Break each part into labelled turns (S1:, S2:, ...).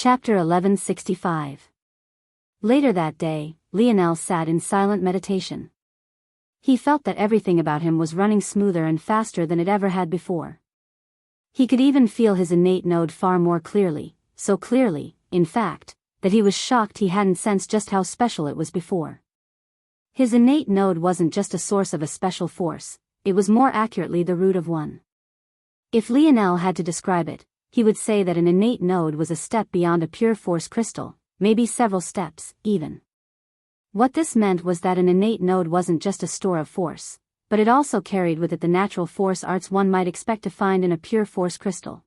S1: Chapter 1165. Later that day, Lionel sat in silent meditation. He felt that everything about him was running smoother and faster than it ever had before. He could even feel his innate node far more clearly, so clearly, in fact, that he was shocked he hadn't sensed just how special it was before. His innate node wasn't just a source of a special force, it was more accurately the root of one. If Lionel had to describe it, he would say that an innate node was a step beyond a pure force crystal, maybe several steps, even. What this meant was that an innate node wasn't just a store of force, but it also carried with it the natural force arts one might expect to find in a pure force crystal.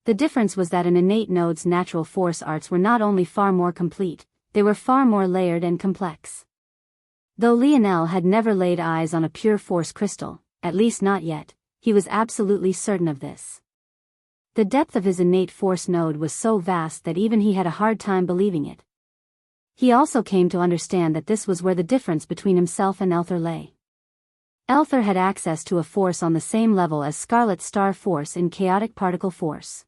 S1: The difference was that an innate node's natural force arts were not only far more complete, they were far more layered and complex. Though Lionel had never laid eyes on a pure force crystal, at least not yet, he was absolutely certain of this. The depth of his innate force node was so vast that even he had a hard time believing it. He also came to understand that this was where the difference between himself and Elther lay. Elther had access to a force on the same level as Scarlet Star Force in chaotic particle force.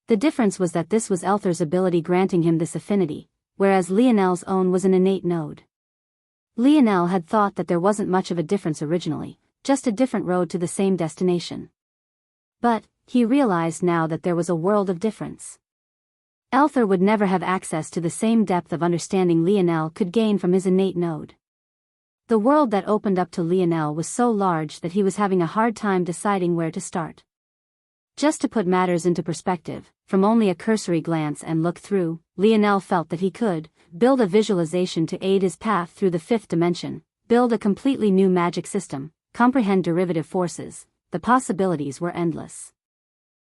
S1: The difference was that this was Elther's ability granting him this affinity, whereas Lionel's own was an innate node. Lionel had thought that there wasn't much of a difference originally, just a different road to the same destination. But he realized now that there was a world of difference. Elther would never have access to the same depth of understanding Lionel could gain from his innate node. The world that opened up to Lionel was so large that he was having a hard time deciding where to start. Just to put matters into perspective, from only a cursory glance and look through, Lionel felt that he could build a visualization to aid his path through the fifth dimension, build a completely new magic system, comprehend derivative forces. The possibilities were endless.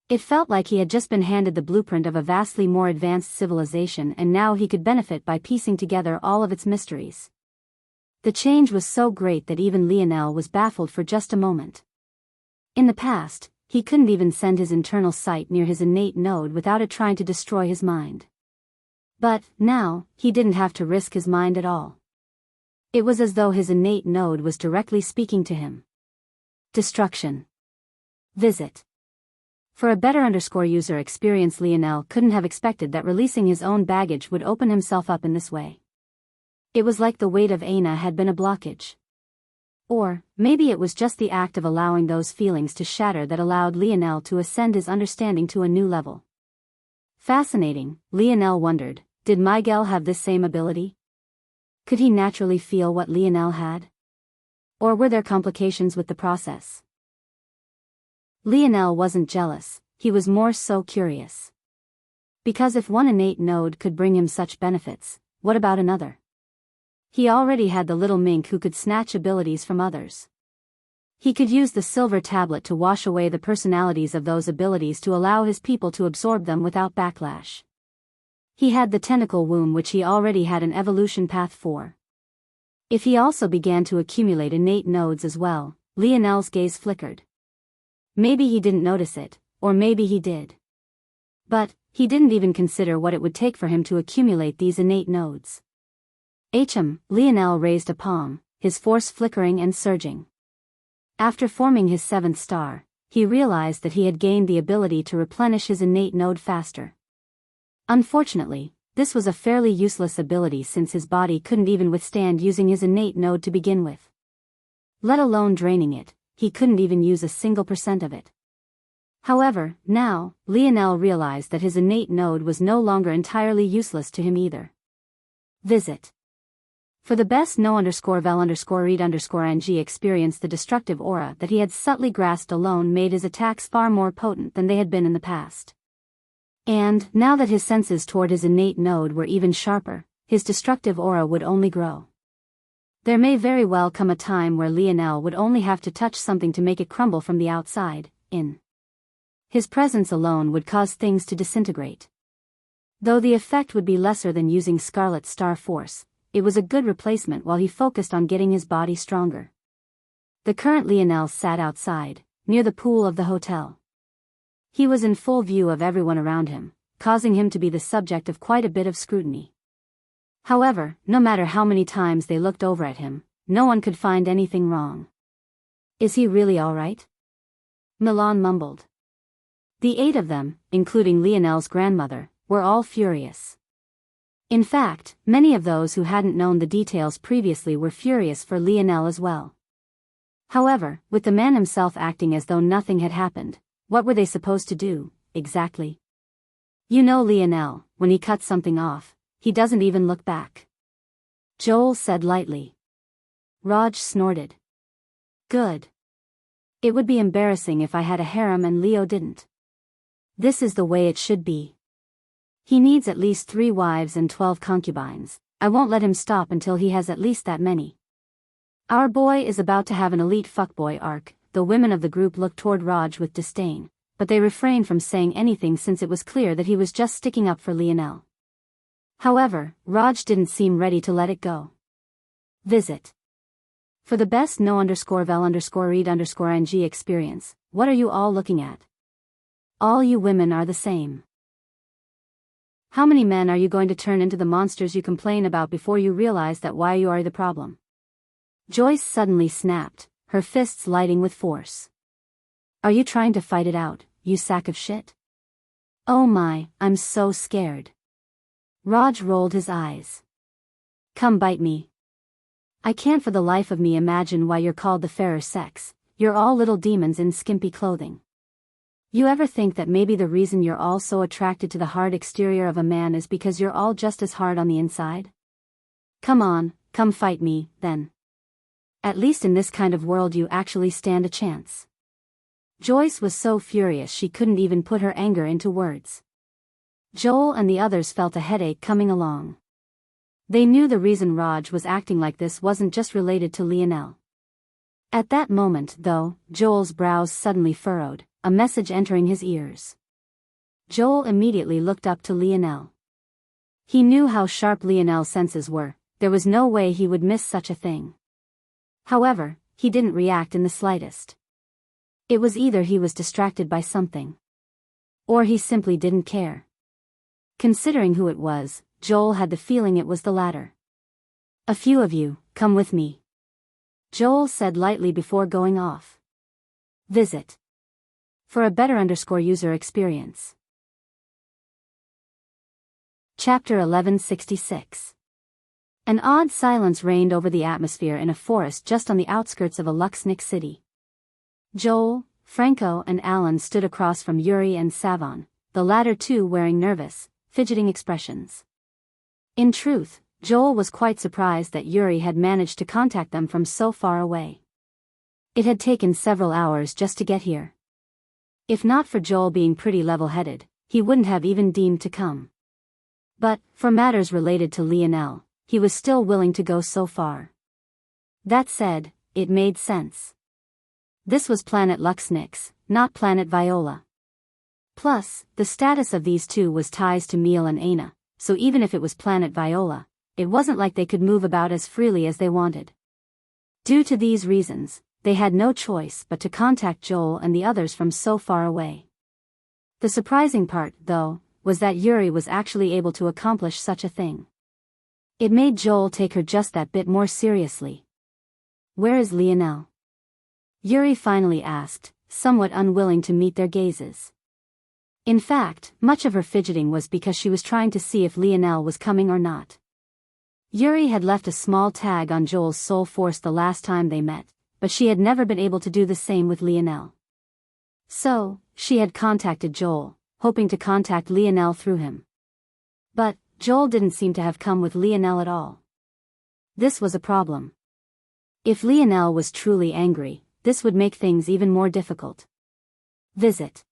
S1: It felt like he had just been handed the blueprint of a vastly more advanced civilization and now he could benefit by piecing together all of its mysteries. The change was so great that even Lionel was baffled for just a moment. In the past, he couldn't even send his internal sight near his innate node without it trying to destroy his mind. But, now, he didn't have to risk his mind at all. It was as though his innate node was directly speaking to him. Destruction. Visit. For a better user experience, Lionel couldn't have expected that releasing his own baggage would open himself up in this way. It was like the weight of Aina had been a blockage. Or, maybe it was just the act of allowing those feelings to shatter that allowed Lionel to ascend his understanding to a new level. Fascinating, Lionel wondered, did Miguel have this same ability? Could he naturally feel what Lionel had? Or were there complications with the process? Lionel wasn't jealous, he was more so curious. Because if one innate node could bring him such benefits, what about another? He already had the little mink who could snatch abilities from others. He could use the silver tablet to wash away the personalities of those abilities to allow his people to absorb them without backlash. He had the tentacle womb which he already had an evolution path for. If he also began to accumulate innate nodes as well, Lionel's gaze flickered. Maybe he didn't notice it, or maybe he did. But, he didn't even consider what it would take for him to accumulate these innate nodes. Lionel raised a palm, his force flickering and surging. After forming his seventh star, he realized that he had gained the ability to replenish his innate node faster. Unfortunately, this was a fairly useless ability since his body couldn't even withstand using his innate node to begin with. Let alone draining it, he couldn't even use a single % of it. However, now, Lionel realized that his innate node was no longer entirely useless to him either. Visit. For the best no_vel_read_ng experienced the destructive aura that he had subtly grasped alone made his attacks far more potent than they had been in the past. And, now that his senses toward his innate node were even sharper, his destructive aura would only grow. There may very well come a time where Lionel would only have to touch something to make it crumble from the outside, in. His presence alone would cause things to disintegrate. Though the effect would be lesser than using Scarlet Star Force, it was a good replacement while he focused on getting his body stronger. The current Lionel sat outside, near the pool of the hotel. He was in full view of everyone around him, causing him to be the subject of quite a bit of scrutiny. However, no matter how many times they looked over at him, no one could find anything wrong. Is he really all right? Milan mumbled. The 8 of them, including Lionel's grandmother, were all furious. In fact, many of those who hadn't known the details previously were furious for Lionel as well. However, with the man himself acting as though nothing had happened, what were they supposed to do, exactly? You know Lionel, when he cuts something off, he doesn't even look back. Joel said lightly. Raj snorted. Good. It would be embarrassing if I had a harem and Leo didn't. This is the way it should be. He needs at least 3 wives and 12 concubines. I won't let him stop until he has at least that many. Our boy is about to have an elite fuckboy arc. The women of the group looked toward Raj with disdain, but they refrained from saying anything since it was clear that he was just sticking up for Lionel. However, Raj didn't seem ready to let it go. Visit. For the best no_vel_read_ing experience, what are you all looking at? All you women are the same. How many men are you going to turn into the monsters you complain about before you realize that why you are the problem? Joyce suddenly snapped, her fists lighting with force. Are you trying to fight it out, you sack of shit? Oh my, I'm so scared. Raj rolled his eyes. Come bite me. I can't for the life of me imagine why you're called the fairer sex. You're all little demons in skimpy clothing. You ever think that maybe the reason you're all so attracted to the hard exterior of a man is because you're all just as hard on the inside? Come on, come fight me, then. At least in this kind of world you actually stand a chance. Joyce was so furious she couldn't even put her anger into words. Joel and the others felt a headache coming along. They knew the reason Raj was acting like this wasn't just related to Lionel. At that moment, though, Joel's brows suddenly furrowed, a message entering his ears. Joel immediately looked up to Lionel. He knew how sharp Lionel's senses were, there was no way he would miss such a thing. However, he didn't react in the slightest. It was either he was distracted by something, or he simply didn't care. Considering who it was, Joel had the feeling it was the latter. A few of you, come with me. Joel said lightly before going off. Visit. For a better _user experience. Chapter 1166. An odd silence reigned over the atmosphere in a forest just on the outskirts of a Luxnick city. Joel, Franco and Alan stood across from Yuri and Savon, the latter two wearing nervous, fidgeting expressions. In truth, Joel was quite surprised that Yuri had managed to contact them from so far away. It had taken several hours just to get here. If not for Joel being pretty level-headed, he wouldn't have even deemed to come. But, for matters related to Lionel, he was still willing to go so far. That said, it made sense. This was Planet Luxnix, not Planet Viola. Plus, the status of these two was ties to Miel and Aina, so even if it was Planet Viola, it wasn't like they could move about as freely as they wanted. Due to these reasons, they had no choice but to contact Joel and the others from so far away. The surprising part, though, was that Yuri was actually able to accomplish such a thing. It made Joel take her just that bit more seriously. Where is Lionel? Yuri finally asked, somewhat unwilling to meet their gazes. In fact, much of her fidgeting was because she was trying to see if Lionel was coming or not. Yuri had left a small tag on Joel's soul force the last time they met, but she had never been able to do the same with Lionel. So, she had contacted Joel, hoping to contact Lionel through him. But, Joel didn't seem to have come with Lionel at all. This was a problem. If Lionel was truly angry, this would make things even more difficult. Visit.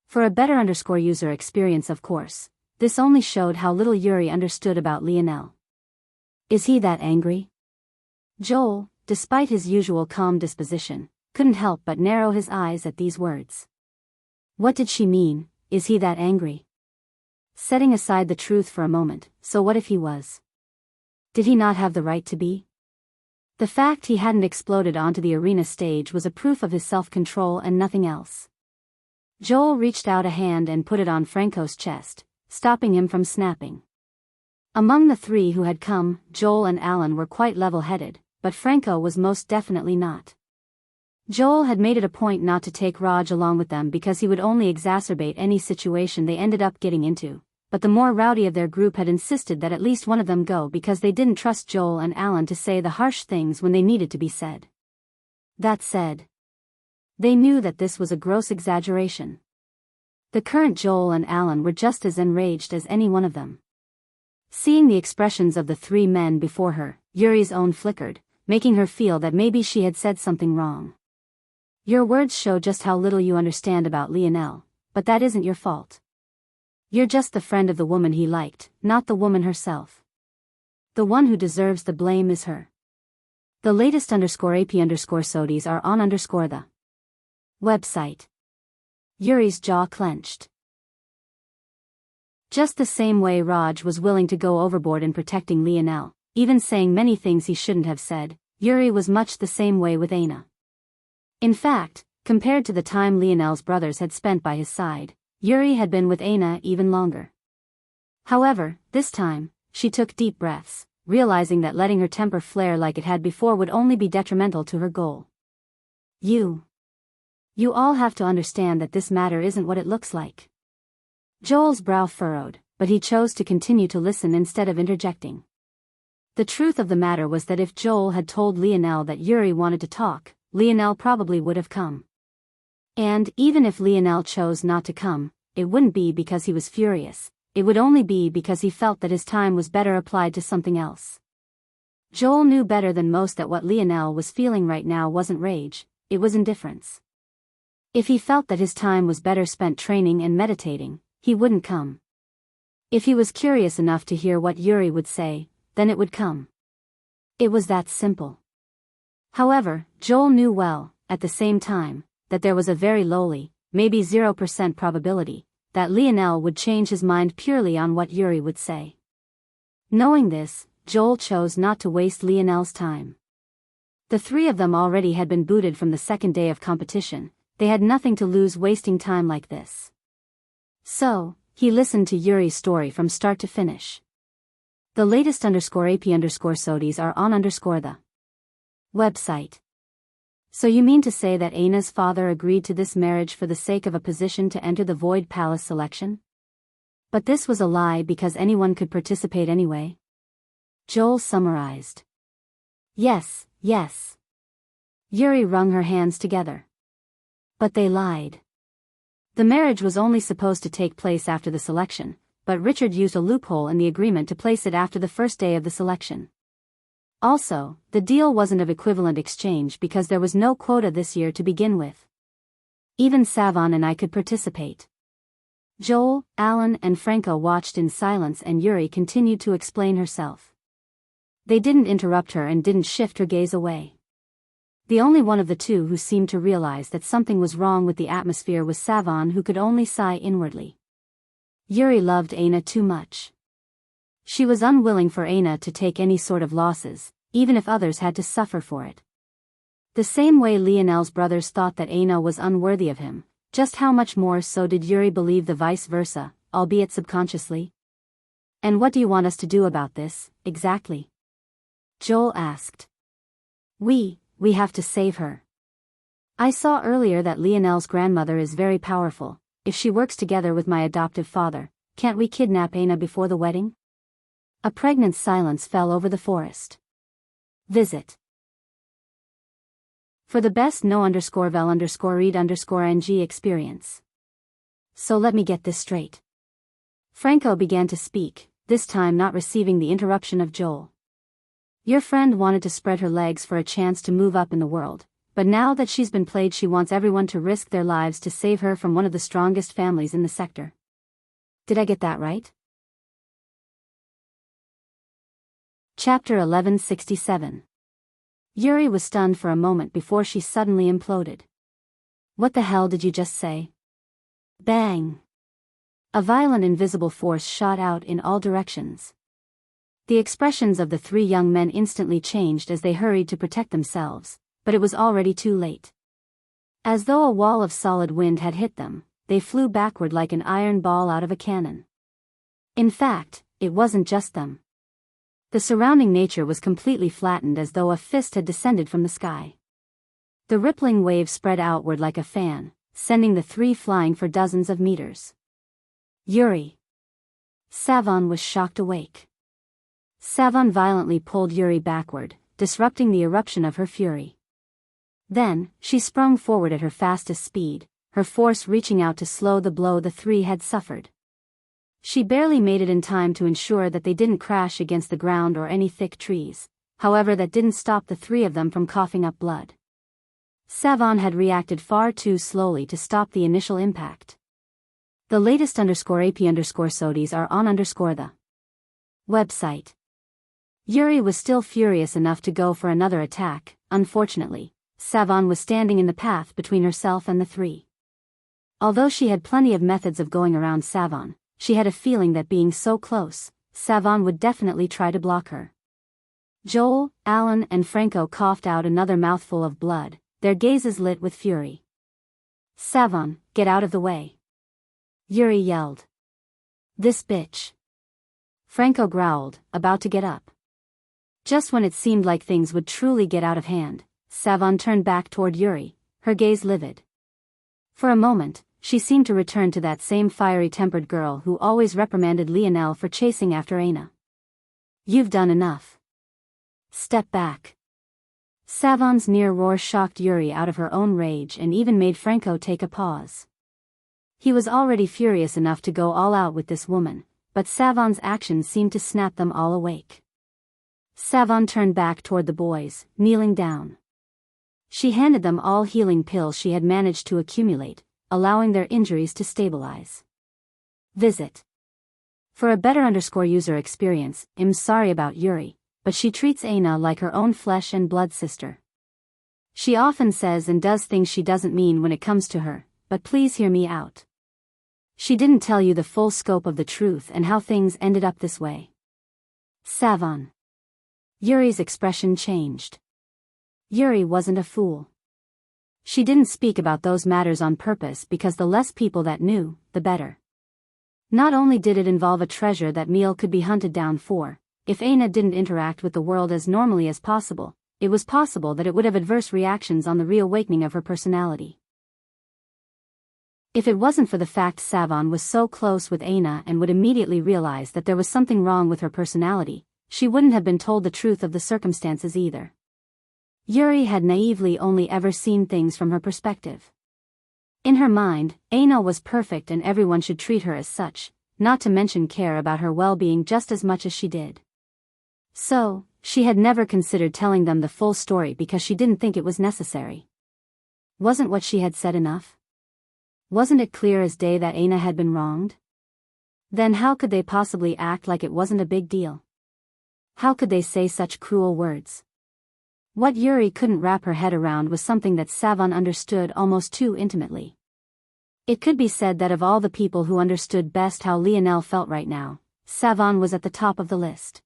S1: For a better _user experience, of course, this only showed how little Yuri understood about Lionel. Is he that angry? Joel, despite his usual calm disposition, couldn't help but narrow his eyes at these words. What did she mean, is he that angry? Setting aside the truth for a moment, so what if he was? Did he not have the right to be? The fact he hadn't exploded onto the arena stage was a proof of his self-control and nothing else. Joel reached out a hand and put it on Franco's chest, stopping him from snapping. Among the three who had come, Joel and Alan were quite level-headed, but Franco was most definitely not. Joel had made it a point not to take Raj along with them because he would only exacerbate any situation they ended up getting into, but the more rowdy of their group had insisted that at least one of them go because they didn't trust Joel and Alan to say the harsh things when they needed to be said. That said, they knew that this was a gross exaggeration. The current Joel and Alan were just as enraged as any one of them. Seeing the expressions of the three men before her, Yuri's own flickered, making her feel that maybe she had said something wrong. Your words show just how little you understand about Lionel, but that isn't your fault. You're just the friend of the woman he liked, not the woman herself. The one who deserves the blame is her. The latest _AP_SODIES are on the website. Yuri's jaw clenched. Just the same way Raj was willing to go overboard in protecting Lionel, even saying many things he shouldn't have said, Yuri was much the same way with Aina. In fact, compared to the time Lionel's brothers had spent by his side, Yuri had been with Aina even longer. However, this time, she took deep breaths, realizing that letting her temper flare like it had before would only be detrimental to her goal. You all have to understand that this matter isn't what it looks like. Joel's brow furrowed, but he chose to continue to listen instead of interjecting. The truth of the matter was that if Joel had told Lionel that Yuri wanted to talk, Lionel probably would have come. And even if Lionel chose not to come, it wouldn't be because he was furious, it would only be because he felt that his time was better applied to something else. Joel knew better than most that what Lionel was feeling right now wasn't rage, it was indifference. If he felt that his time was better spent training and meditating, he wouldn't come. If he was curious enough to hear what Yuri would say, then it would come. It was that simple. However, Joel knew well, at the same time, that there was a very lowly, maybe 0% probability, that Lionel would change his mind purely on what Yuri would say. Knowing this, Joel chose not to waste Lionel's time. The three of them already had been booted from the second day of competition, they had nothing to lose wasting time like this. So, he listened to Yuri's story from start to finish. The latest _AP_SODIES are on the website. So you mean to say that Aina's father agreed to this marriage for the sake of a position to enter the Void Palace selection? But this was a lie because anyone could participate anyway? Joel summarized. Yes. Yuri wrung her hands together. But they lied. The marriage was only supposed to take place after the selection, but Richard used a loophole in the agreement to place it after the first day of the selection. Also, the deal wasn't of equivalent exchange because there was no quota this year to begin with. Even Savon and I could participate. Joel, Alan and Franco watched in silence and Yuri continued to explain herself. They didn't interrupt her and didn't shift her gaze away. The only one of the two who seemed to realize that something was wrong with the atmosphere was Savon, who could only sigh inwardly. Yuri loved Aina too much. She was unwilling for Aina to take any sort of losses, even if others had to suffer for it. The same way Lionel's brothers thought that Aina was unworthy of him, just how much more so did Yuri believe the vice versa, albeit subconsciously? And what do you want us to do about this, exactly? Joel asked. We have to save her. I saw earlier that Lionel's grandmother is very powerful. If she works together with my adoptive father, can't we kidnap Aina before the wedding? A pregnant silence fell over the forest. Visit. For the best no_vel_read_ng experience. So let me get this straight. Franco began to speak, this time not receiving the interruption of Joel. Your friend wanted to spread her legs for a chance to move up in the world, but now that she's been played she wants everyone to risk their lives to save her from one of the strongest families in the sector. Did I get that right? Chapter 1167. Yuri was stunned for a moment before she suddenly imploded. What the hell did you just say? Bang! A violent invisible force shot out in all directions. The expressions of the three young men instantly changed as they hurried to protect themselves, but it was already too late. As though a wall of solid wind had hit them, they flew backward like an iron ball out of a cannon. In fact, it wasn't just them. The surrounding nature was completely flattened as though a fist had descended from the sky. The rippling wave spread outward like a fan, sending the three flying for dozens of meters. Yuri! Savon was shocked awake. Savon violently pulled Yuri backward, disrupting the eruption of her fury. Then, she sprung forward at her fastest speed, her force reaching out to slow the blow the three had suffered. She barely made it in time to ensure that they didn't crash against the ground or any thick trees, however that didn't stop the three of them from coughing up blood. Savon had reacted far too slowly to stop the initial impact. The latest _AP_SODIes are on the website. Yuri was still furious enough to go for another attack. Unfortunately, Savon was standing in the path between herself and the three. Although she had plenty of methods of going around Savon, she had a feeling that being so close, Savon would definitely try to block her. Joel, Alan and Franco coughed out another mouthful of blood, their gazes lit with fury. "Savon, get out of the way!" Yuri yelled. "This bitch!" Franco growled, about to get up. Just when it seemed like things would truly get out of hand, Savon turned back toward Yuri, her gaze livid. For a moment, she seemed to return to that same fiery-tempered girl who always reprimanded Lionel for chasing after Aina. "You've done enough. Step back." Savon's near roar shocked Yuri out of her own rage and even made Franco take a pause. He was already furious enough to go all out with this woman, but Savon's actions seemed to snap them all awake. Savon turned back toward the boys, kneeling down. She handed them all healing pills she had managed to accumulate, allowing their injuries to stabilize. Visit. For a better user experience, I'm sorry about Yuri, but she treats Aina like her own flesh and blood sister. She often says and does things she doesn't mean when it comes to her, but please hear me out. She didn't tell you the full scope of the truth and how things ended up this way. Savon. Yuri's expression changed. Yuri wasn't a fool. She didn't speak about those matters on purpose because the less people that knew, the better. Not only did it involve a treasure that Meal could be hunted down for, if Aina didn't interact with the world as normally as possible, it was possible that it would have adverse reactions on the reawakening of her personality. If it wasn't for the fact Savon was so close with Aina and would immediately realize that there was something wrong with her personality, she wouldn't have been told the truth of the circumstances either. Yuri had naively only ever seen things from her perspective. In her mind, Aina was perfect and everyone should treat her as such, not to mention care about her well-being just as much as she did. So, she had never considered telling them the full story because she didn't think it was necessary. Wasn't what she had said enough? Wasn't it clear as day that Aina had been wronged? Then how could they possibly act like it wasn't a big deal? How could they say such cruel words? What Yuri couldn't wrap her head around was something that Savon understood almost too intimately. It could be said that of all the people who understood best how Lionel felt right now, Savon was at the top of the list.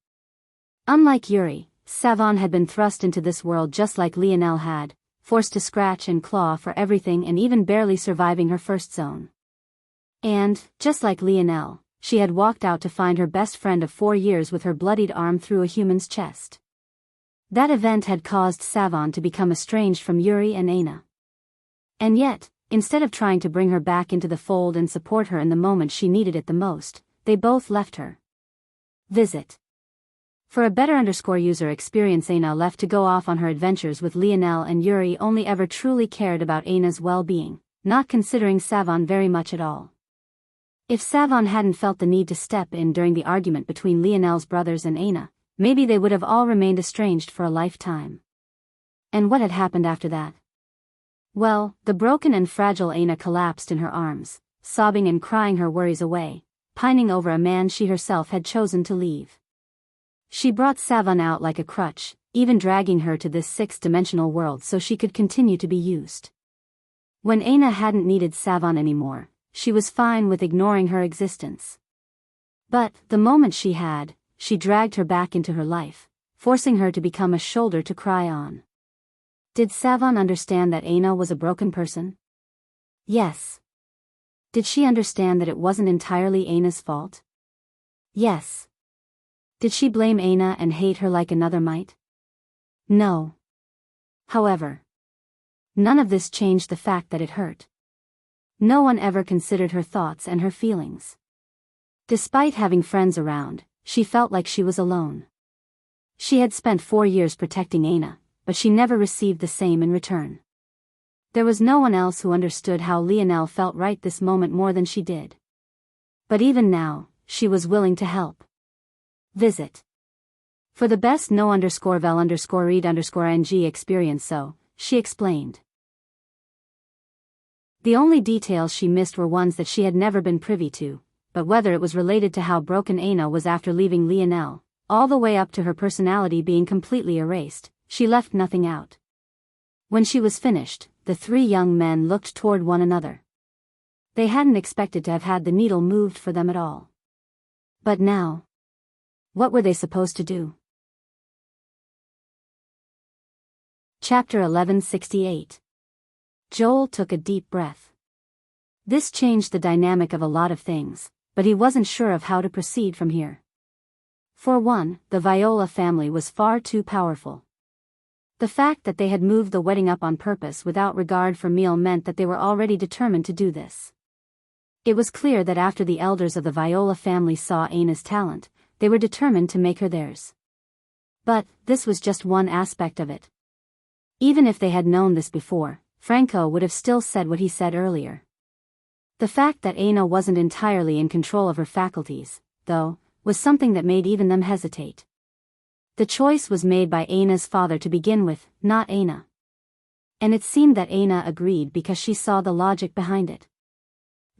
S1: Unlike Yuri, Savon had been thrust into this world just like Lionel had, forced to scratch and claw for everything and even barely surviving her first zone. And, just like Lionel, she had walked out to find her best friend of 4 years with her bloodied arm through a human's chest. That event had caused Savon to become estranged from Yuri and Aina. And yet, instead of trying to bring her back into the fold and support her in the moment she needed it the most, they both left her. Visit. For a better user experience, Aina left to go off on her adventures with Lionel, and Yuri only ever truly cared about Aina's well-being, not considering Savon very much at all. If Savon hadn't felt the need to step in during the argument between Lionel's brothers and Aina, maybe they would have all remained estranged for a lifetime. And what had happened after that? Well, the broken and fragile Aina collapsed in her arms, sobbing and crying her worries away, pining over a man she herself had chosen to leave. She brought Savon out like a crutch, even dragging her to this sixth-dimensional world so she could continue to be used. When Aina hadn't needed Savon anymore, she was fine with ignoring her existence. But, the moment she had, she dragged her back into her life, forcing her to become a shoulder to cry on. Did Savon understand that Aina was a broken person? Yes. Did she understand that it wasn't entirely Aina's fault? Yes. Did she blame Aina and hate her like another might? No. However, none of this changed the fact that it hurt. No one ever considered her thoughts and her feelings. Despite having friends around, she felt like she was alone. She had spent 4 years protecting Aina, but she never received the same in return. There was no one else who understood how Lionel felt right this moment more than she did. But even now, she was willing to help. Visit. For the best no_vel_read_ing experience, so, she explained. The only details she missed were ones that she had never been privy to, but whether it was related to how broken Aina was after leaving Lionel, all the way up to her personality being completely erased, she left nothing out. When she was finished, the 3 young men looked toward one another. They hadn't expected to have had the needle moved for them at all. But now, what were they supposed to do? Chapter 1168. Joel took a deep breath. This changed the dynamic of a lot of things, but he wasn't sure of how to proceed from here. For one, the Viola family was far too powerful. The fact that they had moved the wedding up on purpose without regard for meal meant that they were already determined to do this. It was clear that after the elders of the Viola family saw Aina's talent, they were determined to make her theirs. But this was just one aspect of it. Even if they had known this before, Franco would have still said what he said earlier. The fact that Aina wasn't entirely in control of her faculties, though, was something that made even them hesitate. The choice was made by Aina's father to begin with, not Aina. And it seemed that Aina agreed because she saw the logic behind it.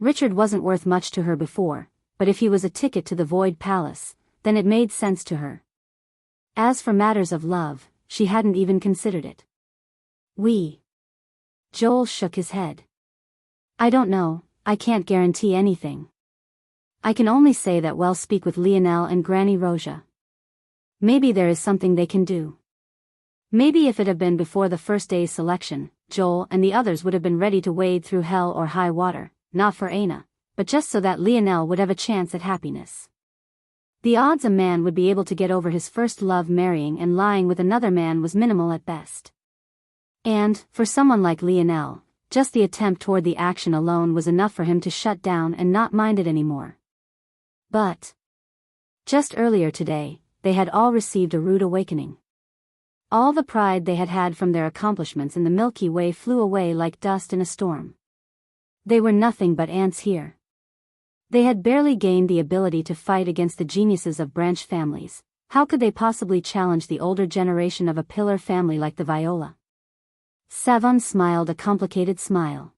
S1: Richard wasn't worth much to her before, but if he was a ticket to the Void Palace, then it made sense to her. As for matters of love, she hadn't even considered it. Joel shook his head. I don't know, I can't guarantee anything. I can only say that we'll speak with Lionel and Granny Roja. Maybe there is something they can do. Maybe if it had been before the first day's selection, Joel and the others would have been ready to wade through hell or high water, not for Aina, but just so that Lionel would have a chance at happiness. The odds a man would be able to get over his first love marrying and lying with another man was minimal at best. And, for someone like Lionel, just the attempt toward the action alone was enough for him to shut down and not mind it anymore. But just earlier today, they had all received a rude awakening. All the pride they had had from their accomplishments in the Milky Way flew away like dust in a storm. They were nothing but ants here. They had barely gained the ability to fight against the geniuses of branch families. How could they possibly challenge the older generation of a pillar family like the Viola? Savon smiled a complicated smile.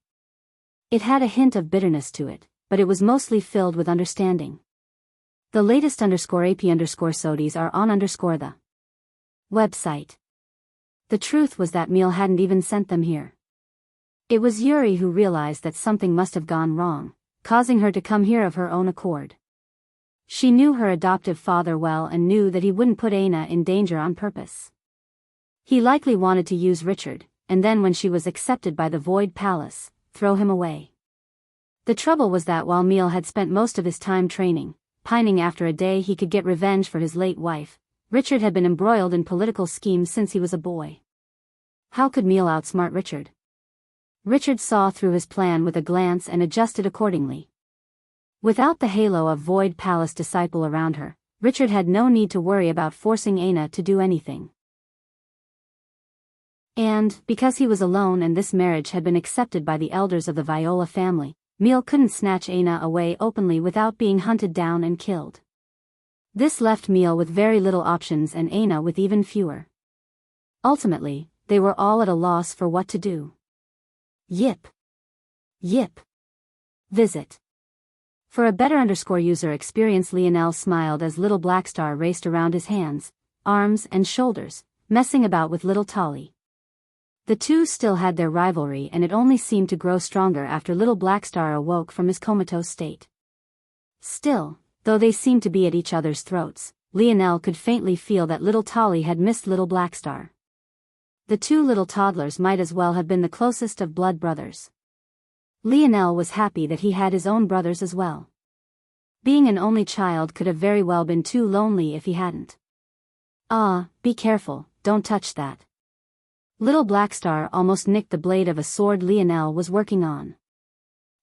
S1: It had a hint of bitterness to it, but it was mostly filled with understanding. The latest _AP_SODIs are on _the website. The truth was that Meal hadn't even sent them here. It was Yuri who realized that something must have gone wrong, causing her to come here of her own accord. She knew her adoptive father well and knew that he wouldn't put Aina in danger on purpose. He likely wanted to use Richard, and then when she was accepted by the Void Palace, throw him away. The trouble was that while Meal had spent most of his time training, pining after a day he could get revenge for his late wife, Richard had been embroiled in political schemes since he was a boy. How could Meal outsmart Richard? Richard saw through his plan with a glance and adjusted accordingly. Without the halo of Void Palace disciple around her, Richard had no need to worry about forcing Aina to do anything. And, because he was alone and this marriage had been accepted by the elders of the Viola family, Meal couldn't snatch Aina away openly without being hunted down and killed. This left Meal with very little options and Aina with even fewer. Ultimately, they were all at a loss for what to do. Yip. Visit. For a better user experience, Lionel smiled as little Blackstar raced around his hands, arms and shoulders, messing about with little Tolly. The two still had their rivalry and it only seemed to grow stronger after little Blackstar awoke from his comatose state. Still, though they seemed to be at each other's throats, Lionel could faintly feel that little Tolly had missed little Blackstar. The two little toddlers might as well have been the closest of blood brothers. Lionel was happy that he had his own brothers as well. Being an only child could have very well been too lonely if he hadn't. Be careful, don't touch that. Little Blackstar almost nicked the blade of a sword Lionel was working on.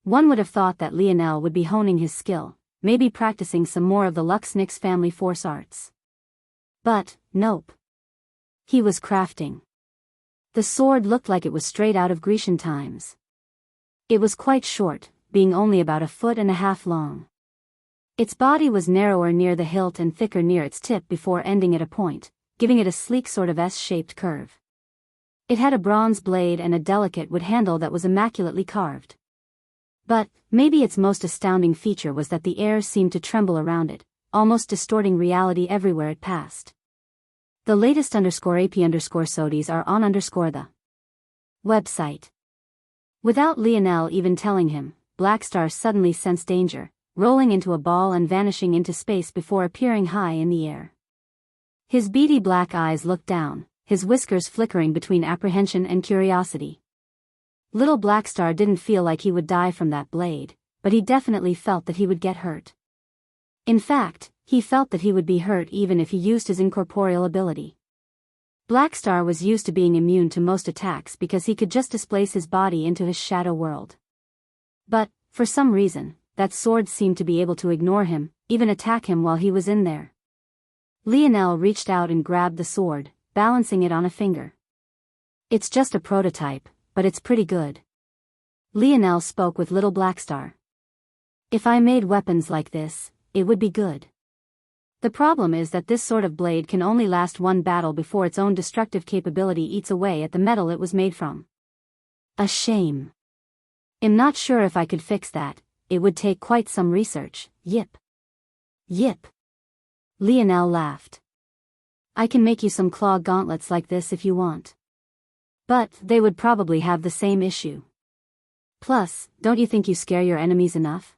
S1: One would have thought that Lionel would be honing his skill, maybe practicing some more of the Luxnix family force arts. But, nope. He was crafting. The sword looked like it was straight out of Grecian times. It was quite short, being only about 1.5 feet long. Its body was narrower near the hilt and thicker near its tip before ending at a point, giving it a sleek sort of S-shaped curve. It had a bronze blade and a delicate wood handle that was immaculately carved. But, maybe its most astounding feature was that the air seemed to tremble around it, almost distorting reality everywhere it passed. The latest _AP_SODIES are on the website. Without Lionel even telling him, Blackstar suddenly sensed danger, rolling into a ball and vanishing into space before appearing high in the air. His beady black eyes looked down, his whiskers flickering between apprehension and curiosity. Little Blackstar didn't feel like he would die from that blade, but he definitely felt that he would get hurt. In fact, he felt that he would be hurt even if he used his incorporeal ability. Blackstar was used to being immune to most attacks because he could just displace his body into his shadow world. But, for some reason, that sword seemed to be able to ignore him, even attack him while he was in there. Lionel reached out and grabbed the sword, balancing it on a finger. It's just a prototype, but it's pretty good. Lionel spoke with little Blackstar. If I made weapons like this, it would be good. The problem is that this sort of blade can only last one battle before its own destructive capability eats away at the metal it was made from. A shame. I'm not sure if I could fix that, it would take quite some research, yip. Yip. Lionel laughed. I can make you some claw gauntlets like this if you want. But, they would probably have the same issue. Plus, don't you think you scare your enemies enough?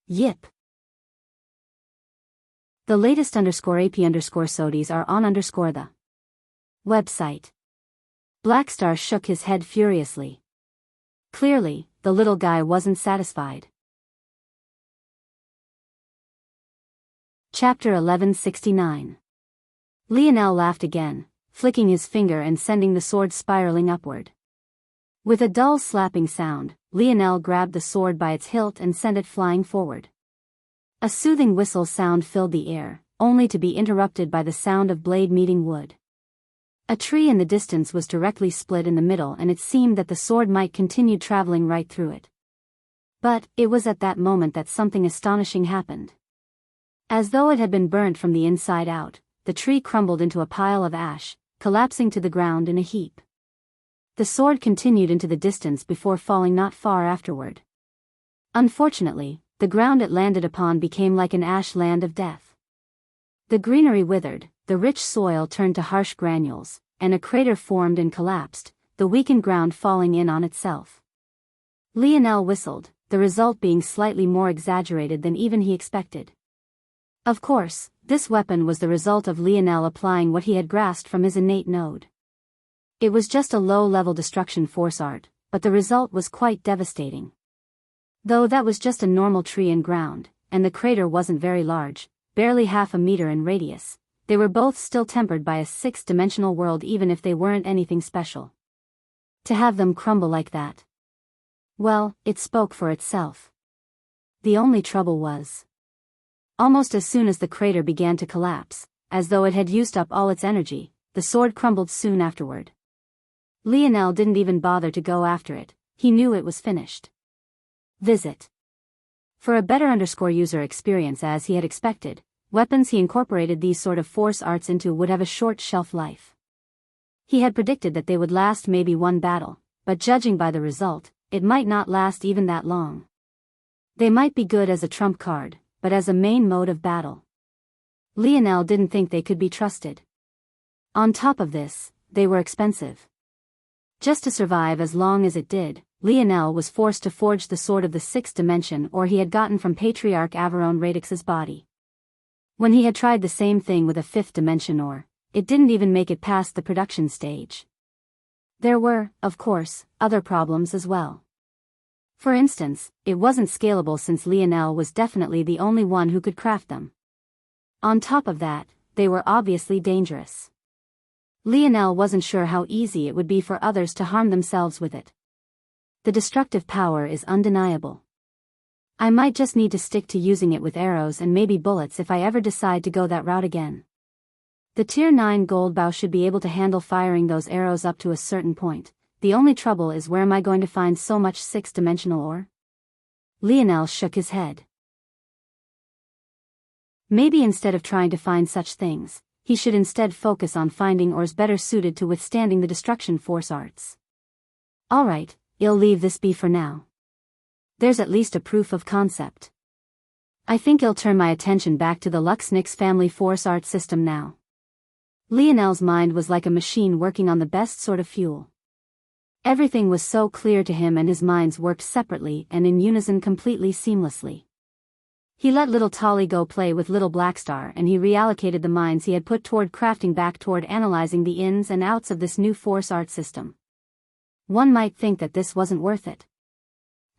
S1: Yip. The latest _AP_SODIES are on the website. Blackstar shook his head furiously. Clearly, the little guy wasn't satisfied. Chapter 1169. Lionel laughed again, flicking his finger and sending the sword spiraling upward. With a dull slapping sound, Lionel grabbed the sword by its hilt and sent it flying forward. A soothing whistle sound filled the air, only to be interrupted by the sound of blade meeting wood. A tree in the distance was directly split in the middle and it seemed that the sword might continue traveling right through it. But, it was at that moment that something astonishing happened. As though it had been burnt from the inside out, the tree crumbled into a pile of ash, collapsing to the ground in a heap. The sword continued into the distance before falling not far afterward. Unfortunately, the ground it landed upon became like an ash land of death. The greenery withered, the rich soil turned to harsh granules, and a crater formed and collapsed, the weakened ground falling in on itself. Lionel whistled, the result being slightly more exaggerated than even he expected. Of course, this weapon was the result of Lionel applying what he had grasped from his innate node. It was just a low-level destruction force art, but the result was quite devastating. Though that was just a normal tree and ground, and the crater wasn't very large, barely 0.5 meter in radius, they were both still tempered by a 6-dimensional world even if they weren't anything special. To have them crumble like that. Well, it spoke for itself. The only trouble was, almost as soon as the crater began to collapse, as though it had used up all its energy, the sword crumbled soon afterward. Lionel didn't even bother to go after it, he knew it was finished. Visit. For a better user experience as he had expected, weapons he incorporated these sort of force arts into would have a short shelf life. He had predicted that they would last maybe one battle, but judging by the result, it might not last even that long. They might be good as a trump card, but as a main mode of battle, Lionel didn't think they could be trusted. On top of this, they were expensive. Just to survive as long as it did, Lionel was forced to forge the sword of the 6th dimension or he had gotten from Patriarch Averon Radix's body. When he had tried the same thing with a 5th dimension ore, it didn't even make it past the production stage. There were, of course, other problems as well. For instance, it wasn't scalable since Lionel was definitely the only one who could craft them. On top of that, they were obviously dangerous. Lionel wasn't sure how easy it would be for others to harm themselves with it. The destructive power is undeniable. I might just need to stick to using it with arrows and maybe bullets if I ever decide to go that route again. The Tier 9 gold bow should be able to handle firing those arrows up to a certain point. The only trouble is, where am I going to find so much 6-dimensional ore? Lionel shook his head. Maybe instead of trying to find such things, he should instead focus on finding ores better suited to withstanding the destruction force arts. Alright, I'll leave this be for now. There's at least a proof of concept. I think I'll turn my attention back to the Luxnix family force art system now. Lionel's mind was like a machine working on the best sort of fuel. Everything was so clear to him, and his minds worked separately and in unison completely seamlessly. He let little Tolly go play with little Blackstar, and he reallocated the minds he had put toward crafting back toward analyzing the ins and outs of this new force art system. One might think that this wasn't worth it.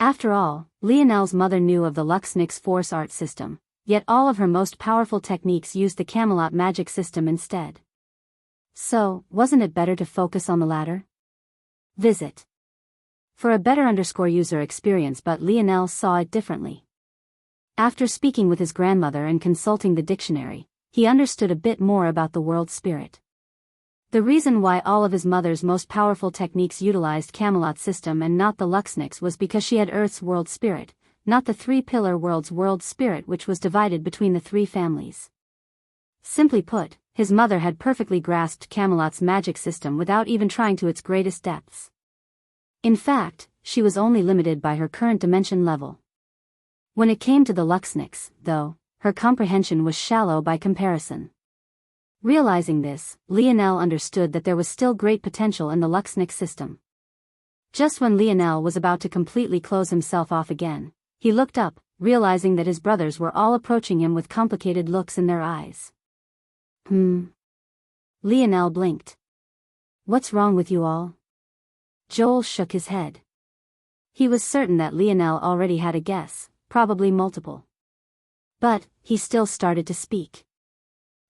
S1: After all, Lionel's mother knew of the Luxnix force art system, yet all of her most powerful techniques used the Camelot magic system instead. So, wasn't it better to focus on the latter? Visit. For a better user experience, but Lionel saw it differently. After speaking with his grandmother and consulting the dictionary, he understood a bit more about the world spirit. The reason why all of his mother's most powerful techniques utilized Camelot's system and not the Luxnix was because she had Earth's world spirit, not the three-pillar world's world spirit, which was divided between the three families. Simply put, his mother had perfectly grasped Camelot's magic system without even trying to its greatest depths. In fact, she was only limited by her current dimension level. When it came to the Luxnix, though, her comprehension was shallow by comparison. Realizing this, Lionel understood that there was still great potential in the Luxnix system. Just when Lionel was about to completely close himself off again, he looked up, realizing that his brothers were all approaching him with complicated looks in their eyes. Lionel blinked. What's wrong with you all? Joel shook his head. He was certain that Lionel already had a guess, probably multiple. But, he still started to speak.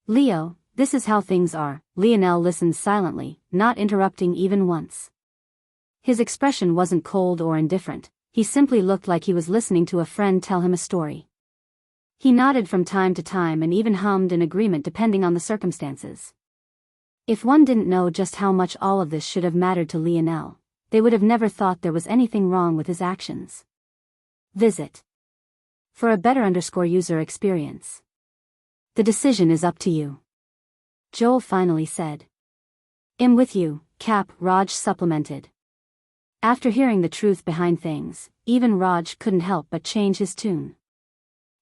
S1: Leo, this is how things are. Lionel listened silently, not interrupting even once. His expression wasn't cold or indifferent, he simply looked like he was listening to a friend tell him a story. He nodded from time to time and even hummed in agreement depending on the circumstances. If one didn't know just how much all of this should have mattered to Lionel, they would have never thought there was anything wrong with his actions. Visit. For a better user experience. The decision is up to you. Joel finally said. I'm with you, Cap, Raj supplemented. After hearing the truth behind things, even Raj couldn't help but change his tune.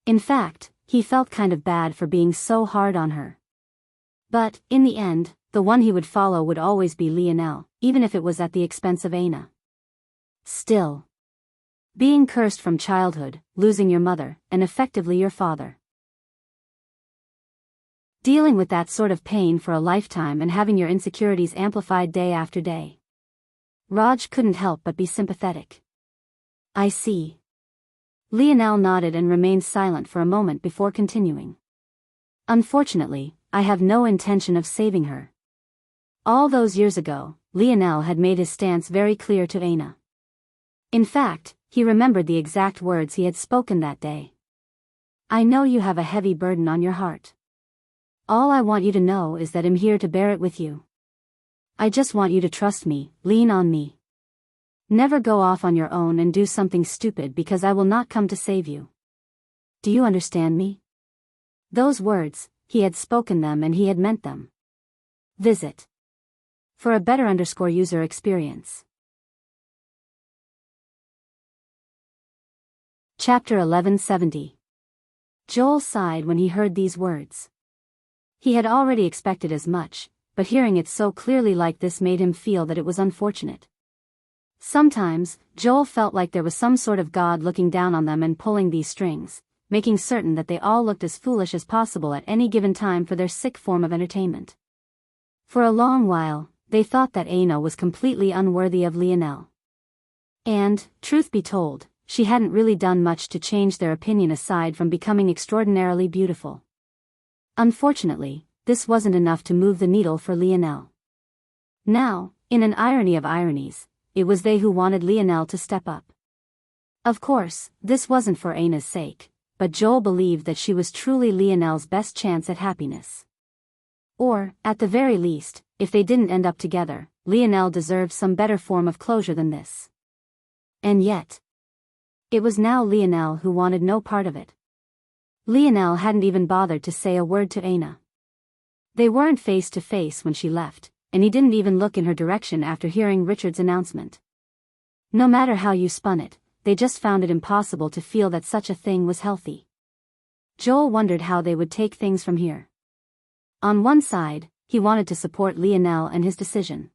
S1: In fact, he felt kind of bad for being so hard on her. But, in the end, the one he would follow would always be Lionel, even if it was at the expense of Aina. Still. Being cursed from childhood, losing your mother, and effectively your father. Dealing with that sort of pain for a lifetime and having your insecurities amplified day after day. Raj couldn't help but be sympathetic. I see. Lionel nodded and remained silent for a moment before continuing. Unfortunately, I have no intention of saving her. All those years ago, Lionel had made his stance very clear to Aina. In fact, he remembered the exact words he had spoken that day. I know you have a heavy burden on your heart. All I want you to know is that I'm here to bear it with you. I just want you to trust me, lean on me. Never go off on your own and do something stupid, because I will not come to save you. Do you understand me? Those words, he had spoken them and he had meant them. Visit. For a better user experience. Chapter 1170. Joel sighed when he heard these words. He had already expected as much, but hearing it so clearly like this made him feel that it was unfortunate. Sometimes, Joel felt like there was some sort of god looking down on them and pulling these strings, making certain that they all looked as foolish as possible at any given time for their sick form of entertainment. For a long while, they thought that Aina was completely unworthy of Lionel. And, truth be told, she hadn't really done much to change their opinion aside from becoming extraordinarily beautiful. Unfortunately, this wasn't enough to move the needle for Lionel. Now, in an irony of ironies, it was they who wanted Lionel to step up. Of course, this wasn't for Anna's sake, but Joel believed that she was truly Lionel's best chance at happiness. Or, at the very least, if they didn't end up together, Lionel deserved some better form of closure than this. And yet, it was now Lionel who wanted no part of it. Lionel hadn't even bothered to say a word to Anna. They weren't face to face when she left, and he didn't even look in her direction after hearing Richard's announcement. No matter how you spun it, they just found it impossible to feel that such a thing was healthy. Joel wondered how they would take things from here. On one side, he wanted to support Lionel and his decision.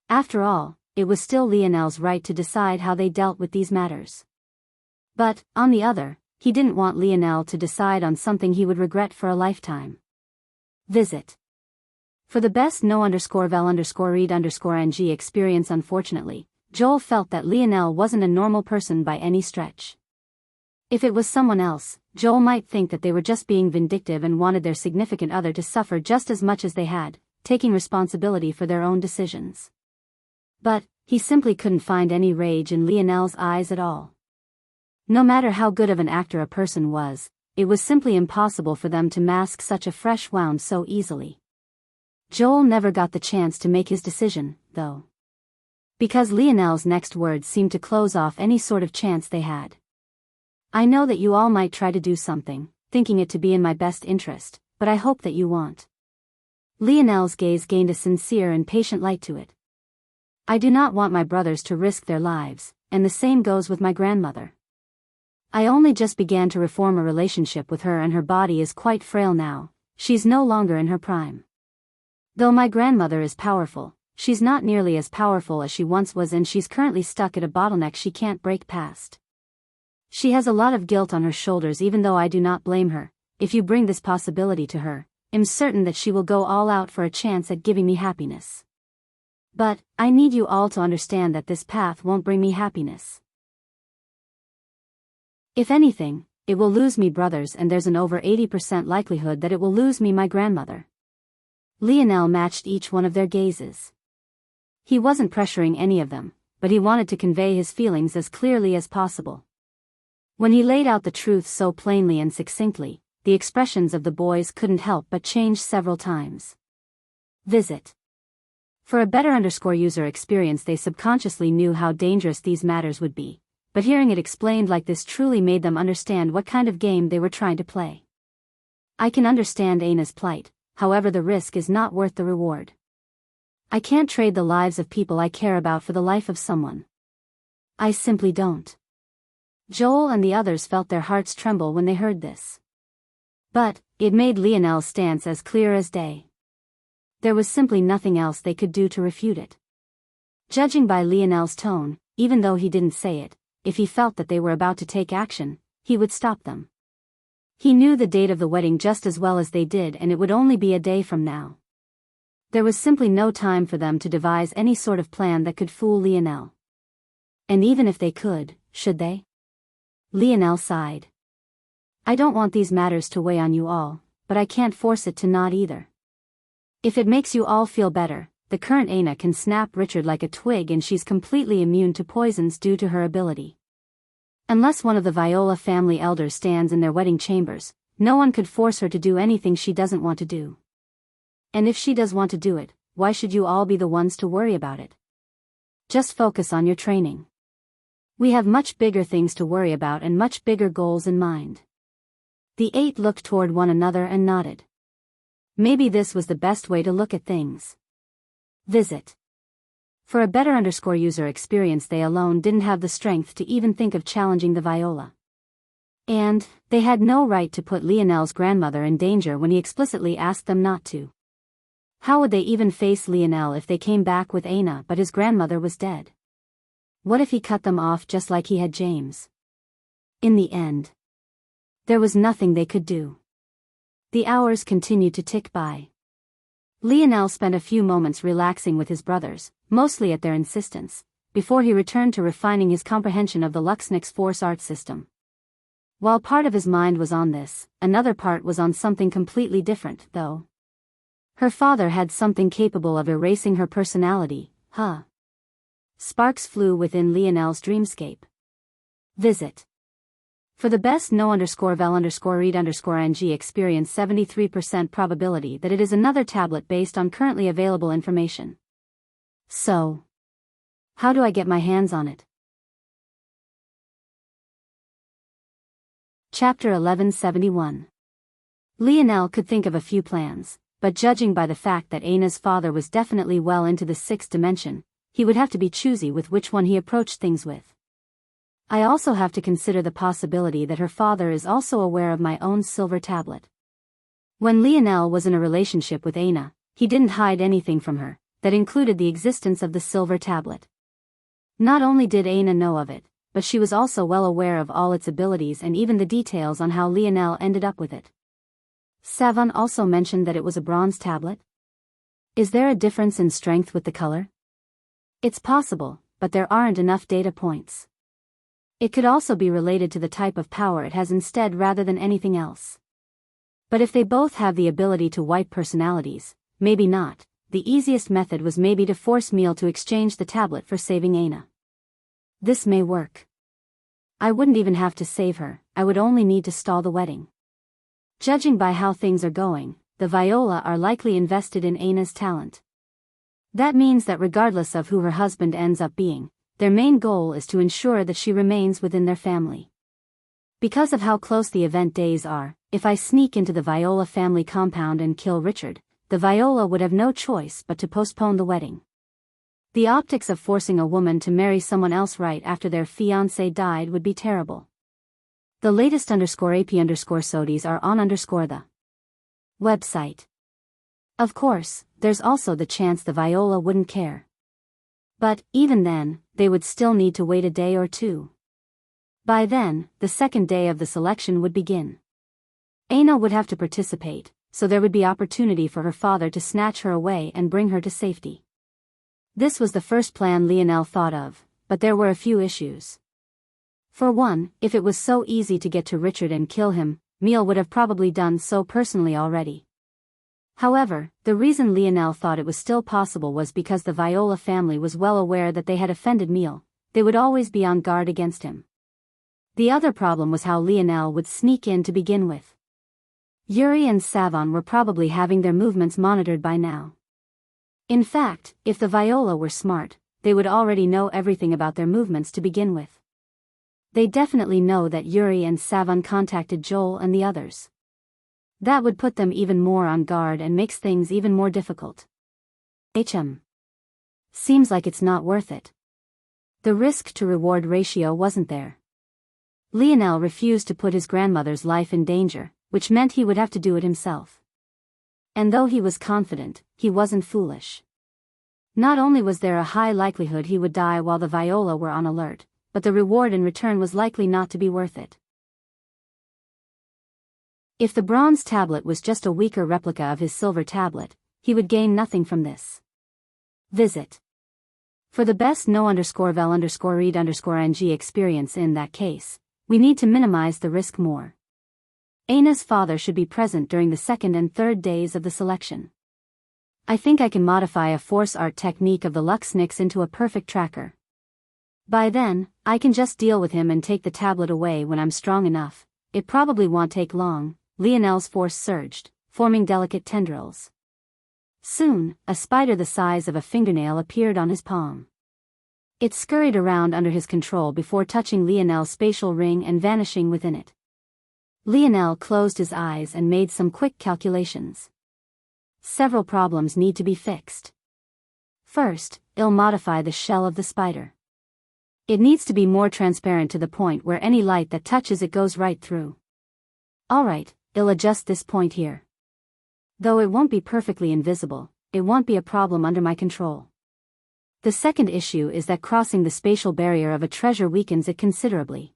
S1: After all, it was still Lionel's right to decide how they dealt with these matters. But, on the other, he didn't want Lionel to decide on something he would regret for a lifetime. Visit. For the best no_vel_read_ng experience. Unfortunately, Joel felt that Lionel wasn't a normal person by any stretch. If it was someone else, Joel might think that they were just being vindictive and wanted their significant other to suffer just as much as they had, taking responsibility for their own decisions. But, he simply couldn't find any rage in Lionel's eyes at all. No matter how good of an actor a person was, it was simply impossible for them to mask such a fresh wound so easily. Joel never got the chance to make his decision, though. Because Lionel's next words seemed to close off any sort of chance they had. I know that you all might try to do something, thinking it to be in my best interest, but I hope that you won't. Lionel's gaze gained a sincere and patient light to it. I do not want my brothers to risk their lives, and the same goes with my grandmother. I only just began to reform a relationship with her and her body is quite frail now, she's no longer in her prime. Though my grandmother is powerful, she's not nearly as powerful as she once was and she's currently stuck at a bottleneck she can't break past. She has a lot of guilt on her shoulders even though I do not blame her. If you bring this possibility to her, I'm certain that she will go all out for a chance at giving me happiness. But, I need you all to understand that this path won't bring me happiness. If anything, it will lose me brothers and there's an over 80% likelihood that it will lose me my grandmother. Lionel matched each one of their gazes. He wasn't pressuring any of them, but he wanted to convey his feelings as clearly as possible. When he laid out the truth so plainly and succinctly, the expressions of the boys couldn't help but change several times. Visit. For a better user experience, they subconsciously knew how dangerous these matters would be, but hearing it explained like this truly made them understand what kind of game they were trying to play. I can understand Anna's plight, however the risk is not worth the reward. I can't trade the lives of people I care about for the life of someone. I simply don't. Joel and the others felt their hearts tremble when they heard this. But, it made Lionel's stance as clear as day. There was simply nothing else they could do to refute it. Judging by Lionel's tone, even though he didn't say it, if he felt that they were about to take action, he would stop them. He knew the date of the wedding just as well as they did and it would only be a day from now. There was simply no time for them to devise any sort of plan that could fool Lionel. And even if they could, should they? Lionel sighed. I don't want these matters to weigh on you all, but I can't force it to not either. If it makes you all feel better, the current Anna can snap Richard like a twig and she's completely immune to poisons due to her ability. Unless one of the Viola family elders stands in their wedding chambers, no one could force her to do anything she doesn't want to do. And if she does want to do it, why should you all be the ones to worry about it? Just focus on your training. We have much bigger things to worry about and much bigger goals in mind. The 8 looked toward one another and nodded. Maybe this was the best way to look at things. Visit. For a better user experience, they alone didn't have the strength to even think of challenging the Viola. And, they had no right to put Lionel's grandmother in danger when he explicitly asked them not to. How would they even face Lionel if they came back with Anna but his grandmother was dead? What if he cut them off just like he had James? In the end, there was nothing they could do. The hours continued to tick by. Lionel spent a few moments relaxing with his brothers, mostly at their insistence, before he returned to refining his comprehension of the Luxnix Force Art system. While part of his mind was on this, another part was on something completely different, though. Her father had something capable of erasing her personality, huh? Sparks flew within Lionel's dreamscape. Visit. For the best no_vel_read_ng experience 73% probability that it is another tablet based on currently available information. So, how do I get my hands on it? Chapter 1171. Lionel could think of a few plans, but judging by the fact that Ana's father was definitely well into the sixth dimension, he would have to be choosy with which one he approached things with. I also have to consider the possibility that her father is also aware of my own silver tablet. When Lionel was in a relationship with Ana, he didn't hide anything from her, that included the existence of the silver tablet. Not only did Ana know of it, but she was also well aware of all its abilities and even the details on how Lionel ended up with it. Savon also mentioned that it was a bronze tablet. Is there a difference in strength with the color? It's possible, but there aren't enough data points. It could also be related to the type of power it has instead rather than anything else. But if they both have the ability to wipe personalities, maybe not. The easiest method was maybe to force Meal to exchange the tablet for saving Ana. This may work. I wouldn't even have to save her, I would only need to stall the wedding. Judging by how things are going, the Viola are likely invested in Ana's talent. That means that regardless of who her husband ends up being, their main goal is to ensure that she remains within their family. Because of how close the event days are, if I sneak into the Viola family compound and kill Richard, the Viola would have no choice but to postpone the wedding. The optics of forcing a woman to marry someone else right after their fiancé died would be terrible. The latest _AP_SODIs are on the website. Of course, there's also the chance the Viola wouldn't care. But, even then, they would still need to wait a day or two. By then, the second day of the selection would begin. Ana would have to participate, so there would be opportunity for her father to snatch her away and bring her to safety. This was the first plan Lionel thought of, but there were a few issues. For one, if it was so easy to get to Richard and kill him, Meal would have probably done so personally already. However, the reason Lionel thought it was still possible was because the Viola family was well aware that they had offended Meal. They would always be on guard against him. The other problem was how Lionel would sneak in to begin with. Yuri and Savon were probably having their movements monitored by now. In fact, if the Viola were smart, they would already know everything about their movements to begin with. They definitely know that Yuri and Savon contacted Joel and the others. That would put them even more on guard and makes things even more difficult. Seems like it's not worth it. The risk-to-reward ratio wasn't there. Lionel refused to put his grandmother's life in danger, which meant he would have to do it himself. And though he was confident, he wasn't foolish. Not only was there a high likelihood he would die while the Viola were on alert, but the reward in return was likely not to be worth it. If the bronze tablet was just a weaker replica of his silver tablet, he would gain nothing from this. Visit. For the best no_vel_read_ng experience in that case, we need to minimize the risk more. Ana's father should be present during the second and third days of the selection. I think I can modify a force art technique of the Luxnix into a perfect tracker. By then, I can just deal with him and take the tablet away when I'm strong enough. It probably won't take long. Lionel's force surged, forming delicate tendrils. Soon, a spider the size of a fingernail appeared on his palm. It scurried around under his control before touching Lionel's spatial ring and vanishing within it. Lionel closed his eyes and made some quick calculations. Several problems need to be fixed. First, I'll modify the shell of the spider. It needs to be more transparent to the point where any light that touches it goes right through. Alright, I'll adjust this point here. Though it won't be perfectly invisible, it won't be a problem under my control. The second issue is that crossing the spatial barrier of a treasure weakens it considerably.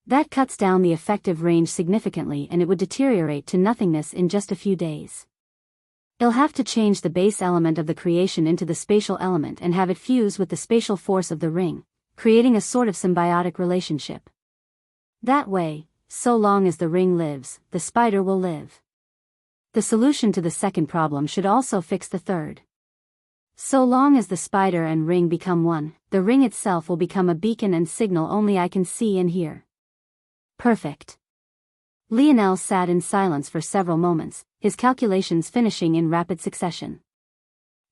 S1: That cuts down the effective range significantly and it would deteriorate to nothingness in just a few days. I'll have to change the base element of the creation into the spatial element and have it fuse with the spatial force of the ring, creating a sort of symbiotic relationship. That way, so long as the ring lives, the spider will live. The solution to the second problem should also fix the third. So long as the spider and ring become one, the ring itself will become a beacon and signal only I can see and hear. Perfect. Lionel sat in silence for several moments, his calculations finishing in rapid succession.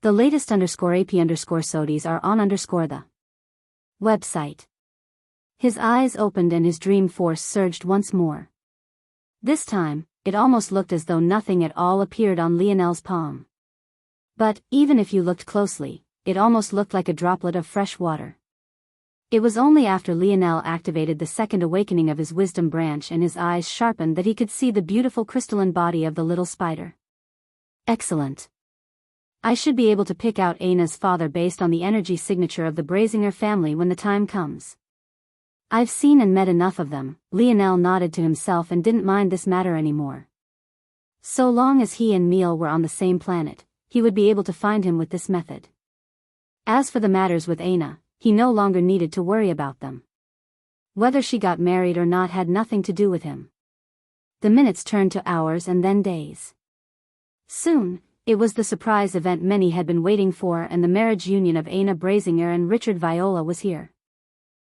S1: The latest _AP_SODIs are on the website. His eyes opened and his dream force surged once more. This time, it almost looked as though nothing at all appeared on Lionel's palm. But, even if you looked closely, it almost looked like a droplet of fresh water. It was only after Lionel activated the second awakening of his wisdom branch and his eyes sharpened that he could see the beautiful crystalline body of the little spider. Excellent. I should be able to pick out Aina's father based on the energy signature of the Brazinger family when the time comes. I've seen and met enough of them. Lionel nodded to himself and didn't mind this matter anymore. So long as he and Meal were on the same planet, he would be able to find him with this method. As for the matters with Aina, he no longer needed to worry about them. Whether she got married or not had nothing to do with him. The minutes turned to hours and then days. Soon, it was the surprise event many had been waiting for, and the marriage union of Aina Brazinger and Richard Viola was here.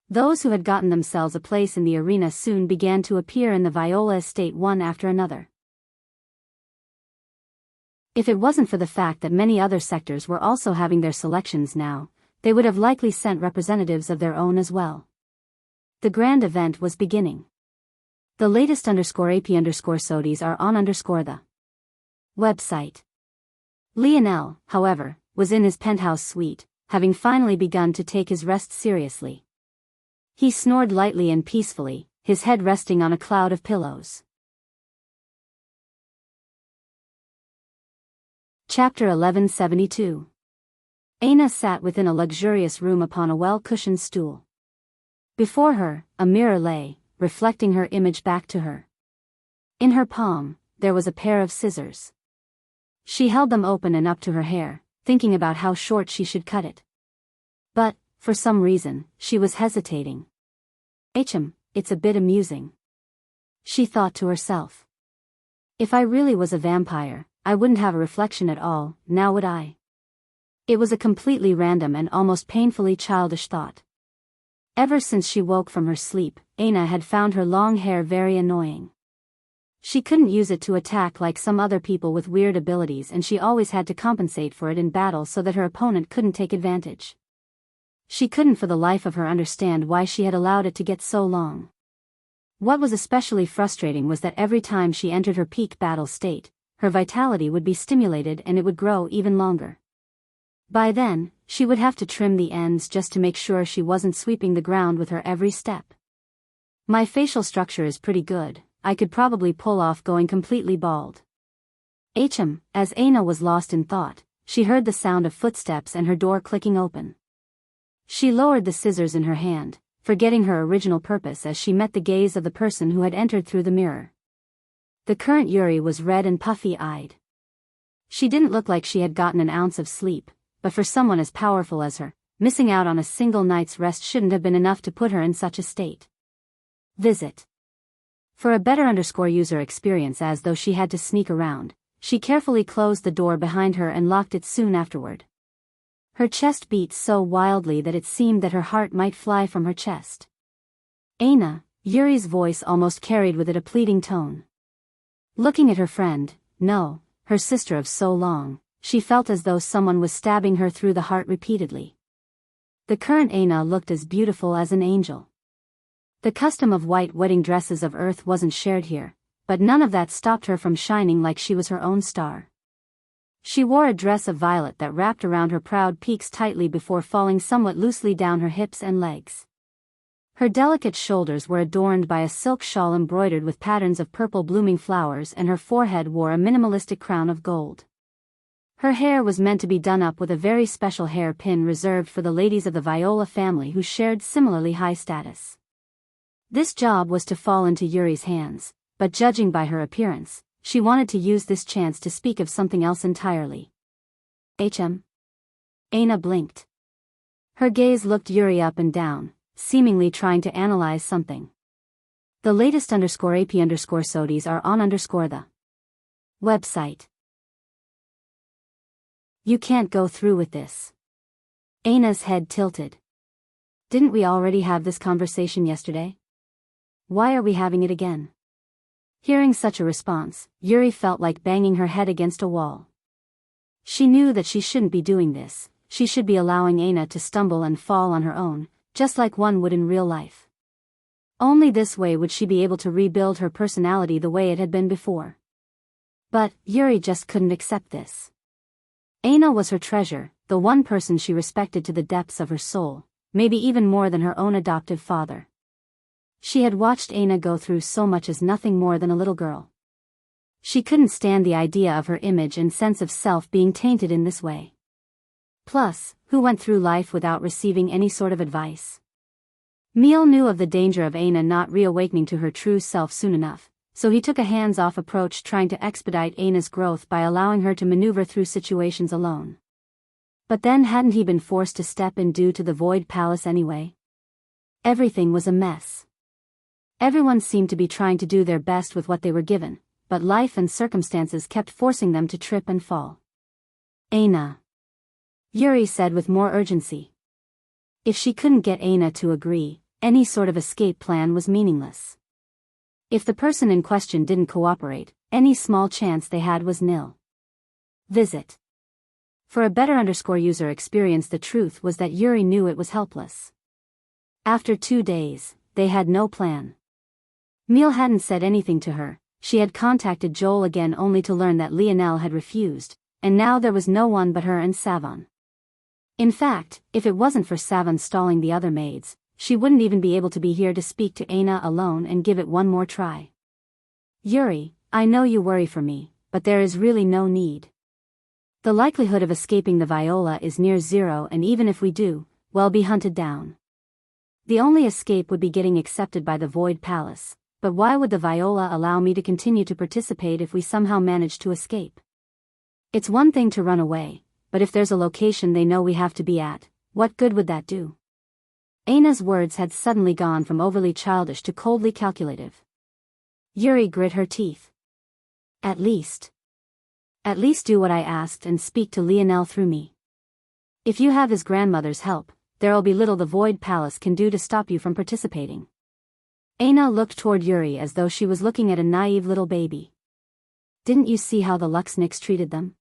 S1: Those who had gotten themselves a place in the arena soon began to appear in the Viola estate one after another. If it wasn't for the fact that many other sectors were also having their selections now, they would have likely sent representatives of their own as well. The grand event was beginning. The latest _AP_SODIs are on the website. Lionel, however, was in his penthouse suite, having finally begun to take his rest seriously. He snored lightly and peacefully, his head resting on a cloud of pillows. Chapter 1172. Aina sat within a luxurious room upon a well-cushioned stool. Before her, a mirror lay, reflecting her image back to her. In her palm, there was a pair of scissors. She held them open and up to her hair, thinking about how short she should cut it. But, for some reason, she was hesitating. It's a bit amusing. She thought to herself. If I really was a vampire, I wouldn't have a reflection at all, now would I? It was a completely random and almost painfully childish thought. Ever since she woke from her sleep, Aina had found her long hair very annoying. She couldn't use it to attack like some other people with weird abilities, and she always had to compensate for it in battle so that her opponent couldn't take advantage. She couldn't for the life of her understand why she had allowed it to get so long. What was especially frustrating was that every time she entered her peak battle state, her vitality would be stimulated and it would grow even longer. By then, she would have to trim the ends just to make sure she wasn't sweeping the ground with her every step. My facial structure is pretty good, I could probably pull off going completely bald. As Aina was lost in thought, she heard the sound of footsteps and her door clicking open. She lowered the scissors in her hand, forgetting her original purpose as she met the gaze of the person who had entered through the mirror. The current Yuri was red and puffy-eyed. She didn't look like she had gotten an ounce of sleep, but for someone as powerful as her, missing out on a single night's rest shouldn't have been enough to put her in such a state. Visit. For a better user experience, as though she had to sneak around, she carefully closed the door behind her and locked it soon afterward. Her chest beat so wildly that it seemed that her heart might fly from her chest. Aina, Yuri's voice almost carried with it a pleading tone. Looking at her friend, no, her sister of so long, she felt as though someone was stabbing her through the heart repeatedly. The current Aina looked as beautiful as an angel. The custom of white wedding dresses of Earth wasn't shared here, but none of that stopped her from shining like she was her own star. She wore a dress of violet that wrapped around her proud peaks tightly before falling somewhat loosely down her hips and legs. Her delicate shoulders were adorned by a silk shawl embroidered with patterns of purple blooming flowers, and her forehead wore a minimalistic crown of gold. Her hair was meant to be done up with a very special hair pin reserved for the ladies of the Viola family who shared similarly high status. This job was to fall into Yuri's hands, but judging by her appearance, she wanted to use this chance to speak of something else entirely. Aina blinked. Her gaze looked Yuri up and down, seemingly trying to analyze something. The latest _AP_SODIs are on the website. You can't go through with this. Aina's head tilted. Didn't we already have this conversation yesterday? Why are we having it again? Hearing such a response, Yuri felt like banging her head against a wall. She knew that she shouldn't be doing this. She should be allowing Aina to stumble and fall on her own, just like one would in real life. Only this way would she be able to rebuild her personality the way it had been before. But Yuri just couldn't accept this. Aina was her treasure, the one person she respected to the depths of her soul, maybe even more than her own adoptive father. She had watched Aina go through so much as nothing more than a little girl. She couldn't stand the idea of her image and sense of self being tainted in this way. Plus, who went through life without receiving any sort of advice? Miel knew of the danger of Aina not reawakening to her true self soon enough, so he took a hands-off approach, trying to expedite Aina's growth by allowing her to maneuver through situations alone. But then hadn't he been forced to step in due to the Void Palace anyway? Everything was a mess. Everyone seemed to be trying to do their best with what they were given, but life and circumstances kept forcing them to trip and fall. Aina, Yuri said with more urgency. If she couldn't get Aina to agree, any sort of escape plan was meaningless. If the person in question didn't cooperate, any small chance they had was nil. Visit. For a better user experience, the truth was that Yuri knew it was helpless. After 2 days, they had no plan. Miel hadn't said anything to her. She had contacted Joel again only to learn that Lionel had refused, and now there was no one but her and Savon. In fact, if it wasn't for Savon stalling the other maids, she wouldn't even be able to be here to speak to Aina alone and give it one more try. Yuri, I know you worry for me, but there is really no need. The likelihood of escaping the Viola is near zero, and even if we do, we'll be hunted down. The only escape would be getting accepted by the Void Palace. But why would the Viola allow me to continue to participate if we somehow manage to escape? It's one thing to run away, but if there's a location they know we have to be at, what good would that do? Aina's words had suddenly gone from overly childish to coldly calculative. Yuri grit her teeth. At least do what I asked and speak to Lionel through me. If you have his grandmother's help, there'll be little the Void Palace can do to stop you from participating. Aina looked toward Yuri as though she was looking at a naive little baby. Didn't you see how the Luxniks treated them?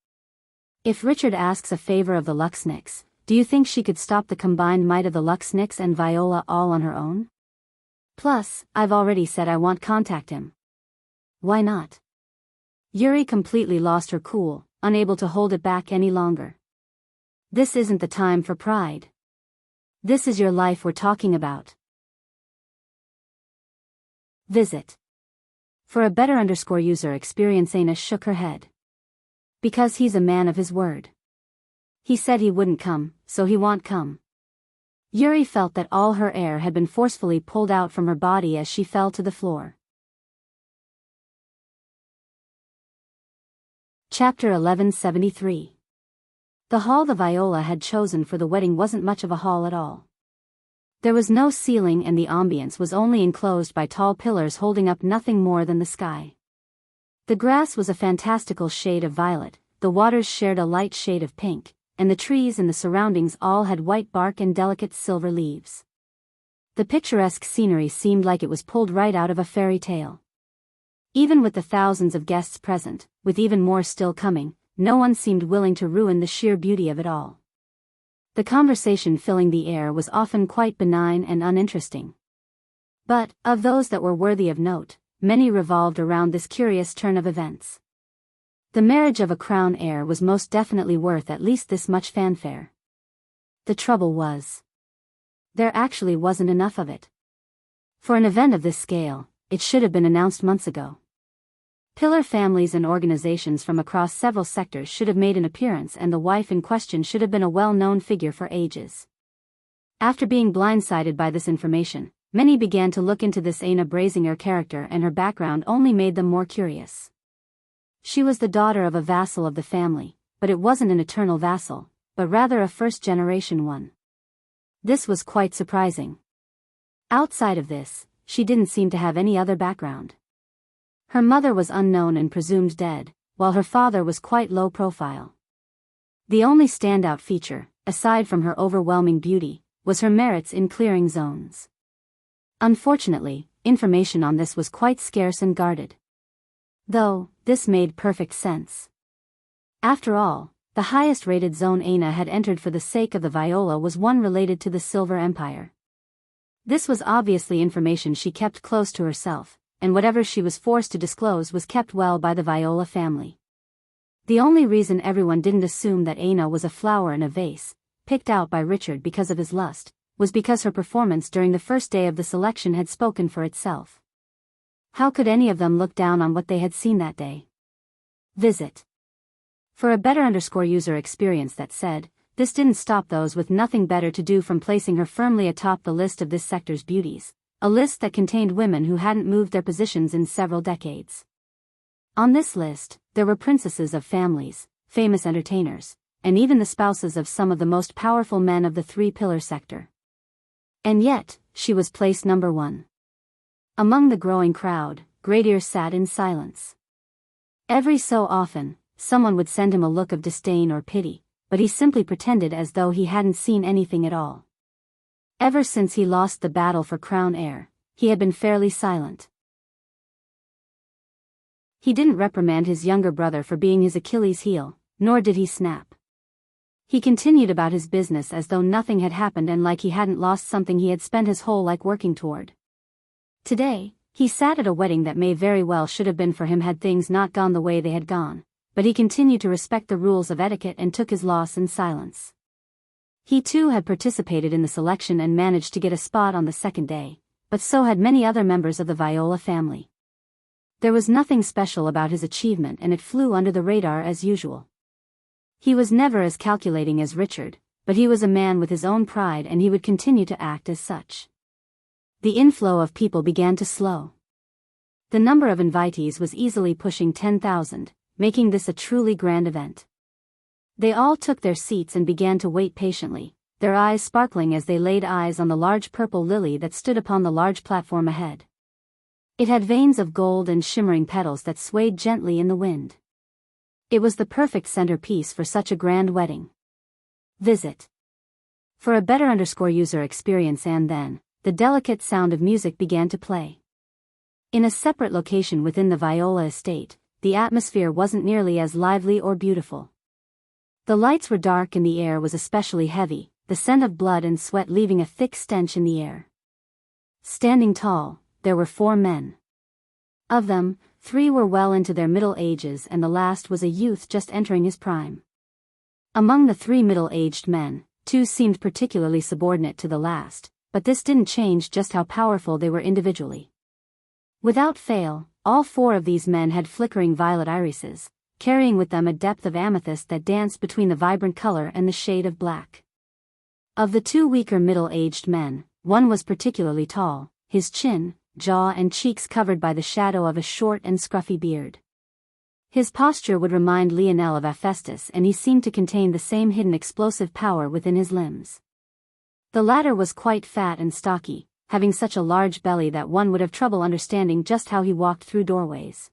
S1: If Richard asks a favor of the Luxniks, do you think she could stop the combined might of the Luxniks and Viola all on her own? Plus, I've already said I won't contact him. Why not? Yuri completely lost her cool, unable to hold it back any longer. This isn't the time for pride. This is your life we're talking about. Visit. For a better user experience, Aina shook her head. Because he's a man of his word. He said he wouldn't come, so he won't come. Yuri felt that all her air had been forcefully pulled out from her body as she fell to the floor. Chapter 1173. The hall the Viola had chosen for the wedding wasn't much of a hall at all. There was no ceiling and the ambience was only enclosed by tall pillars holding up nothing more than the sky. The grass was a fantastical shade of violet, the waters shared a light shade of pink, and the trees in the surroundings all had white bark and delicate silver leaves. The picturesque scenery seemed like it was pulled right out of a fairy tale. Even with the thousands of guests present, with even more still coming, no one seemed willing to ruin the sheer beauty of it all. The conversation filling the air was often quite benign and uninteresting. But, of those that were worthy of note, many revolved around this curious turn of events. The marriage of a crown heir was most definitely worth at least this much fanfare. The trouble was, there actually wasn't enough of it. For an event of this scale, it should have been announced months ago. Pillar families and organizations from across several sectors should have made an appearance, and the wife in question should have been a well-known figure for ages. After being blindsided by this information, many began to look into this Aina Brazinger character, and her background only made them more curious. She was the daughter of a vassal of the family, but it wasn't an eternal vassal, but rather a first-generation one. This was quite surprising. Outside of this, she didn't seem to have any other background. Her mother was unknown and presumed dead, while her father was quite low profile. The only standout feature, aside from her overwhelming beauty, was her merits in clearing zones. Unfortunately, information on this was quite scarce and guarded. Though, this made perfect sense. After all, the highest-rated zone Aina had entered for the sake of the viola was one related to the Silver Empire. This was obviously information she kept close to herself, and whatever she was forced to disclose was kept well by the Viola family. The only reason everyone didn't assume that Aina was a flower in a vase, picked out by Richard because of his lust, was because her performance during the first day of the selection had spoken for itself. How could any of them look down on what they had seen that day? Visit. For a better user experience that said, this didn't stop those with nothing better to do from placing her firmly atop the list of this sector's beauties, a list that contained women who hadn't moved their positions in several decades. On this list, there were princesses of families, famous entertainers, and even the spouses of some of the most powerful men of the three-pillar sector. And yet, she was placed number 1. Among the growing crowd, Gradier sat in silence. Every so often, someone would send him a look of disdain or pity, but he simply pretended as though he hadn't seen anything at all. Ever since he lost the battle for Crown Heir, he had been fairly silent. He didn't reprimand his younger brother for being his Achilles' heel, nor did he snap. He continued about his business as though nothing had happened and like he hadn't lost something he had spent his whole life working toward. Today, he sat at a wedding that may very well should have been for him had things not gone the way they had gone, but he continued to respect the rules of etiquette and took his loss in silence. He too had participated in the selection and managed to get a spot on the second day, but so had many other members of the Viola family. There was nothing special about his achievement and it flew under the radar as usual. He was never as calculating as Richard, but he was a man with his own pride and he would continue to act as such. The inflow of people began to slow. The number of invitees was easily pushing 10,000, making this a truly grand event. They all took their seats and began to wait patiently, their eyes sparkling as they laid eyes on the large purple lily that stood upon the large platform ahead. It had veins of gold and shimmering petals that swayed gently in the wind. It was the perfect centerpiece for such a grand wedding. Visit. For a better user experience and then, the delicate sound of music began to play. In a separate location within the Viola estate, the atmosphere wasn't nearly as lively or beautiful. The lights were dark and the air was especially heavy, the scent of blood and sweat leaving a thick stench in the air. Standing tall, there were 4 men. Of them, 3 were well into their middle ages and the last was a youth just entering his prime. Among the 3 middle-aged men, 2 seemed particularly subordinate to the last, but this didn't change just how powerful they were individually. Without fail, all 4 of these men had flickering violet irises, carrying with them a depth of amethyst that danced between the vibrant color and the shade of black. Of the 2 weaker middle-aged men, one was particularly tall, his chin, jaw and cheeks covered by the shadow of a short and scruffy beard. His posture would remind Lionel of Hephaestus and he seemed to contain the same hidden explosive power within his limbs. The latter was quite fat and stocky, having such a large belly that one would have trouble understanding just how he walked through doorways.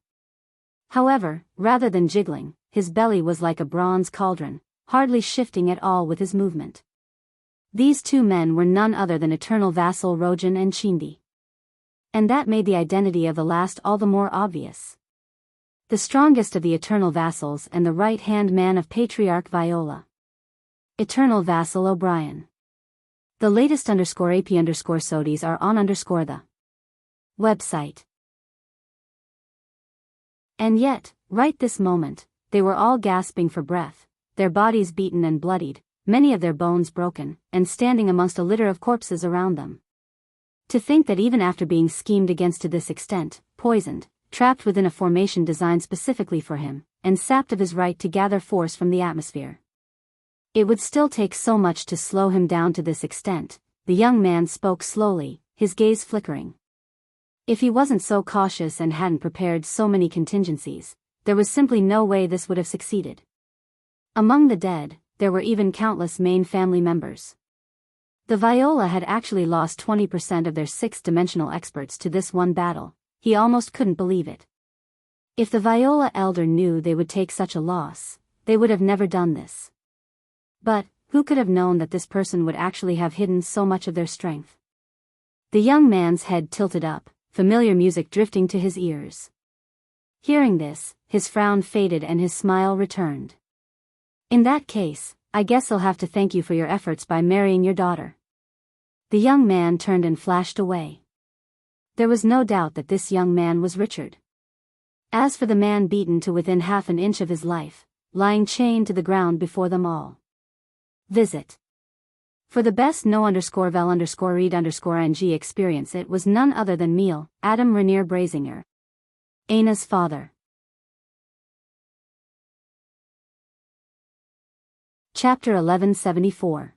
S1: However, rather than jiggling, his belly was like a bronze cauldron, hardly shifting at all with his movement. These 2 men were none other than eternal vassal Rojan and Chindi. And that made the identity of the last all the more obvious. The strongest of the eternal vassals and the right-hand man of Patriarch Viola. Eternal Vassal O'Brien. The latest _AP_SODIes are on _the website. And yet, right this moment, they were all gasping for breath, their bodies beaten and bloodied, many of their bones broken, and standing amongst a litter of corpses around them. To think that even after being schemed against to this extent, poisoned, trapped within a formation designed specifically for him, and sapped of his right to gather force from the atmosphere. It would still take so much to slow him down to this extent, the young man spoke slowly, his gaze flickering. If he wasn't so cautious and hadn't prepared so many contingencies, there was simply no way this would have succeeded. Among the dead, there were even countless main family members. The Viola had actually lost 20% of their 6-dimensional experts to this one battle, he almost couldn't believe it. If the Viola elder knew they would take such a loss, they would have never done this. But, who could have known that this person would actually have hidden so much of their strength? The young man's head tilted up, familiar music drifting to his ears. Hearing this, his frown faded and his smile returned. In that case, I guess I'll have to thank you for your efforts by marrying your daughter. The young man turned and flashed away. There was no doubt that this young man was Richard. As for the man beaten to within half an inch of his life, lying chained to the ground before them all. Visit. For the best no_vel_read_ng experience, it was none other than Meal, Adam Rainier Brazinger, Ana's father. Chapter 1174.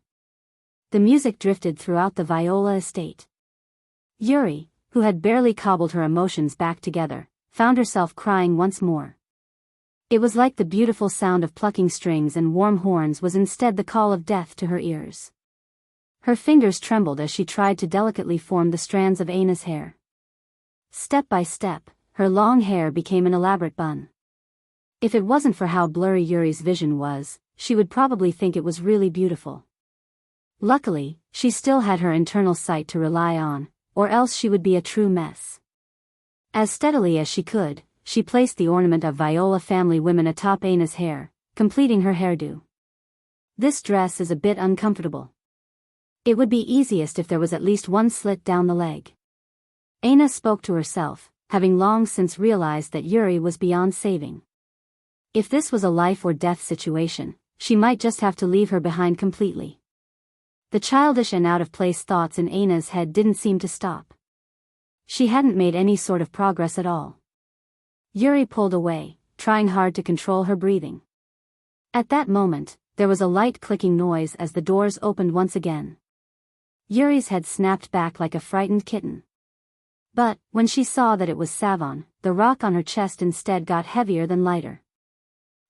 S1: The music drifted throughout the Viola estate. Yuri, who had barely cobbled her emotions back together, found herself crying once more. It was like the beautiful sound of plucking strings and warm horns was instead the call of death to her ears. Her fingers trembled as she tried to delicately form the strands of Ana's hair. Step by step, her long hair became an elaborate bun. If it wasn't for how blurry Yuri's vision was, she would probably think it was really beautiful. Luckily, she still had her internal sight to rely on, or else she would be a true mess. As steadily as she could, she placed the ornament of Viola family women atop Ana's hair, completing her hairdo. This dress is a bit uncomfortable. It would be easiest if there was at least one slit down the leg. Ana spoke to herself, having long since realized that Yuri was beyond saving. If this was a life or death situation, she might just have to leave her behind completely. The childish and out-of-place thoughts in Ana's head didn't seem to stop. She hadn't made any sort of progress at all. Yuri pulled away, trying hard to control her breathing. At that moment, there was a light clicking noise as the doors opened once again. Yuri's head snapped back like a frightened kitten. But, when she saw that it was Savon, the rock on her chest instead got heavier than lighter.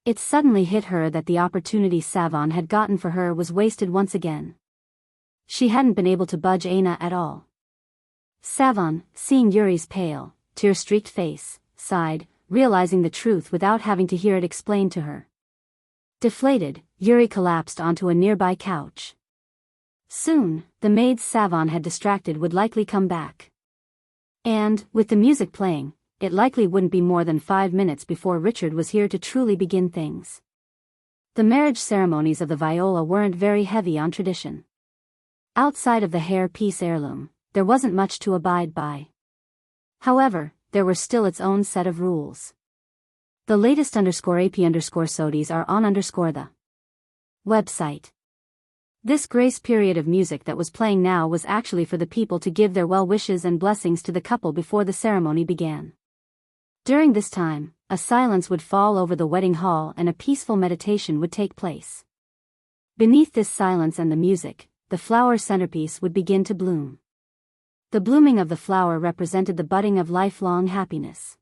S1: It suddenly hit her that the opportunity Savon had gotten for her was wasted once again. She hadn't been able to budge Ana at all. Savon, seeing Yuri's pale, tear-streaked face, sighed, realizing the truth without having to hear it explained to her. Deflated, Yuri collapsed onto a nearby couch. Soon, the maids Savon had distracted would likely come back. And, with the music playing, it likely wouldn't be more than 5 minutes before Richard was here to truly begin things. The marriage ceremonies of the Viola weren't very heavy on tradition. Outside of the hair-piece heirloom, there wasn't much to abide by. However, there were still its own set of rules. The latest _AP_SODIs are on the website. This grace period of music that was playing now was actually for the people to give their well wishes and blessings to the couple before the ceremony began. During this time, a silence would fall over the wedding hall and a peaceful meditation would take place. Beneath this silence and the music, the flower centerpiece would begin to bloom. The blooming of the flower represented the budding of lifelong happiness.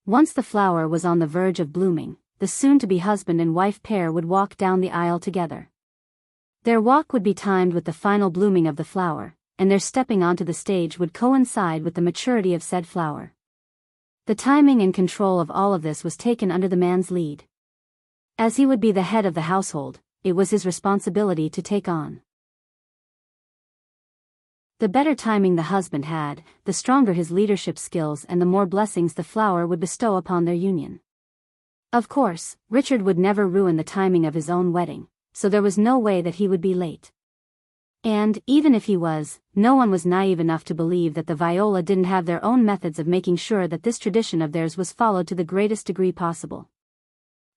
S1: Once the flower was on the verge of blooming, the soon-to-be husband and wife pair would walk down the aisle together. Their walk would be timed with the final blooming of the flower, and their stepping onto the stage would coincide with the maturity of said flower. The timing and control of all of this was taken under the man's lead. As he would be the head of the household, it was his responsibility to take on. The better timing the husband had, the stronger his leadership skills and the more blessings the flower would bestow upon their union. Of course, Richard would never ruin the timing of his own wedding, so there was no way that he would be late. And, even if he was, no one was naive enough to believe that the Viola didn't have their own methods of making sure that this tradition of theirs was followed to the greatest degree possible.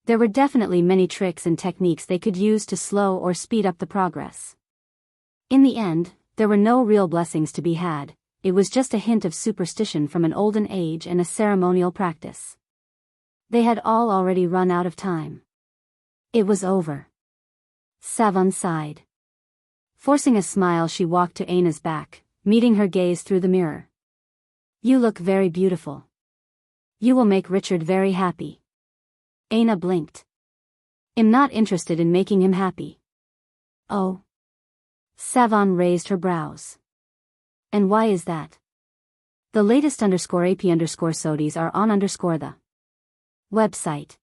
S1: There were definitely many tricks and techniques they could use to slow or speed up the progress. In the end, there were no real blessings to be had, it was just a hint of superstition from an olden age and a ceremonial practice. They had all already run out of time. It was over. Savon sighed. Forcing a smile, she walked to Ana's back, meeting her gaze through the mirror. You look very beautiful. You will make Richard very happy. Ana blinked. I'm not interested in making him happy. Oh. Savon raised her brows. And why is that? The latest _AP_SODIs are on the website.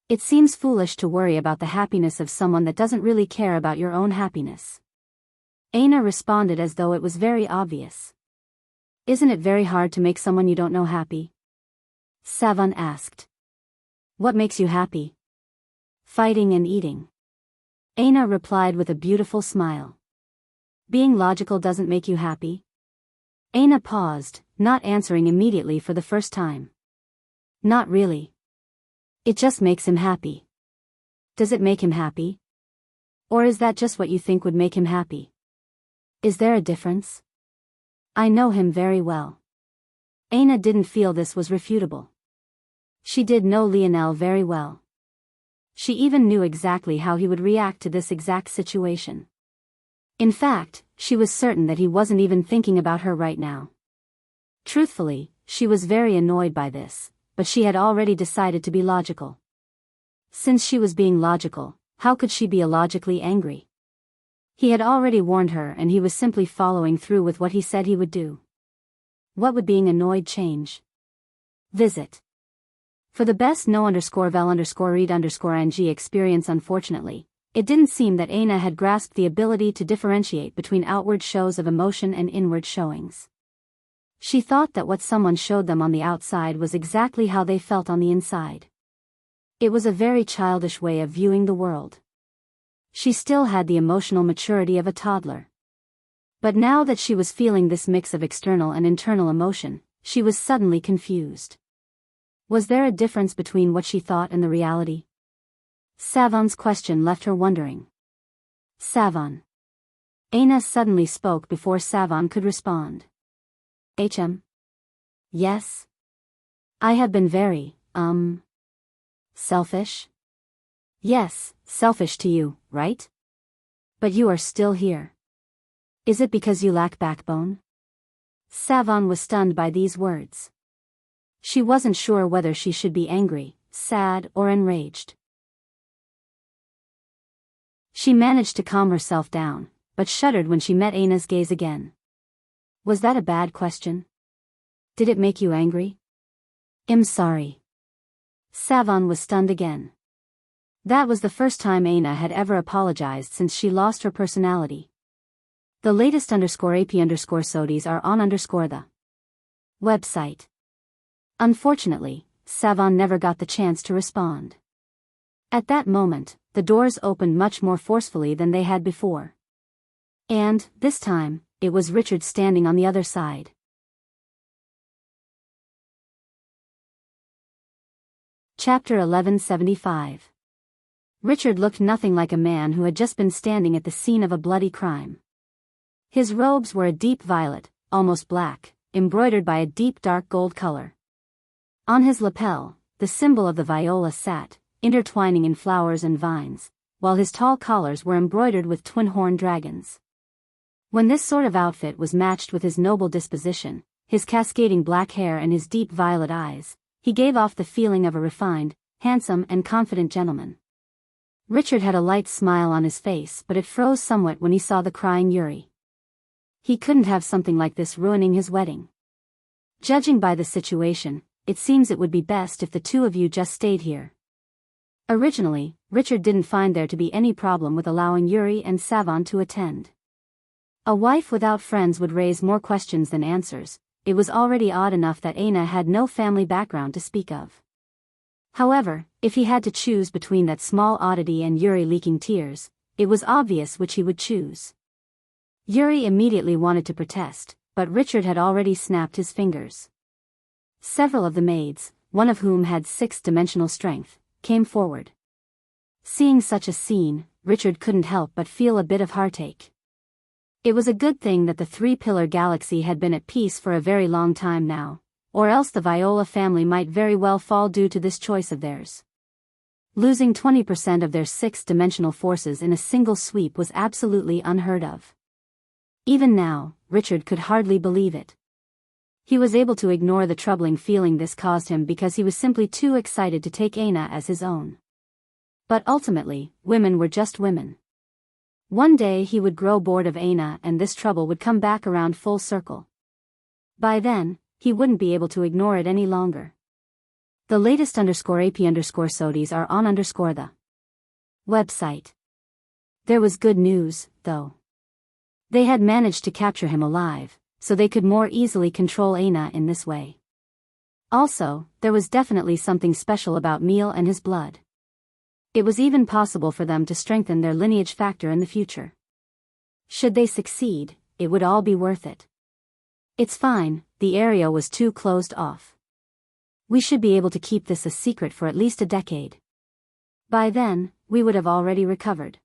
S1: It seems foolish to worry about the happiness of someone that doesn't really care about your own happiness. Aina responded as though it was very obvious. Isn't it very hard to make someone you don't know happy? Savan asked. What makes you happy? Fighting and eating. Aina replied with a beautiful smile. Being logical doesn't make you happy? Aina paused, not answering immediately for the first time. Not really. It just makes him happy. Does it make him happy? Or is that just what you think would make him happy? Is there a difference? I know him very well. Aina didn't feel this was refutable. She did know Lionel very well. She even knew exactly how he would react to this exact situation. In fact, she was certain that he wasn't even thinking about her right now. Truthfully, she was very annoyed by this, but she had already decided to be logical. Since she was being logical, how could she be illogically angry? He had already warned her and he was simply following through with what he said he would do. What would being annoyed change? Visit. For the best no_vel_read_ng experience. Unfortunately, it didn't seem that Aina had grasped the ability to differentiate between outward shows of emotion and inward showings. She thought that what someone showed them on the outside was exactly how they felt on the inside. It was a very childish way of viewing the world. She still had the emotional maturity of a toddler. But now that she was feeling this mix of external and internal emotion, she was suddenly confused. Was there a difference between what she thought and the reality? Savan's question left her wondering. Savan. Aina suddenly spoke before Savan could respond. Yes? I have been very, selfish? Yes, selfish to you, right? But you are still here. Is it because you lack backbone? Savan was stunned by these words. She wasn't sure whether she should be angry, sad, or enraged. She managed to calm herself down, but shuddered when she met Aina's gaze again. Was that a bad question? Did it make you angry? I'm sorry. Savan was stunned again. That was the first time Aina had ever apologized since she lost her personality. The latest _AP_SODIes are on the website. Unfortunately, Savan never got the chance to respond. At that moment, the doors opened much more forcefully than they had before. And, this time, it was Richard standing on the other side. Chapter 1175. Richard looked nothing like a man who had just been standing at the scene of a bloody crime. His robes were a deep violet, almost black, embroidered by a deep dark gold color. On his lapel, the symbol of the viola sat, intertwining in flowers and vines, while his tall collars were embroidered with twin-horned dragons. When this sort of outfit was matched with his noble disposition, his cascading black hair and his deep violet eyes, he gave off the feeling of a refined, handsome and confident gentleman. Richard had a light smile on his face, but it froze somewhat when he saw the crying Yuri. He couldn't have something like this ruining his wedding. Judging by the situation, it seems it would be best if the two of you just stayed here. Originally, Richard didn't find there to be any problem with allowing Yuri and Savan to attend. A wife without friends would raise more questions than answers. It was already odd enough that Aina had no family background to speak of. However, if he had to choose between that small oddity and Yuri leaking tears, it was obvious which he would choose. Yuri immediately wanted to protest, but Richard had already snapped his fingers. Several of the maids, one of whom had 6-dimensional strength, came forward. Seeing such a scene, Richard couldn't help but feel a bit of heartache. It was a good thing that the three-pillar galaxy had been at peace for a very long time now, or else the Viola family might very well fall due to this choice of theirs. Losing 20% of their 6-dimensional forces in a single sweep was absolutely unheard of. Even now, Richard could hardly believe it. He was able to ignore the troubling feeling this caused him because he was simply too excited to take Aina as his own. But ultimately, women were just women. One day he would grow bored of Aina and this trouble would come back around full circle. By then, he wouldn't be able to ignore it any longer. The latest _AP_SODIES are on the website. There was good news, though. They had managed to capture him alive, so they could more easily control Aina in this way. Also, there was definitely something special about Meal and his blood. It was even possible for them to strengthen their lineage factor in the future. Should they succeed, it would all be worth it. It's fine, the area was too closed off. We should be able to keep this a secret for at least a decade. By then, we would have already recovered.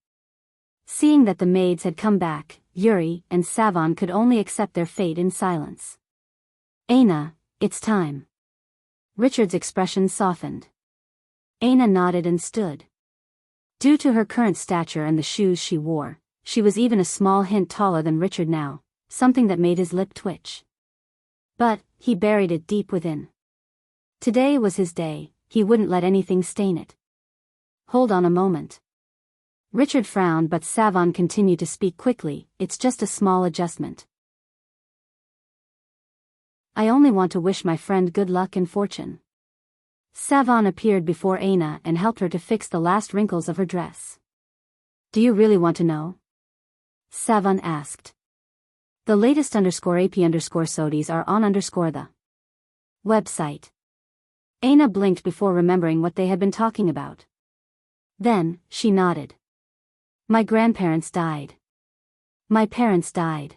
S1: Seeing that the maids had come back, Yuri and Savon could only accept their fate in silence. Aina, it's time. Richard's expression softened. Aina nodded and stood. Due to her current stature and the shoes she wore, she was even a small hint taller than Richard now, something that made his lip twitch. But, he buried it deep within. Today was his day, he wouldn't let anything stain it. Hold on a moment. Richard frowned, but Savon continued to speak quickly. It's just a small adjustment. I only want to wish my friend good luck and fortune. Savon appeared before Aina and helped her to fix the last wrinkles of her dress. Do you really want to know? Savon asked. The latest _AP_SODIES are on the website. Aina blinked before remembering what they had been talking about. Then, she nodded. My grandparents died. My parents died.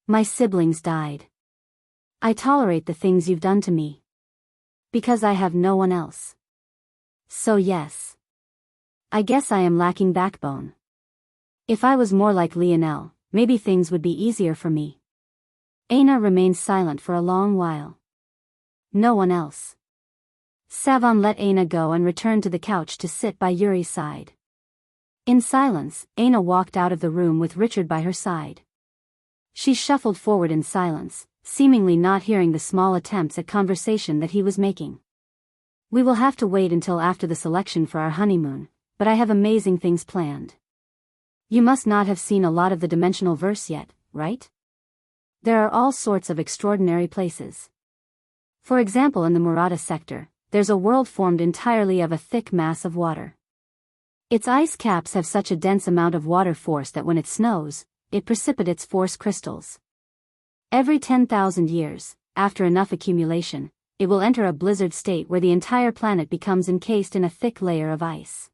S1: My siblings died. I tolerate the things you've done to me. Because I have no one else. So yes. I guess I am lacking backbone. If I was more like Lionel, maybe things would be easier for me. Aina remained silent for a long while. No one else. Savon let Aina go and returned to the couch to sit by Yuri's side. In silence, Aina walked out of the room with Richard by her side. She shuffled forward in silence, seemingly not hearing the small attempts at conversation that he was making. We will have to wait until after the selection for our honeymoon, but I have amazing things planned. You must not have seen a lot of the dimensional verse yet, right? There are all sorts of extraordinary places. For example, in the Murata sector, there's a world formed entirely of a thick mass of water. Its ice caps have such a dense amount of water force that when it snows, it precipitates force crystals. Every 10,000 years, after enough accumulation, it will enter a blizzard state where the entire planet becomes encased in a thick layer of ice.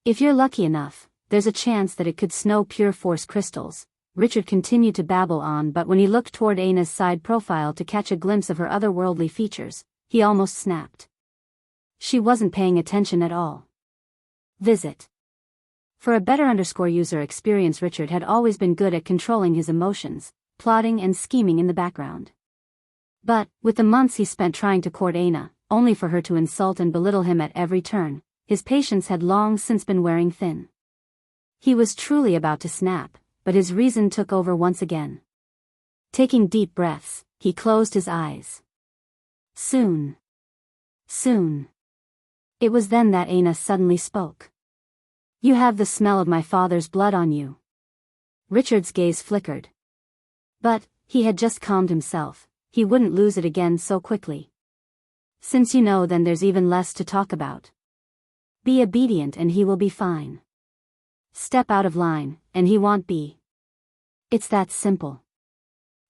S1: If you're lucky enough, there's a chance that it could snow pure force crystals. Richard continued to babble on, but when he looked toward Aina's side profile to catch a glimpse of her otherworldly features, he almost snapped. She wasn't paying attention at all. Visit. For a better user experience, Richard had always been good at controlling his emotions, plotting and scheming in the background. But, with the months he spent trying to court Aina, only for her to insult and belittle him at every turn, his patience had long since been wearing thin. He was truly about to snap, but his reason took over once again. Taking deep breaths, he closed his eyes. Soon. It was then that Aina suddenly spoke. You have the smell of my father's blood on you. Richard's gaze flickered. But, he had just calmed himself, he wouldn't lose it again so quickly. Since you know, then there's even less to talk about. Be obedient and he will be fine. Step out of line, and he won't be. It's that simple.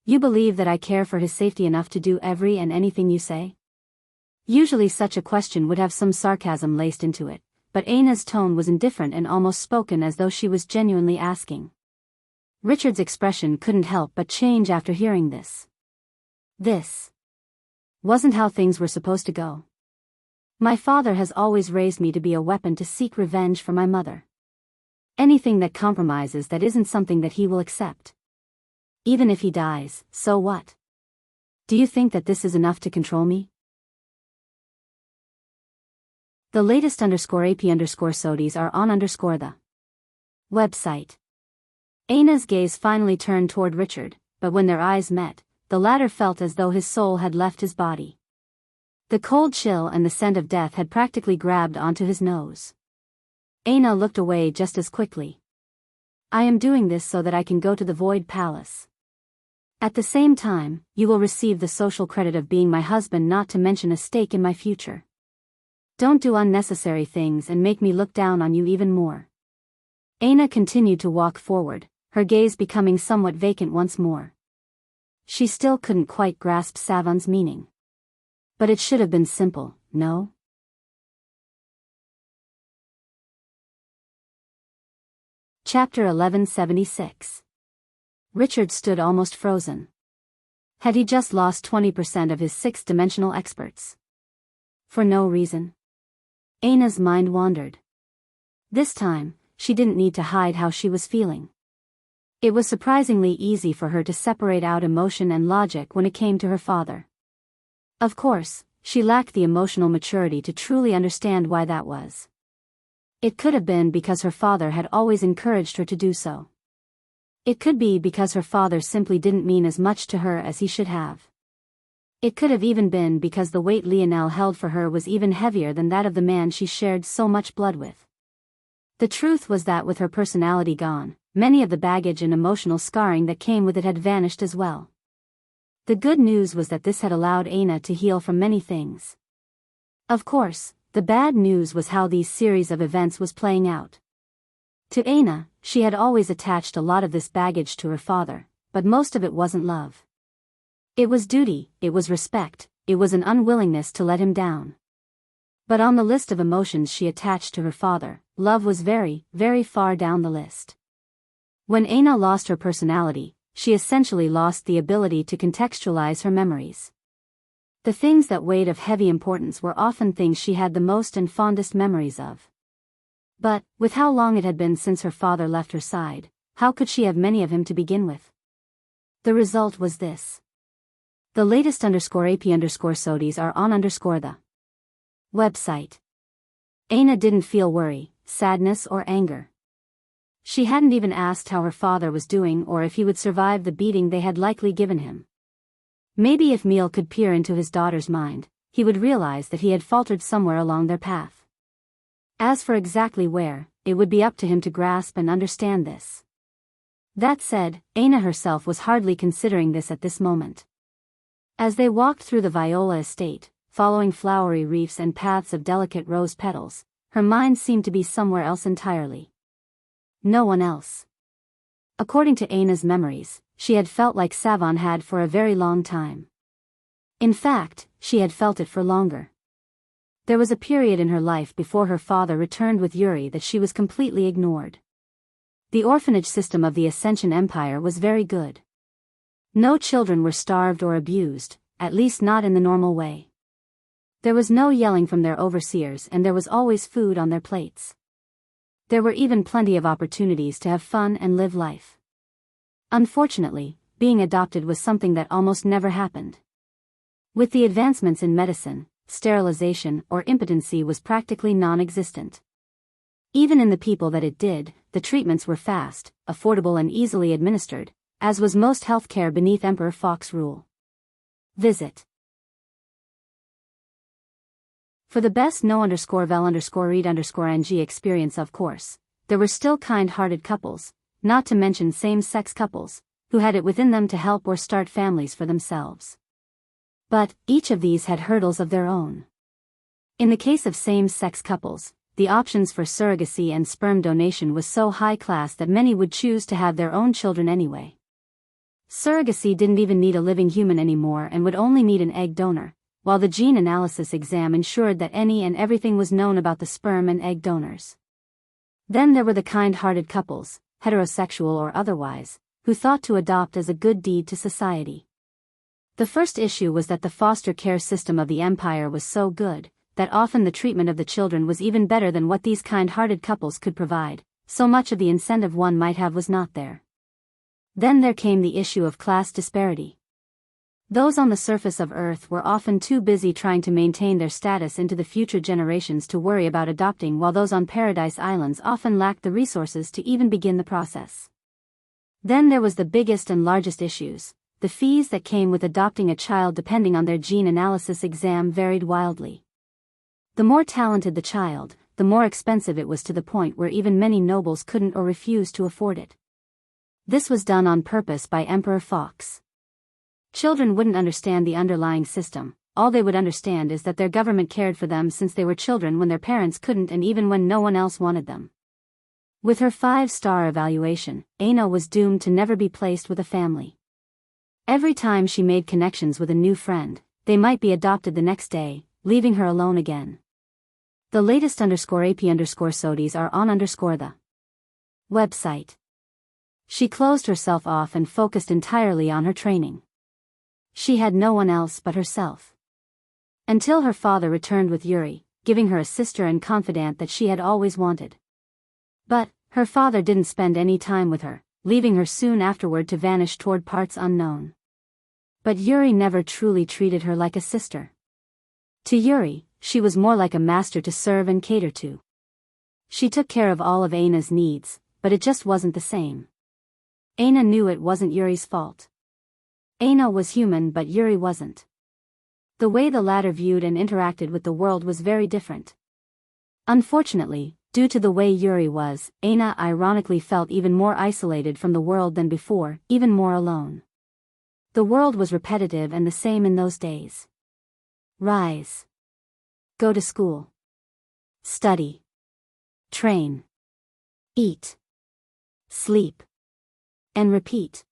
S1: You believe that I care for his safety enough to do every and anything you say? Usually such a question would have some sarcasm laced into it, but Aina's tone was indifferent and almost spoken as though she was genuinely asking. Richard's expression couldn't help but change after hearing this. This wasn't how things were supposed to go. My father has always raised me to be a weapon to seek revenge for my mother. Anything that compromises that isn't something that he will accept. Even if he dies, so what? Do you think that this is enough to control me? The latest _AP_SODIES are on the website. Aina's gaze finally turned toward Richard, but when their eyes met, the latter felt as though his soul had left his body. The cold chill and the scent of death had practically grabbed onto his nose. Aina looked away just as quickly. I am doing this so that I can go to the Void Palace. At the same time, you will receive the social credit of being my husband, not to mention a stake in my future. Don't do unnecessary things and make me look down on you even more." Aina continued to walk forward, her gaze becoming somewhat vacant once more. She still couldn't quite grasp Savon's meaning. But it should have been simple, no? Chapter 1176. Richard stood almost frozen. Had he just lost 20% of his sixth-dimensional experts? For no reason? Aina's mind wandered. This time, she didn't need to hide how she was feeling. It was surprisingly easy for her to separate out emotion and logic when it came to her father. Of course, she lacked the emotional maturity to truly understand why that was. It could have been because her father had always encouraged her to do so. It could be because her father simply didn't mean as much to her as he should have. It could have even been because the weight Lionel held for her was even heavier than that of the man she shared so much blood with. The truth was that with her personality gone, many of the baggage and emotional scarring that came with it had vanished as well. The good news was that this had allowed Aina to heal from many things. Of course, the bad news was how these series of events was playing out. To Aina, she had always attached a lot of this baggage to her father, but most of it wasn't love. It was duty, it was respect, it was an unwillingness to let him down. But on the list of emotions she attached to her father, love was very, very far down the list. When Aina lost her personality, she essentially lost the ability to contextualize her memories. The things that weighed of heavy importance were often things she had the most and fondest memories of. But, with how long it had been since her father left her side, how could she have many of him to begin with? The result was this. The latest _AP_SODIs are on the website. Aina didn't feel worry, sadness or anger. She hadn't even asked how her father was doing or if he would survive the beating they had likely given him. Maybe if Emil could peer into his daughter's mind, he would realize that he had faltered somewhere along their path. As for exactly where, it would be up to him to grasp and understand this. That said, Aina herself was hardly considering this at this moment. As they walked through the Viola estate, following flowery reefs and paths of delicate rose petals, her mind seemed to be somewhere else entirely. No one else. According to Aina's memories, she had felt like Savon had for a very long time. In fact, she had felt it for longer. There was a period in her life before her father returned with Yuri that she was completely ignored. The orphanage system of the Ascension Empire was very good. No children were starved or abused, at least not in the normal way. There was no yelling from their overseers and there was always food on their plates. There were even plenty of opportunities to have fun and live life. Unfortunately, being adopted was something that almost never happened. With the advancements in medicine, sterilization or impotency was practically non-existent. Even in the people that it did, the treatments were fast, affordable and easily administered, as was most healthcare beneath Emperor Fox rule. Visit. For the best no_vel_read_ng experience, of course, there were still kind-hearted couples, not to mention same-sex couples, who had it within them to help or start families for themselves. But, each of these had hurdles of their own. In the case of same-sex couples, the options for surrogacy and sperm donation was so high-class that many would choose to have their own children anyway. Surrogacy didn't even need a living human anymore and would only need an egg donor, while the gene analysis exam ensured that any and everything was known about the sperm and egg donors. Then there were the kind-hearted couples, heterosexual or otherwise, who thought to adopt as a good deed to society. The first issue was that the foster care system of the empire was so good, that often the treatment of the children was even better than what these kind-hearted couples could provide, so much of the incentive one might have was not there. Then there came the issue of class disparity. Those on the surface of Earth were often too busy trying to maintain their status into the future generations to worry about adopting, while those on Paradise Islands often lacked the resources to even begin the process. Then there was the biggest and largest issues. The fees that came with adopting a child depending on their gene analysis exam varied wildly. The more talented the child, the more expensive it was, to the point where even many nobles couldn't or refused to afford it. This was done on purpose by Emperor Fox. Children wouldn't understand the underlying system. All they would understand is that their government cared for them since they were children when their parents couldn't and even when no one else wanted them. With her 5-star evaluation, Aina was doomed to never be placed with a family. Every time she made connections with a new friend, they might be adopted the next day, leaving her alone again. The latest _AP_SODIs are on the website. She closed herself off and focused entirely on her training. She had no one else but herself. Until her father returned with Yuri, giving her a sister and confidant that she had always wanted. But her father didn't spend any time with her, leaving her soon afterward to vanish toward parts unknown. But Yuri never truly treated her like a sister. To Yuri, she was more like a master to serve and cater to. She took care of all of Aina's needs, but it just wasn't the same. Aina knew it wasn't Yuri's fault. Aina was human but Yuri wasn't. The way the latter viewed and interacted with the world was very different. Unfortunately, due to the way Yuri was, Aina ironically felt even more isolated from the world than before, even more alone. The world was repetitive and the same in those days. Rise. Go to school. Study. Train. Eat. Sleep. And repeat.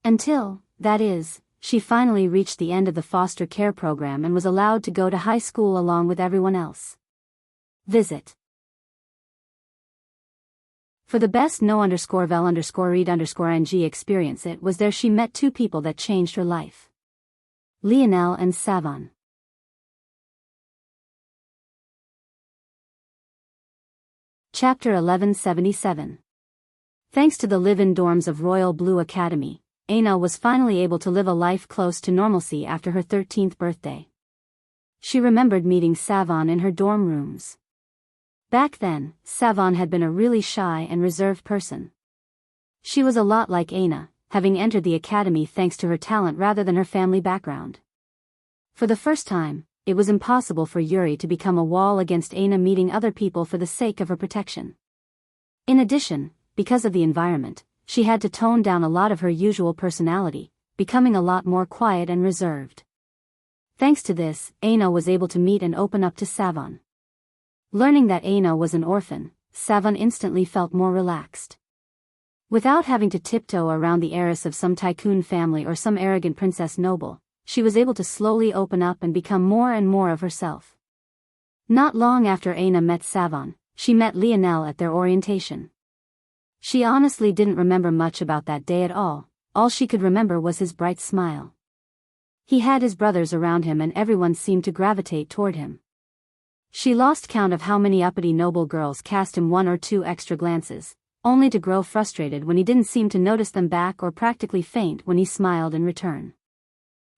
S1: Until, that is, she finally reached the end of the foster care program and was allowed to go to high school along with everyone else. Visit. For the best no_vel_read_ing experience it was there she met 2 people that changed her life. Lionel and Savon. Chapter 1177. Thanks to the live-in dorms of Royal Blue Academy, Aina was finally able to live a life close to normalcy after her 13th birthday. She remembered meeting Savon in her dorm rooms. Back then, Savon had been a really shy and reserved person. She was a lot like Aina, having entered the academy thanks to her talent rather than her family background. For the first time, it was impossible for Yuri to become a wall against Aina meeting other people for the sake of her protection. In addition, because of the environment, she had to tone down a lot of her usual personality, becoming a lot more quiet and reserved. Thanks to this, Aina was able to meet and open up to Savon. Learning that Aina was an orphan, Savon instantly felt more relaxed. Without having to tiptoe around the heiress of some tycoon family or some arrogant princess noble, she was able to slowly open up and become more and more of herself. Not long after Aina met Savon, she met Lionel at their orientation. She honestly didn't remember much about that day at all she could remember was his bright smile. He had his brothers around him and everyone seemed to gravitate toward him. She lost count of how many uppity noble girls cast him 1 or 2 extra glances, only to grow frustrated when he didn't seem to notice them back or practically faint when he smiled in return.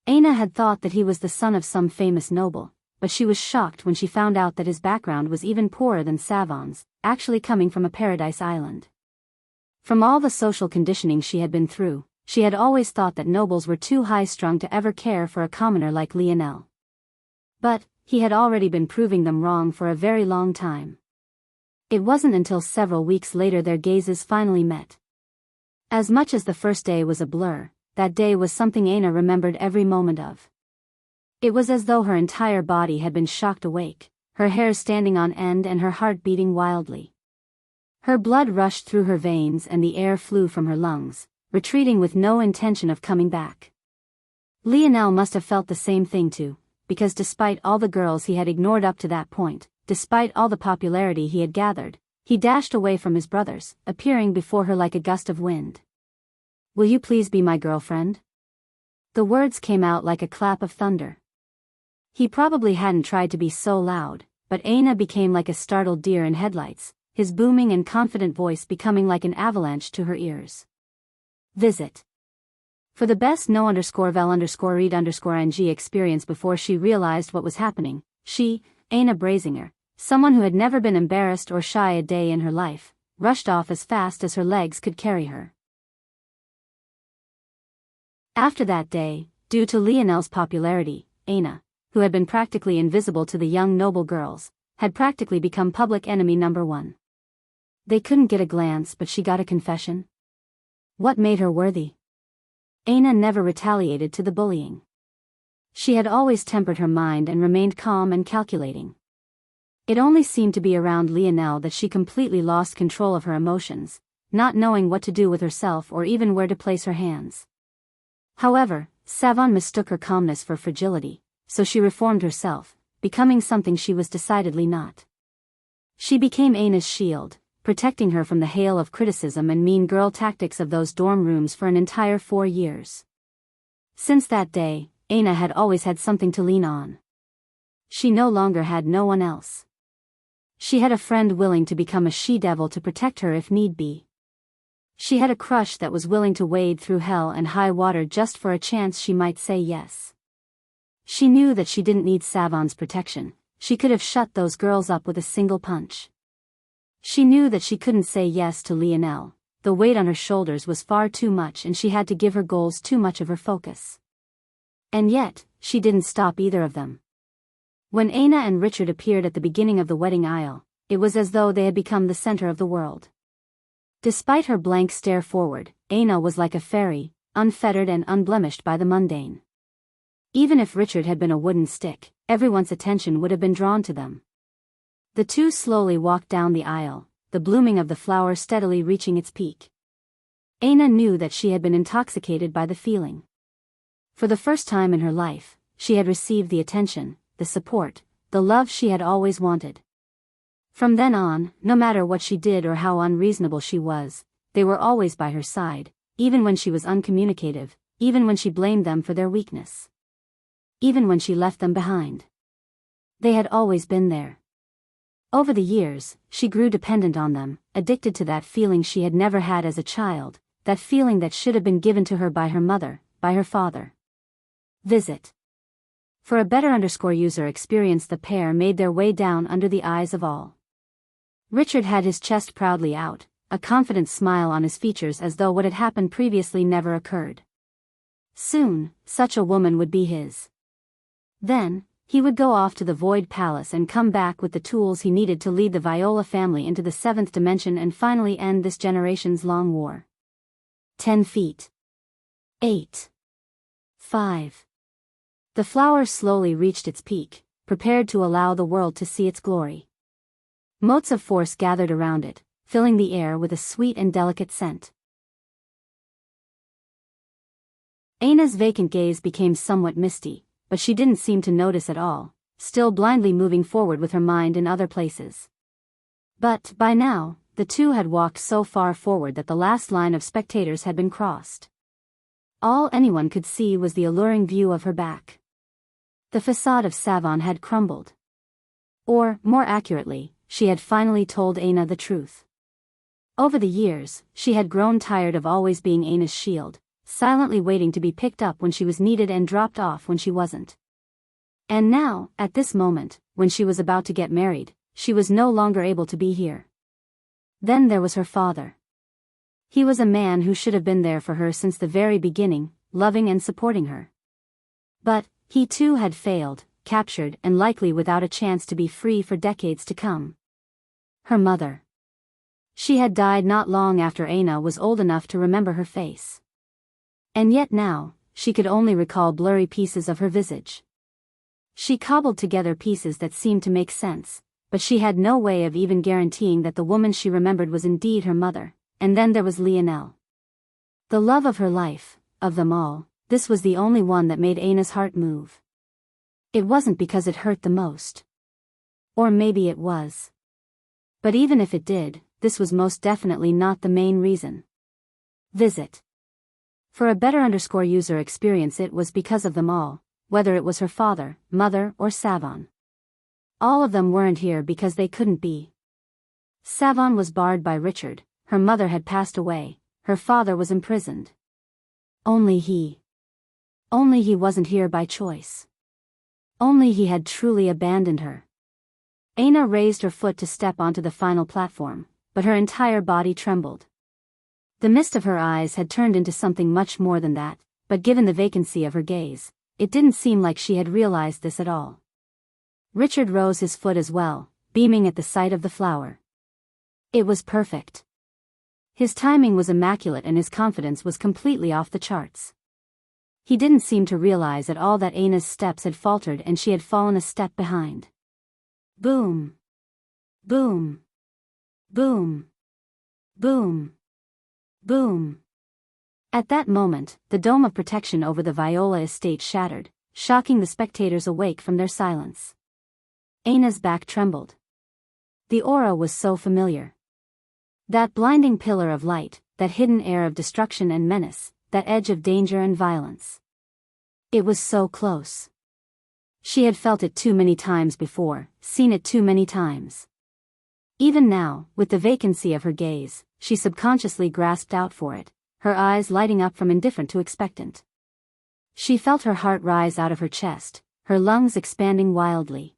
S1: Aina had thought that he was the son of some famous noble, but she was shocked when she found out that his background was even poorer than Savon's, actually coming from a paradise island. From all the social conditioning she had been through, she had always thought that nobles were too high-strung to ever care for a commoner like Lionel. But he had already been proving them wrong for a very long time. It wasn't until several weeks later their gazes finally met. As much as the first day was a blur, that day was something Aina remembered every moment of. It was as though her entire body had been shocked awake, her hair standing on end and her heart beating wildly. Her blood rushed through her veins and the air flew from her lungs, retreating with no intention of coming back. Lionel must have felt the same thing too, because despite all the girls he had ignored up to that point, despite all the popularity he had gathered, he dashed away from his brothers, appearing before her like a gust of wind. "Will you please be my girlfriend?" The words came out like a clap of thunder. He probably hadn't tried to be so loud, but Aina became like a startled deer in headlights, his booming and confident voice becoming like an avalanche to her ears. Visit. For the best no_vel_read_ing experience before she realized what was happening, she, Aina Brazinger, someone who had never been embarrassed or shy a day in her life, rushed off as fast as her legs could carry her. After that day, due to Lionel's popularity, Aina, who had been practically invisible to the young noble girls, had practically become public enemy number 1. They couldn't get a glance but she got a confession. What made her worthy? Aina never retaliated to the bullying. She had always tempered her mind and remained calm and calculating. It only seemed to be around Lionel that she completely lost control of her emotions, not knowing what to do with herself or even where to place her hands. However, Savon mistook her calmness for fragility, so she reformed herself, becoming something she was decidedly not. She became Aina's shield, protecting her from the hail of criticism and mean girl tactics of those dorm rooms for an entire 4 years. Since that day, Aina had always had something to lean on. She no longer had no one else. She had a friend willing to become a she-devil to protect her if need be. She had a crush that was willing to wade through hell and high water just for a chance she might say yes. She knew that she didn't need Savon's protection. She could have shut those girls up with a single punch. She knew that she couldn't say yes to Lionel. The weight on her shoulders was far too much and she had to give her goals too much of her focus. And yet, she didn't stop either of them. When Aina and Richard appeared at the beginning of the wedding aisle, it was as though they had become the center of the world. Despite her blank stare forward, Aina was like a fairy, unfettered and unblemished by the mundane. Even if Richard had been a wooden stick, everyone's attention would have been drawn to them. The two slowly walked down the aisle, the blooming of the flower steadily reaching its peak. Aina knew that she had been intoxicated by the feeling. For the first time in her life, she had received the attention, the support, the love she had always wanted. From then on, no matter what she did or how unreasonable she was, they were always by her side, even when she was uncommunicative, even when she blamed them for their weakness. Even when she left them behind. They had always been there. Over the years, she grew dependent on them, addicted to that feeling she had never had as a child, that feeling that should have been given to her by her mother, by her father. Visit. For a better user experience, the pair made their way down under the eyes of all. Richard had his chest proudly out, a confident smile on his features as though what had happened previously never occurred. Soon, such a woman would be his. Then, he would go off to the Void Palace and come back with the tools he needed to lead the Viola family into the 7th dimension and finally end this generation's long war. 10 feet. 8. 5. The flower slowly reached its peak, prepared to allow the world to see its glory. Motes of force gathered around it, filling the air with a sweet and delicate scent. Aina's vacant gaze became somewhat misty, but she didn't seem to notice at all, still blindly moving forward with her mind in other places. But, by now, the two had walked so far forward that the last line of spectators had been crossed. All anyone could see was the alluring view of her back. The facade of Savon had crumbled. Or, more accurately, she had finally told Aina the truth. Over the years, she had grown tired of always being Aina's shield, silently waiting to be picked up when she was needed and dropped off when she wasn't. And now, at this moment, when she was about to get married, she was no longer able to be here. Then there was her father. He was a man who should have been there for her since the very beginning, loving and supporting her. But, he too had failed, captured and likely without a chance to be free for decades to come. Her mother. She had died not long after Aina was old enough to remember her face. And yet now, she could only recall blurry pieces of her visage. She cobbled together pieces that seemed to make sense, but she had no way of even guaranteeing that the woman she remembered was indeed her mother. And then there was Lionel. The love of her life, of them all, this was the only one that made Aina's heart move. It wasn't because it hurt the most. Or maybe it was. But even if it did, this was most definitely not the main reason. Visit. For a better user experience, it was because of them all, whether it was her father, mother, or Savon. All of them weren't here because they couldn't be. Savon was barred by Richard, her mother had passed away, her father was imprisoned. Only he wasn't here by choice. Only he had truly abandoned her. Aina raised her foot to step onto the final platform, but her entire body trembled. The mist of her eyes had turned into something much more than that, but given the vacancy of her gaze, it didn't seem like she had realized this at all. Richard rose his foot as well, beaming at the sight of the flower. It was perfect. His timing was immaculate and his confidence was completely off the charts. He didn't seem to realize at all that Anna's steps had faltered and she had fallen a step behind. Boom. Boom. Boom. Boom. Boom. At that moment, the dome of protection over the Viola estate shattered, shocking the spectators awake from their silence. Anna's back trembled. The aura was so familiar. That blinding pillar of light, that hidden air of destruction and menace, that edge of danger and violence. It was so close. She had felt it too many times before, seen it too many times. Even now, with the vacancy of her gaze, she subconsciously grasped out for it, her eyes lighting up from indifferent to expectant. She felt her heart rise out of her chest, her lungs expanding wildly.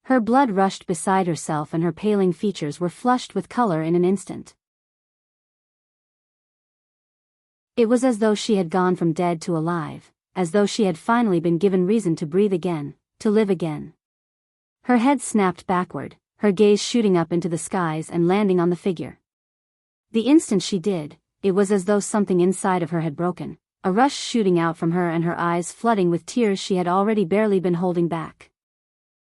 S1: Her blood rushed beside herself and her paling features were flushed with color in an instant. It was as though she had gone from dead to alive, as though she had finally been given reason to breathe again, to live again. Her head snapped backward, her gaze shooting up into the skies and landing on the figure. The instant she did, it was as though something inside of her had broken, a rush shooting out from her and her eyes flooding with tears she had already barely been holding back.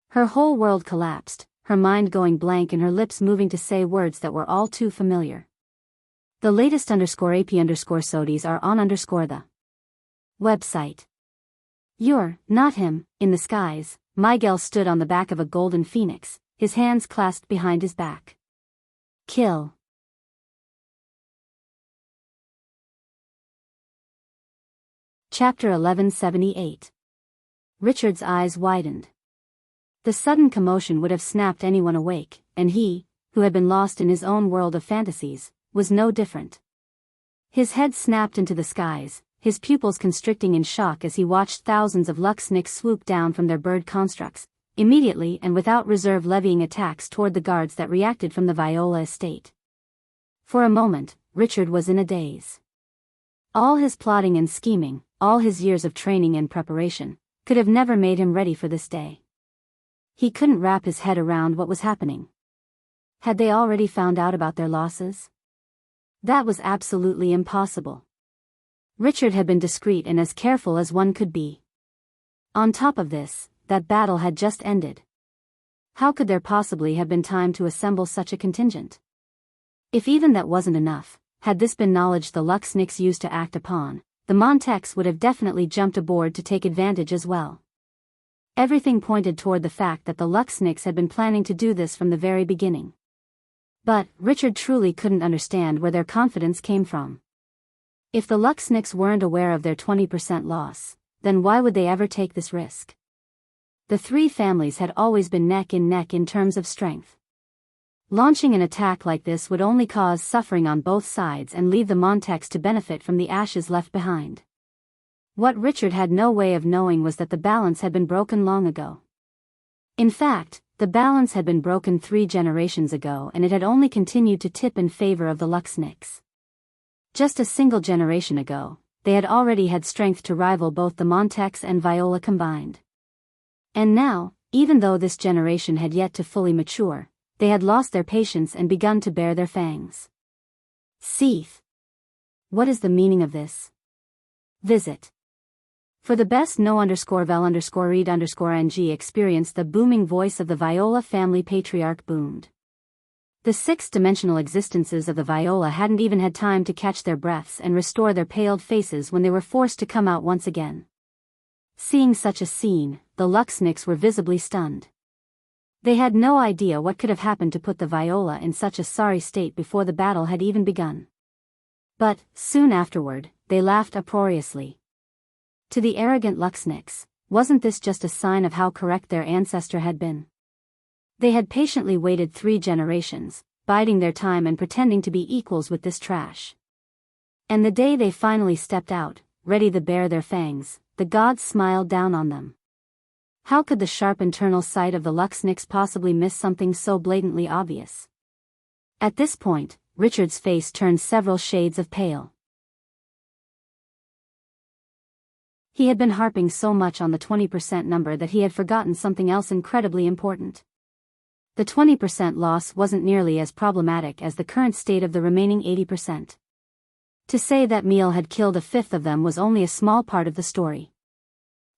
S1: Her whole world collapsed, her mind going blank and her lips moving to say words that were all too familiar. The latest _AP_SODIes are on _the website. You're not him. In the skies, Miguel stood on the back of a golden phoenix, his hands clasped behind his back. Kill. Chapter 1178. Richard's eyes widened. The sudden commotion would have snapped anyone awake, and he, who had been lost in his own world of fantasies, was no different. His head snapped into the skies, his pupils constricting in shock as he watched thousands of Luxniks swoop down from their bird constructs, immediately and without reserve levying attacks toward the guards that reacted from the Viola estate. For a moment, Richard was in a daze. All his plotting and scheming, all his years of training and preparation, could have never made him ready for this day. He couldn't wrap his head around what was happening. Had they already found out about their losses? That was absolutely impossible. Richard had been discreet and as careful as one could be. On top of this, that battle had just ended. How could there possibly have been time to assemble such a contingent? If even that wasn't enough, had this been knowledge the Luxniks used to act upon, the Montecs would have definitely jumped aboard to take advantage as well. Everything pointed toward the fact that the Luxniks had been planning to do this from the very beginning. But Richard truly couldn't understand where their confidence came from. If the Luxniks weren't aware of their 20% loss, then why would they ever take this risk? The three families had always been neck in terms of strength. Launching an attack like this would only cause suffering on both sides and leave the Montecs to benefit from the ashes left behind. What Richard had no way of knowing was that the balance had been broken long ago. In fact, the balance had been broken 3 generations ago and it had only continued to tip in favor of the Luxniks. Just a single generation ago, they had already had strength to rival both the Montecs and Viola combined. And now, even though this generation had yet to fully mature, they had lost their patience and begun to bare their fangs. Seeth. What is the meaning of this? Visit. For the best no_vel_read_ng experience the booming voice of the Viola family patriarch boomed. The 6-dimensional existences of the Viola hadn't even had time to catch their breaths and restore their paled faces when they were forced to come out once again. Seeing such a scene, the Luxniks were visibly stunned. They had no idea what could have happened to put the Viola in such a sorry state before the battle had even begun. But, soon afterward, they laughed uproariously. To the arrogant Luxniks, wasn't this just a sign of how correct their ancestor had been? They had patiently waited 3 generations, biding their time and pretending to be equals with this trash. And the day they finally stepped out, ready to bare their fangs, the gods smiled down on them. How could the sharp internal sight of the Luxniks possibly miss something so blatantly obvious? At this point, Richard's face turned several shades of pale. He had been harping so much on the 20% number that he had forgotten something else incredibly important. The 20% loss wasn't nearly as problematic as the current state of the remaining 80%. To say that Meal had killed a fifth of them was only a small part of the story.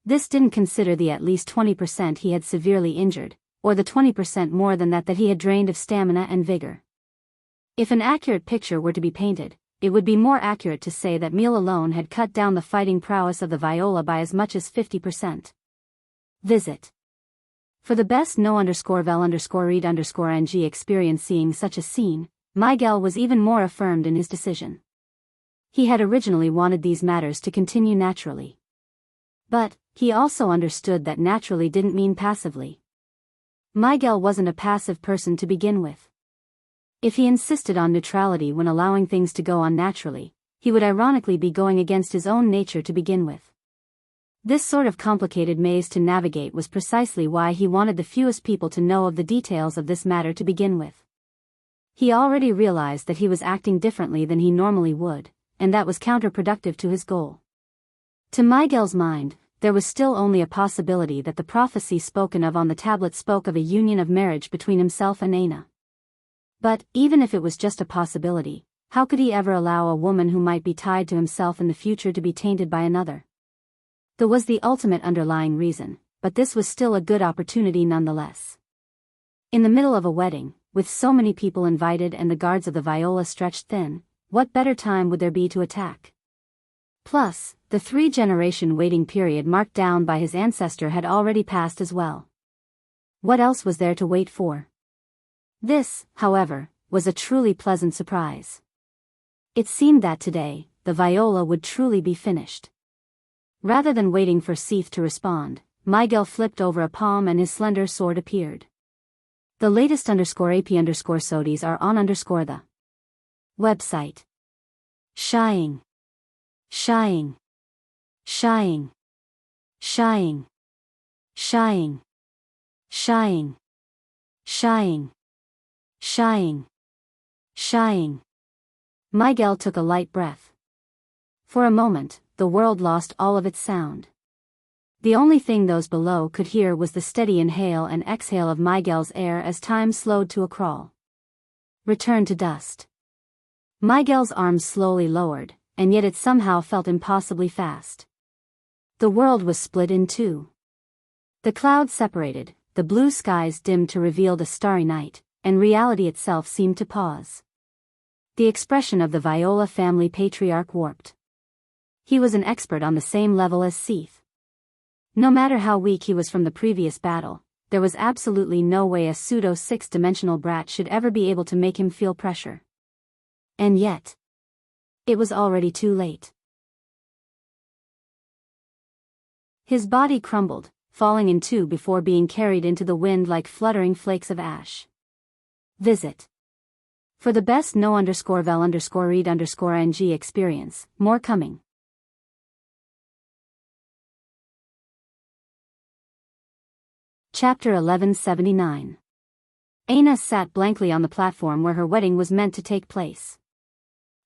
S1: This didn't consider the at least 20% he had severely injured, or the 20% more than that he had drained of stamina and vigor. If an accurate picture were to be painted, it would be more accurate to say that Meal alone had cut down the fighting prowess of the Viola by as much as 50%. Visit. For the best no_vel_read_ng experience seeing such a scene, Miguel was even more affirmed in his decision. He had originally wanted these matters to continue naturally. But, he also understood that naturally didn't mean passively. Miguel wasn't a passive person to begin with. If he insisted on neutrality when allowing things to go on naturally, he would ironically be going against his own nature to begin with. This sort of complicated maze to navigate was precisely why he wanted the fewest people to know of the details of this matter to begin with. He already realized that he was acting differently than he normally would, and that was counterproductive to his goal. To Miguel's mind, there was still only a possibility that the prophecy spoken of on the tablet spoke of a union of marriage between himself and Aina. But, even if it was just a possibility, how could he ever allow a woman who might be tied to himself in the future to be tainted by another? That was the ultimate underlying reason, but this was still a good opportunity nonetheless. In the middle of a wedding, with so many people invited and the guards of the Viola stretched thin, what better time would there be to attack? Plus, the 3-generation waiting period marked down by his ancestor had already passed as well. What else was there to wait for? This, however, was a truly pleasant surprise. It seemed that today, the Viola would truly be finished. Rather than waiting for Seath to respond, Miguel flipped over a palm and his slender sword appeared. The latest _AP_SODIes are on _the website. Shying. Shying. Shying. Shying. Shying. Shying. Shying. Shying. Shying. Miguel took a light breath. For a moment, the world lost all of its sound. The only thing those below could hear was the steady inhale and exhale of Miguel's air as time slowed to a crawl. Return to dust. Miguel's arms slowly lowered, and yet it somehow felt impossibly fast. The world was split in two. The clouds separated, the blue skies dimmed to reveal the starry night, and reality itself seemed to pause. The expression of the Viola family patriarch warped. He was an expert on the same level as Seath. No matter how weak he was from the previous battle, there was absolutely no way a pseudo-6-dimensional brat should ever be able to make him feel pressure. And yet, it was already too late. His body crumbled, falling in two before being carried into the wind like fluttering flakes of ash. Visit. For the best no_vel_read_ng experience, more coming. Chapter 1179. Aina sat blankly on the platform where her wedding was meant to take place.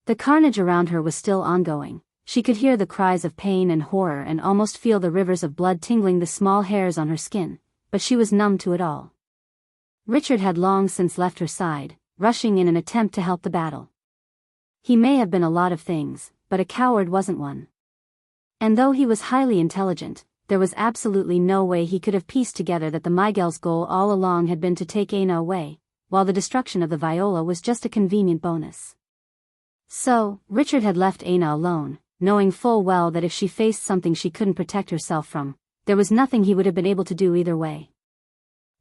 S1: The carnage around her was still ongoing. She could hear the cries of pain and horror and almost feel the rivers of blood tingling the small hairs on her skin, but she was numb to it all. Richard had long since left her side, rushing in an attempt to help the battle. He may have been a lot of things, but a coward wasn't one. And though he was highly intelligent, there was absolutely no way he could have pieced together that the Miguel's goal all along had been to take Aina away, while the destruction of the Viola was just a convenient bonus. So, Richard had left Aina alone, knowing full well that if she faced something she couldn't protect herself from, there was nothing he would have been able to do either way.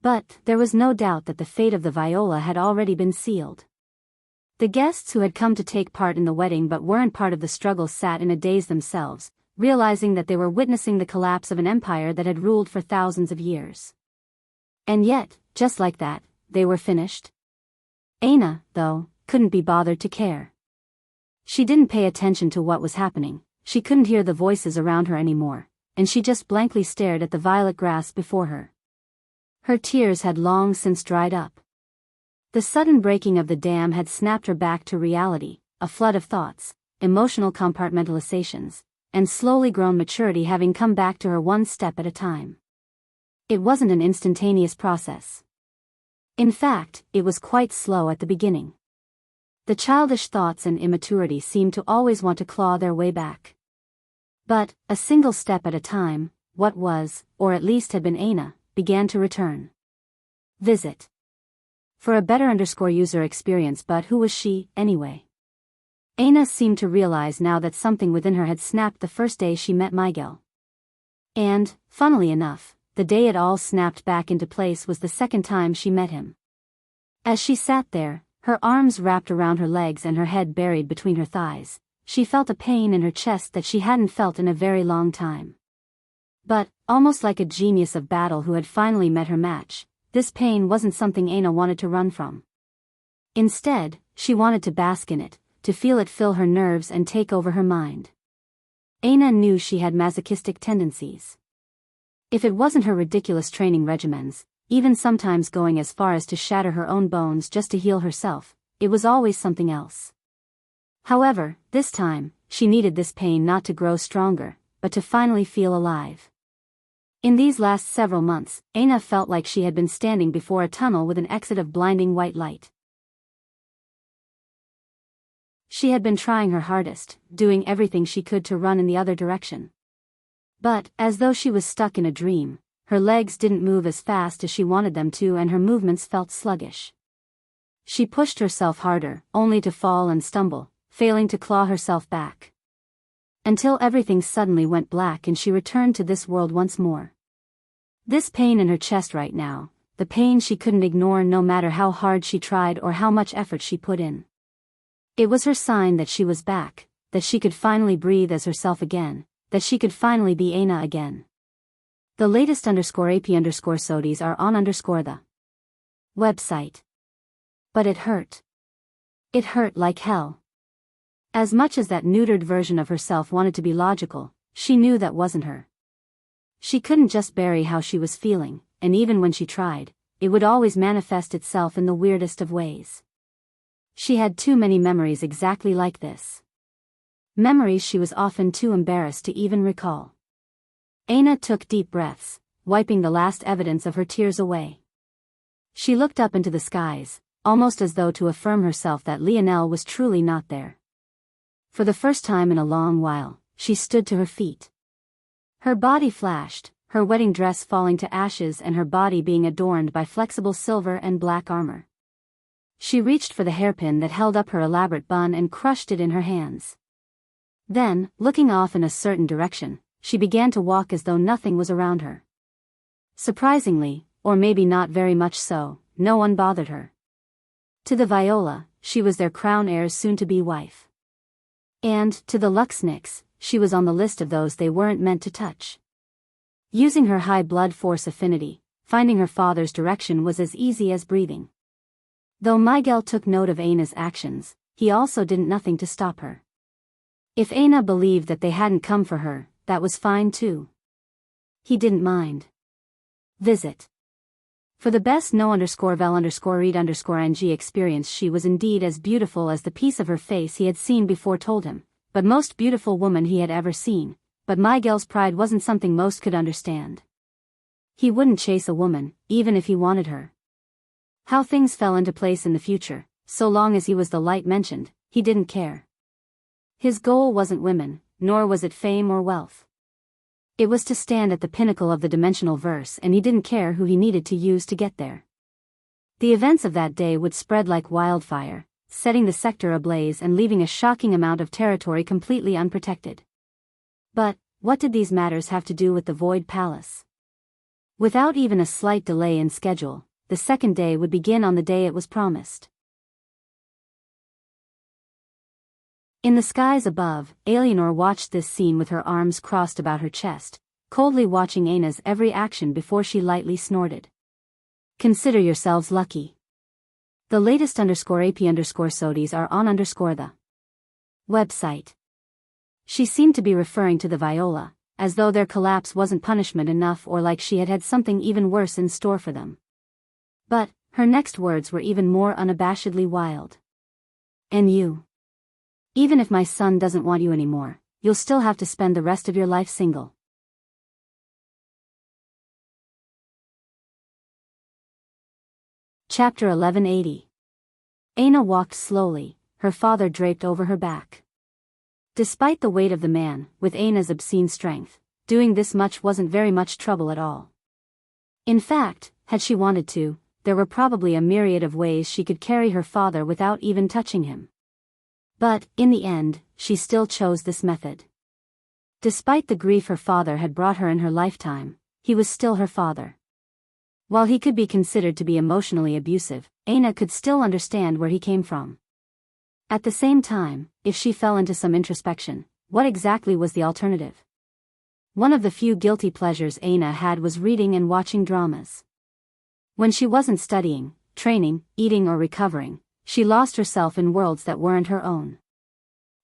S1: But, there was no doubt that the fate of the Viola had already been sealed. The guests who had come to take part in the wedding but weren't part of the struggle sat in a daze themselves, realizing that they were witnessing the collapse of an empire that had ruled for thousands of years. And yet, just like that, they were finished. Aina, though, couldn't be bothered to care. She didn't pay attention to what was happening, she couldn't hear the voices around her anymore, and she just blankly stared at the violet grass before her. Her tears had long since dried up. The sudden breaking of the dam had snapped her back to reality, a flood of thoughts, emotional compartmentalizations, and slowly grown maturity having come back to her one step at a time. It wasn't an instantaneous process. In fact, it was quite slow at the beginning. The childish thoughts and immaturity seemed to always want to claw their way back. But, a single step at a time, what was, or at least had been Aina, began to return. Visit. For a better user experience. But who was she, anyway? Aina seemed to realize now that something within her had snapped the first day she met Miguel. And, funnily enough, the day it all snapped back into place was the second time she met him. As she sat there, her arms wrapped around her legs and her head buried between her thighs, she felt a pain in her chest that she hadn't felt in a very long time. But, almost like a genius of battle who had finally met her match, this pain wasn't something Aina wanted to run from. Instead, she wanted to bask in it, to feel it fill her nerves and take over her mind. Aina knew she had masochistic tendencies. If it wasn't her ridiculous training regimens, even sometimes going as far as to shatter her own bones just to heal herself, it was always something else. However, this time, she needed this pain not to grow stronger, but to finally feel alive. In these last several months, Aina felt like she had been standing before a tunnel with an exit of blinding white light. She had been trying her hardest, doing everything she could to run in the other direction. But, as though she was stuck in a dream, her legs didn't move as fast as she wanted them to and her movements felt sluggish. She pushed herself harder, only to fall and stumble, failing to claw herself back. Until everything suddenly went black and she returned to this world once more. This pain in her chest right now, the pain she couldn't ignore no matter how hard she tried or how much effort she put in. It was her sign that she was back, that she could finally breathe as herself again, that she could finally be Aina again. The latest _AP_SODIes are on the website. But it hurt. It hurt like hell. As much as that neutered version of herself wanted to be logical, she knew that wasn't her. She couldn't just bury how she was feeling, and even when she tried, it would always manifest itself in the weirdest of ways. She had too many memories exactly like this. Memories she was often too embarrassed to even recall. Aina took deep breaths, wiping the last evidence of her tears away. She looked up into the skies, almost as though to affirm herself that Lionel was truly not there. For the first time in a long while, she stood to her feet. Her body flashed, her wedding dress falling to ashes and her body being adorned by flexible silver and black armor. She reached for the hairpin that held up her elaborate bun and crushed it in her hands. Then, looking off in a certain direction, she began to walk as though nothing was around her. Surprisingly, or maybe not very much so, no one bothered her. To the Viola, she was their crown heir's soon-to-be wife. And, to the Luxniks, she was on the list of those they weren't meant to touch. Using her high blood force affinity, finding her father's direction was as easy as breathing. Though Miguel took note of Aina's actions, he also did nothing to stop her. If Aina believed that they hadn't come for her, that was fine too. He didn't mind. Visit. For the best no_vel_read_ng experience, she was indeed as beautiful as the piece of her face he had seen before told him, but most beautiful woman he had ever seen, but Miguel's pride wasn't something most could understand. He wouldn't chase a woman, even if he wanted her. How things fell into place in the future, so long as he was the light mentioned, he didn't care. His goal wasn't women, nor was it fame or wealth. It was to stand at the pinnacle of the dimensional verse, and he didn't care who he needed to use to get there. The events of that day would spread like wildfire, setting the sector ablaze and leaving a shocking amount of territory completely unprotected. But, what did these matters have to do with the Void Palace? Without even a slight delay in schedule, the second day would begin on the day it was promised. In the skies above, Eleanor watched this scene with her arms crossed about her chest, coldly watching Aina's every action before she lightly snorted. Consider yourselves lucky. The latest _AP_SODIes are on the website. She seemed to be referring to the Viola, as though their collapse wasn't punishment enough or like she had something even worse in store for them. But, her next words were even more unabashedly wild. And you. Even if my son doesn't want you anymore, you'll still have to spend the rest of your life single. Chapter 1180. Aina walked slowly, her father draped over her back. Despite the weight of the man, with Aina's obscene strength, doing this much wasn't very much trouble at all. In fact, had she wanted to, there were probably a myriad of ways she could carry her father without even touching him. But, in the end, she still chose this method. Despite the grief her father had brought her in her lifetime, he was still her father. While he could be considered to be emotionally abusive, Aina could still understand where he came from. At the same time, if she fell into some introspection, what exactly was the alternative? One of the few guilty pleasures Aina had was reading and watching dramas. When she wasn't studying, training, eating or recovering, she lost herself in worlds that weren't her own.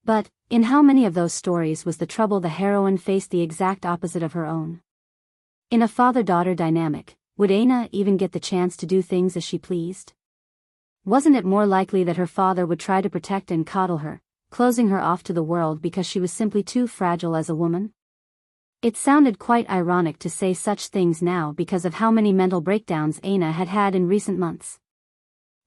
S1: But, in how many of those stories was the trouble the heroine faced the exact opposite of her own? In a father-daughter dynamic, would Aina even get the chance to do things as she pleased? Wasn't it more likely that her father would try to protect and coddle her, closing her off to the world because she was simply too fragile as a woman? It sounded quite ironic to say such things now because of how many mental breakdowns Aina had had in recent months.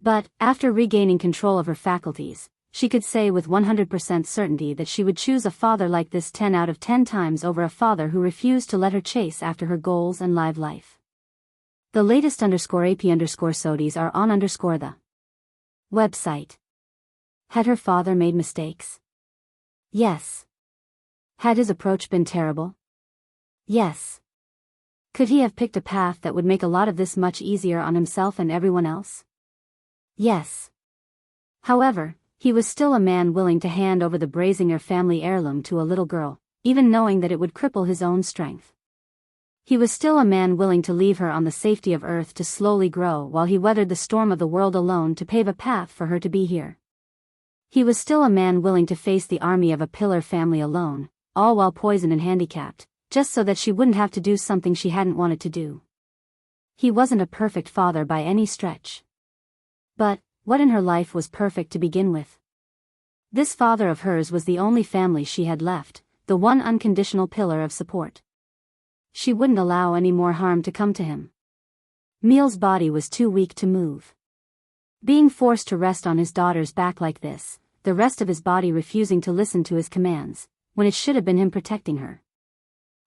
S1: But, after regaining control of her faculties, she could say with 100% certainty that she would choose a father like this 10 out of 10 times over a father who refused to let her chase after her goals and live life. The latest _AP_SODIes are on the website. Had her father made mistakes? Yes. Had his approach been terrible? Yes. Could he have picked a path that would make a lot of this much easier on himself and everyone else? Yes. However, he was still a man willing to hand over the Brazinger family heirloom to a little girl, even knowing that it would cripple his own strength. He was still a man willing to leave her on the safety of Earth to slowly grow while he weathered the storm of the world alone to pave a path for her to be here. He was still a man willing to face the army of a pillar family alone, all while poisoned and handicapped, just so that she wouldn't have to do something she hadn't wanted to do. He wasn't a perfect father by any stretch. But, what in her life was perfect to begin with? This father of hers was the only family she had left, the one unconditional pillar of support. She wouldn't allow any more harm to come to him. Miel's body was too weak to move. Being forced to rest on his daughter's back like this, the rest of his body refusing to listen to his commands, when it should have been him protecting her.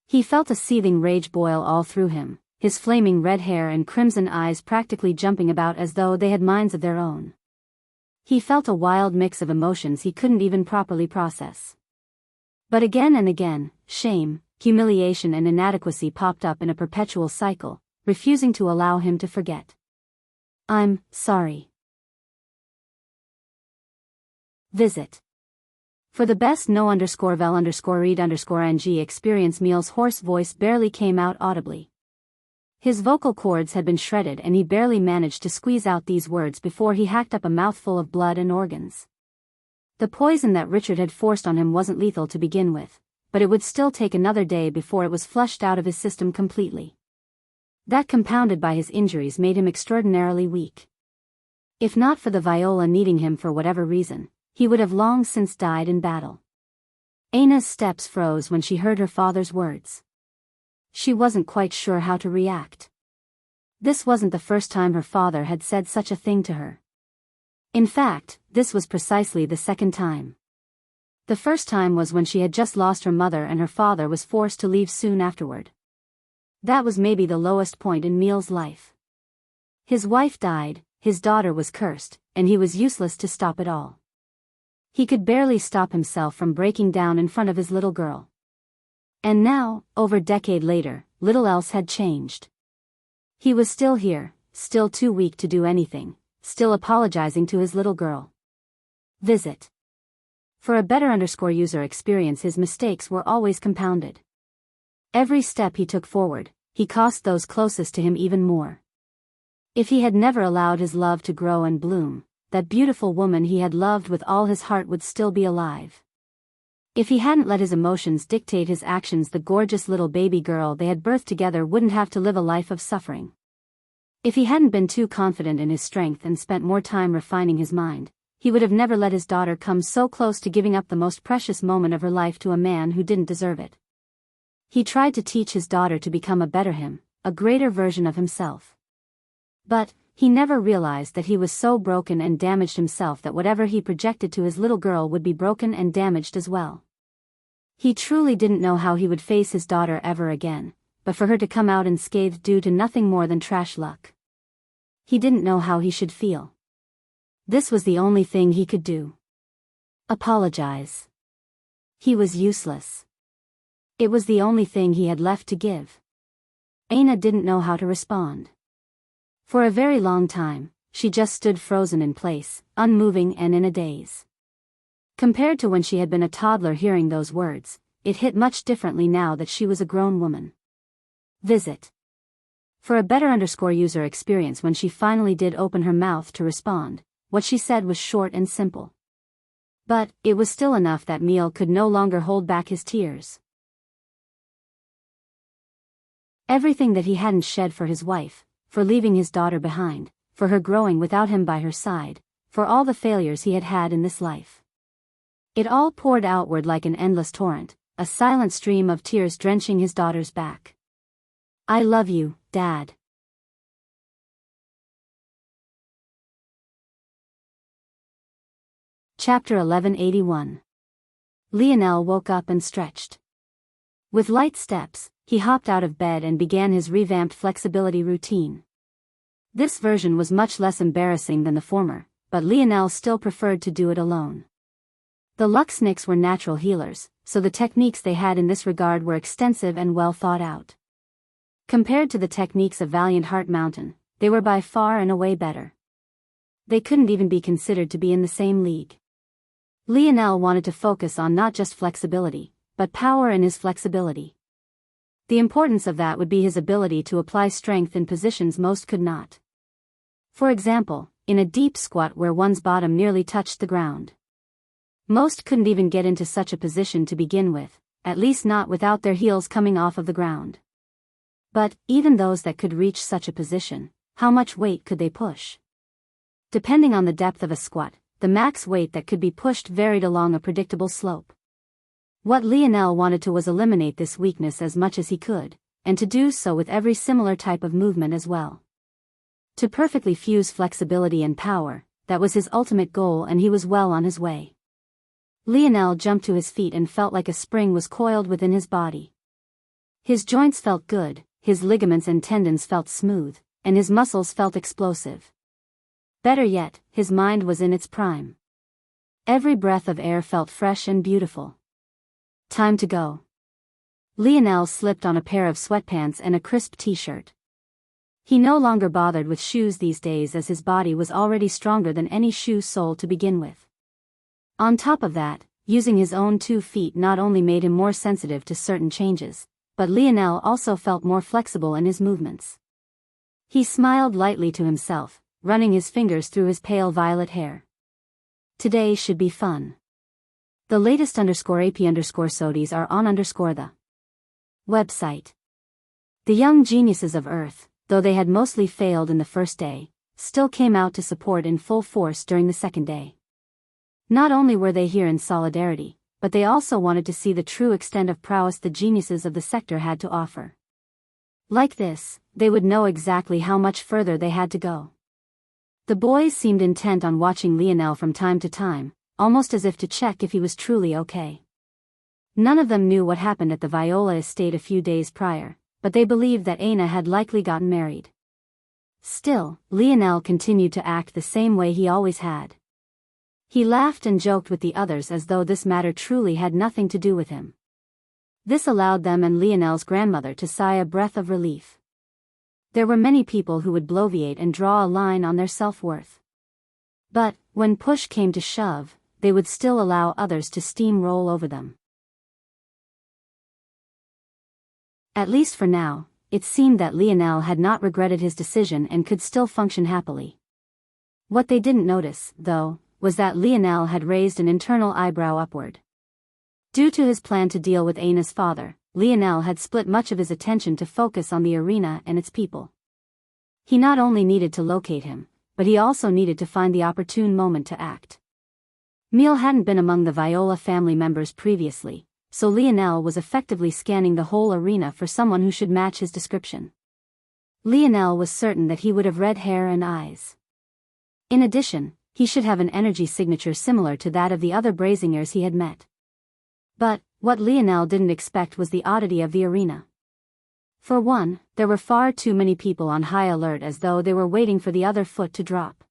S1: He felt a seething rage boil all through him, his flaming red hair and crimson eyes practically jumping about as though they had minds of their own. He felt a wild mix of emotions he couldn't even properly process. But again and again, shame, humiliation and inadequacy popped up in a perpetual cycle, refusing to allow him to forget. I'm sorry. Visit. For the best no_vel_read_ng experience. Miel's hoarse voice barely came out audibly. His vocal cords had been shredded and he barely managed to squeeze out these words before he hacked up a mouthful of blood and organs. The poison that Richard had forced on him wasn't lethal to begin with, but it would still take another day before it was flushed out of his system completely. That, compounded by his injuries, made him extraordinarily weak. If not for the Viola needing him for whatever reason, he would have long since died in battle. Aina's steps froze when she heard her father's words. She wasn't quite sure how to react. This wasn't the first time her father had said such a thing to her. In fact, this was precisely the second time. The first time was when she had just lost her mother and her father was forced to leave soon afterward. That was maybe the lowest point in Miel's life. His wife died, his daughter was cursed, and he was useless to stop it all. He could barely stop himself from breaking down in front of his little girl. And now, over a decade later, little else had changed. He was still here, still too weak to do anything, still apologizing to his little girl. Visit. For a better user experience, his mistakes were always compounded. Every step he took forward, he cost those closest to him even more. If he had never allowed his love to grow and bloom, that beautiful woman he had loved with all his heart would still be alive. If he hadn't let his emotions dictate his actions, the gorgeous little baby girl they had birthed together wouldn't have to live a life of suffering. If he hadn't been too confident in his strength and spent more time refining his mind, he would have never let his daughter come so close to giving up the most precious moment of her life to a man who didn't deserve it. He tried to teach his daughter to become a better him, a greater version of himself. But, he never realized that he was so broken and damaged himself that whatever he projected to his little girl would be broken and damaged as well. He truly didn't know how he would face his daughter ever again, but for her to come out unscathed due to nothing more than trash luck. He didn't know how he should feel. This was the only thing he could do. Apologize. He was useless. It was the only thing he had left to give. Aina didn't know how to respond. For a very long time, she just stood frozen in place, unmoving and in a daze. Compared to when she had been a toddler hearing those words, it hit much differently now that she was a grown woman. Visit. For a better user experience, when she finally did open her mouth to respond, what she said was short and simple. But it was still enough that Meal could no longer hold back his tears. Everything that he hadn't shed for his wife, for leaving his daughter behind, for her growing without him by her side, for all the failures he had had in this life. It all poured outward like an endless torrent, a silent stream of tears drenching his daughter's back. "I love you, Dad." Chapter 1181. Lionel woke up and stretched. With light steps, he hopped out of bed and began his revamped flexibility routine. This version was much less embarrassing than the former, but Lionel still preferred to do it alone. The Luxniks were natural healers, so the techniques they had in this regard were extensive and well thought out. Compared to the techniques of Valiant Heart Mountain, they were by far and away better. They couldn't even be considered to be in the same league. Lionel wanted to focus on not just flexibility, but power in his flexibility. The importance of that would be his ability to apply strength in positions most could not. For example, in a deep squat where one's bottom nearly touched the ground. Most couldn't even get into such a position to begin with, at least not without their heels coming off of the ground. But, even those that could reach such a position, how much weight could they push? Depending on the depth of a squat, the max weight that could be pushed varied along a predictable slope. What Lionel wanted to was eliminate this weakness as much as he could, and to do so with every similar type of movement as well. To perfectly fuse flexibility and power, that was his ultimate goal, and he was well on his way. Lionel jumped to his feet and felt like a spring was coiled within his body. His joints felt good, his ligaments and tendons felt smooth, and his muscles felt explosive. Better yet, his mind was in its prime. Every breath of air felt fresh and beautiful. Time to go. Lionel slipped on a pair of sweatpants and a crisp t-shirt. He no longer bothered with shoes these days, as his body was already stronger than any shoe sole to begin with. On top of that, using his own 2 feet not only made him more sensitive to certain changes, but Lionel also felt more flexible in his movements. He smiled lightly to himself, running his fingers through his pale violet hair. Today should be fun. The latest _AP_SODIes are on the website. The young geniuses of Earth, though they had mostly failed in the first day, still came out to support in full force during the second day. Not only were they here in solidarity, but they also wanted to see the true extent of prowess the geniuses of the sector had to offer. Like this, they would know exactly how much further they had to go. The boys seemed intent on watching Lionel from time to time, almost as if to check if he was truly okay. None of them knew what happened at the Viola estate a few days prior, but they believed that Aina had likely gotten married. Still, Lionel continued to act the same way he always had. He laughed and joked with the others as though this matter truly had nothing to do with him. This allowed them and Lionel's grandmother to sigh a breath of relief. There were many people who would bloviate and draw a line on their self-worth. But, when push came to shove, they would still allow others to steamroll over them. At least for now, it seemed that Lionel had not regretted his decision and could still function happily. What they didn't notice, though, was that Lionel had raised an internal eyebrow upward. Due to his plan to deal with Aina's father, Lionel had split much of his attention to focus on the arena and its people. He not only needed to locate him, but he also needed to find the opportune moment to act. Meal hadn't been among the Viola family members previously, so Lionel was effectively scanning the whole arena for someone who should match his description. Lionel was certain that he would have red hair and eyes. In addition, he should have an energy signature similar to that of the other Brazingers he had met. But, what Lionel didn't expect was the oddity of the arena. For one, there were far too many people on high alert, as though they were waiting for the other foot to drop.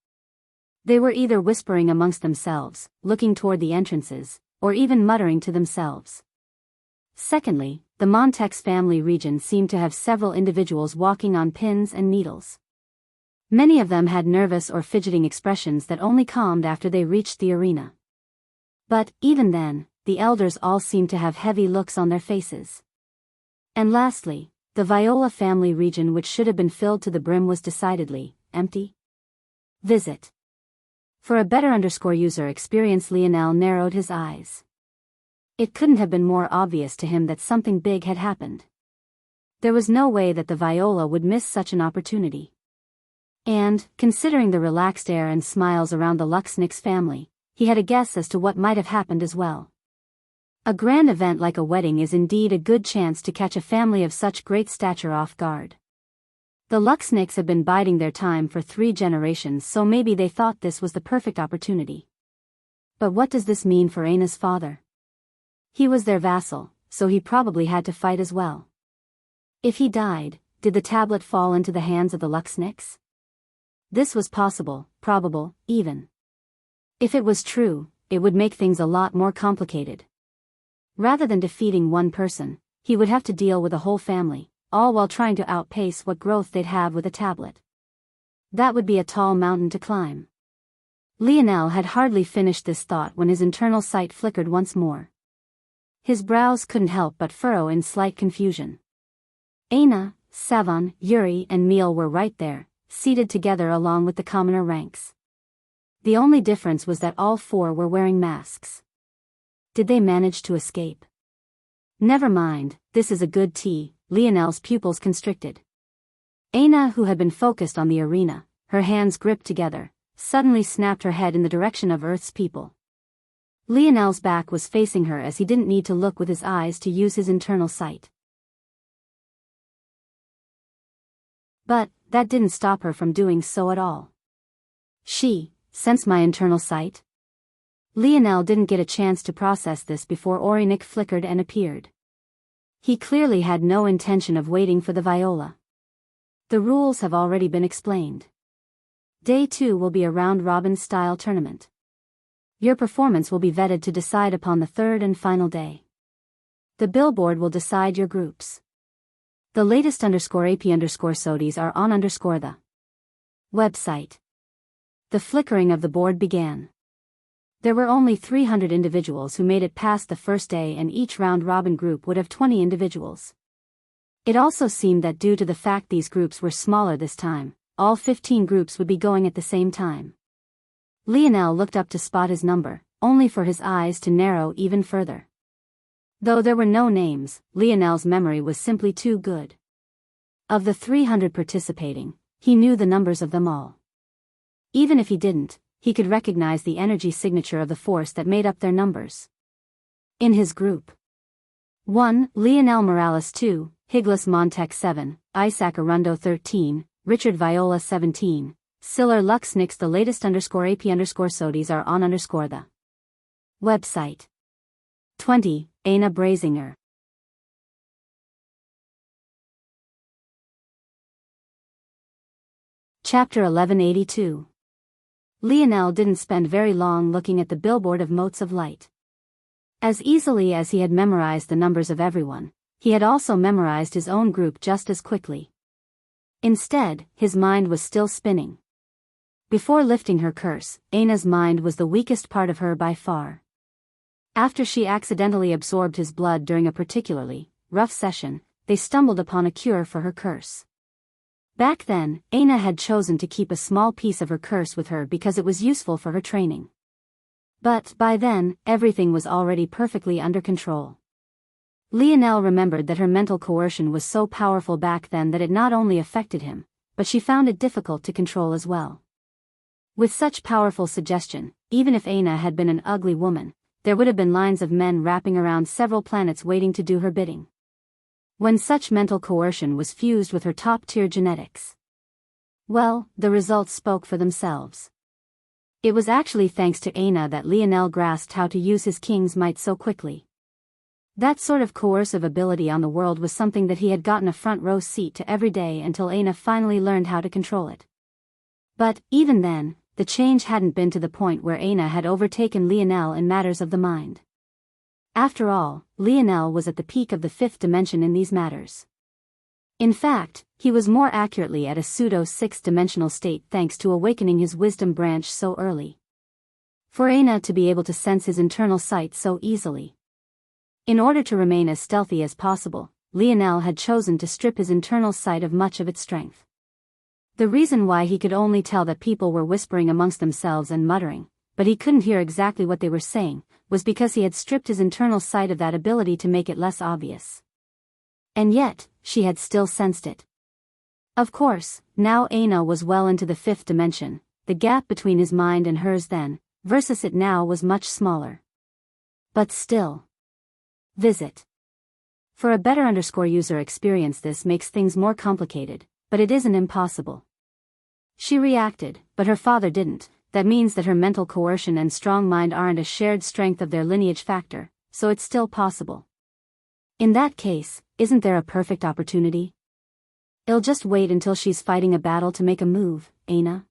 S1: They were either whispering amongst themselves, looking toward the entrances, or even muttering to themselves. Secondly, the Montex family region seemed to have several individuals walking on pins and needles. Many of them had nervous or fidgeting expressions that only calmed after they reached the arena. But, even then, the elders all seemed to have heavy looks on their faces. And lastly, the Viola family region, which should have been filled to the brim, was decidedly empty. Visit. For a better user experience, Lionel narrowed his eyes. It couldn't have been more obvious to him that something big had happened. There was no way that the Viola would miss such an opportunity. And, considering the relaxed air and smiles around the Luxnix family, he had a guess as to what might have happened as well. A grand event like a wedding is indeed a good chance to catch a family of such great stature off guard. The Luxnix have been biding their time for 3 generations, so maybe they thought this was the perfect opportunity. But what does this mean for Aina's father? He was their vassal, so he probably had to fight as well. If he died, did the tablet fall into the hands of the Luxnix? This was possible, probable, even. If it was true, it would make things a lot more complicated. Rather than defeating one person, he would have to deal with a whole family, all while trying to outpace what growth they'd have with a tablet. That would be a tall mountain to climb. Lionel had hardly finished this thought when his internal sight flickered once more. His brows couldn't help but furrow in slight confusion. Aina, Savon, Yuri and Meal were right there, seated together along with the commoner ranks. The only difference was that all 4 were wearing masks. Did they manage to escape? Never mind, this is a good tea. Lionel's pupils constricted. Aina, who had been focused on the arena, her hands gripped together, suddenly snapped her head in the direction of Earth's people. Lionel's back was facing her, as he didn't need to look with his eyes to use his internal sight. But, that didn't stop her from doing so at all. She, sense my internal sight? Lionel didn't get a chance to process this before Orinik flickered and appeared. He clearly had no intention of waiting for the Viola. The rules have already been explained. Day 2 will be a round-robin style tournament. Your performance will be vetted to decide upon the 3rd and final day. The billboard will decide your groups. The latest _AP_SODIs are on the website. The flickering of the board began. There were only 300 individuals who made it past the first day, and each round-robin group would have 20 individuals. It also seemed that due to the fact these groups were smaller this time, all 15 groups would be going at the same time. Lionel looked up to spot his number, only for his eyes to narrow even further. Though there were no names, Lionel's memory was simply too good. Of the 300 participating, he knew the numbers of them all. Even if he didn't, he could recognize the energy signature of the force that made up their numbers. In his group: 1. Lionel Morales 2, Higlas Montex 7, Isaac Arundo 13, Richard Viola 17, Siller Luxnix. The latest _AP_SODIs are on the website. 20. Aina Brazinger. Chapter 1182. Lionel didn't spend very long looking at the billboard of motes of light. As easily as he had memorized the numbers of everyone, he had also memorized his own group just as quickly. Instead, his mind was still spinning. Before lifting her curse, Aina's mind was the weakest part of her by far. After she accidentally absorbed his blood during a particularly rough session, they stumbled upon a cure for her curse. Back then, Aina had chosen to keep a small piece of her curse with her because it was useful for her training. But by then, everything was already perfectly under control. Lionel remembered that her mental coercion was so powerful back then that it not only affected him, but she found it difficult to control as well. With such powerful suggestion, even if Aina had been an ugly woman, there would have been lines of men wrapping around several planets waiting to do her bidding. when such mental coercion was fused with her top-tier genetics. Well, the results spoke for themselves. It was actually thanks to Aina that Lionel grasped how to use his king's might so quickly. That sort of coercive ability on the world was something that he had gotten a front-row seat to every day until Aina finally learned how to control it. But, even then, the change hadn't been to the point where Aina had overtaken Lionel in matters of the mind. After all, Lionel was at the peak of the fifth dimension in these matters. In fact, he was more accurately at a pseudo-sixth-dimensional state thanks to awakening his wisdom branch so early. For Aina to be able to sense his internal sight so easily. In order to remain as stealthy as possible, Lionel had chosen to strip his internal sight of much of its strength. The reason why he could only tell that people were whispering amongst themselves and muttering, but he couldn't hear exactly what they were saying, was because he had stripped his internal sight of that ability to make it less obvious. And yet, she had still sensed it. Of course, now Aina was well into the fifth dimension, the gap between his mind and hers then, versus it now was much smaller. But still. Visit. For a better user experience, this makes things more complicated, but it isn't impossible. She reacted, but her father didn't. That means that her mental coercion and strong mind aren't a shared strength of their lineage factor, so it's still possible. In that case, isn't there a perfect opportunity? I'll just wait until she's fighting a battle to make a move, Aina.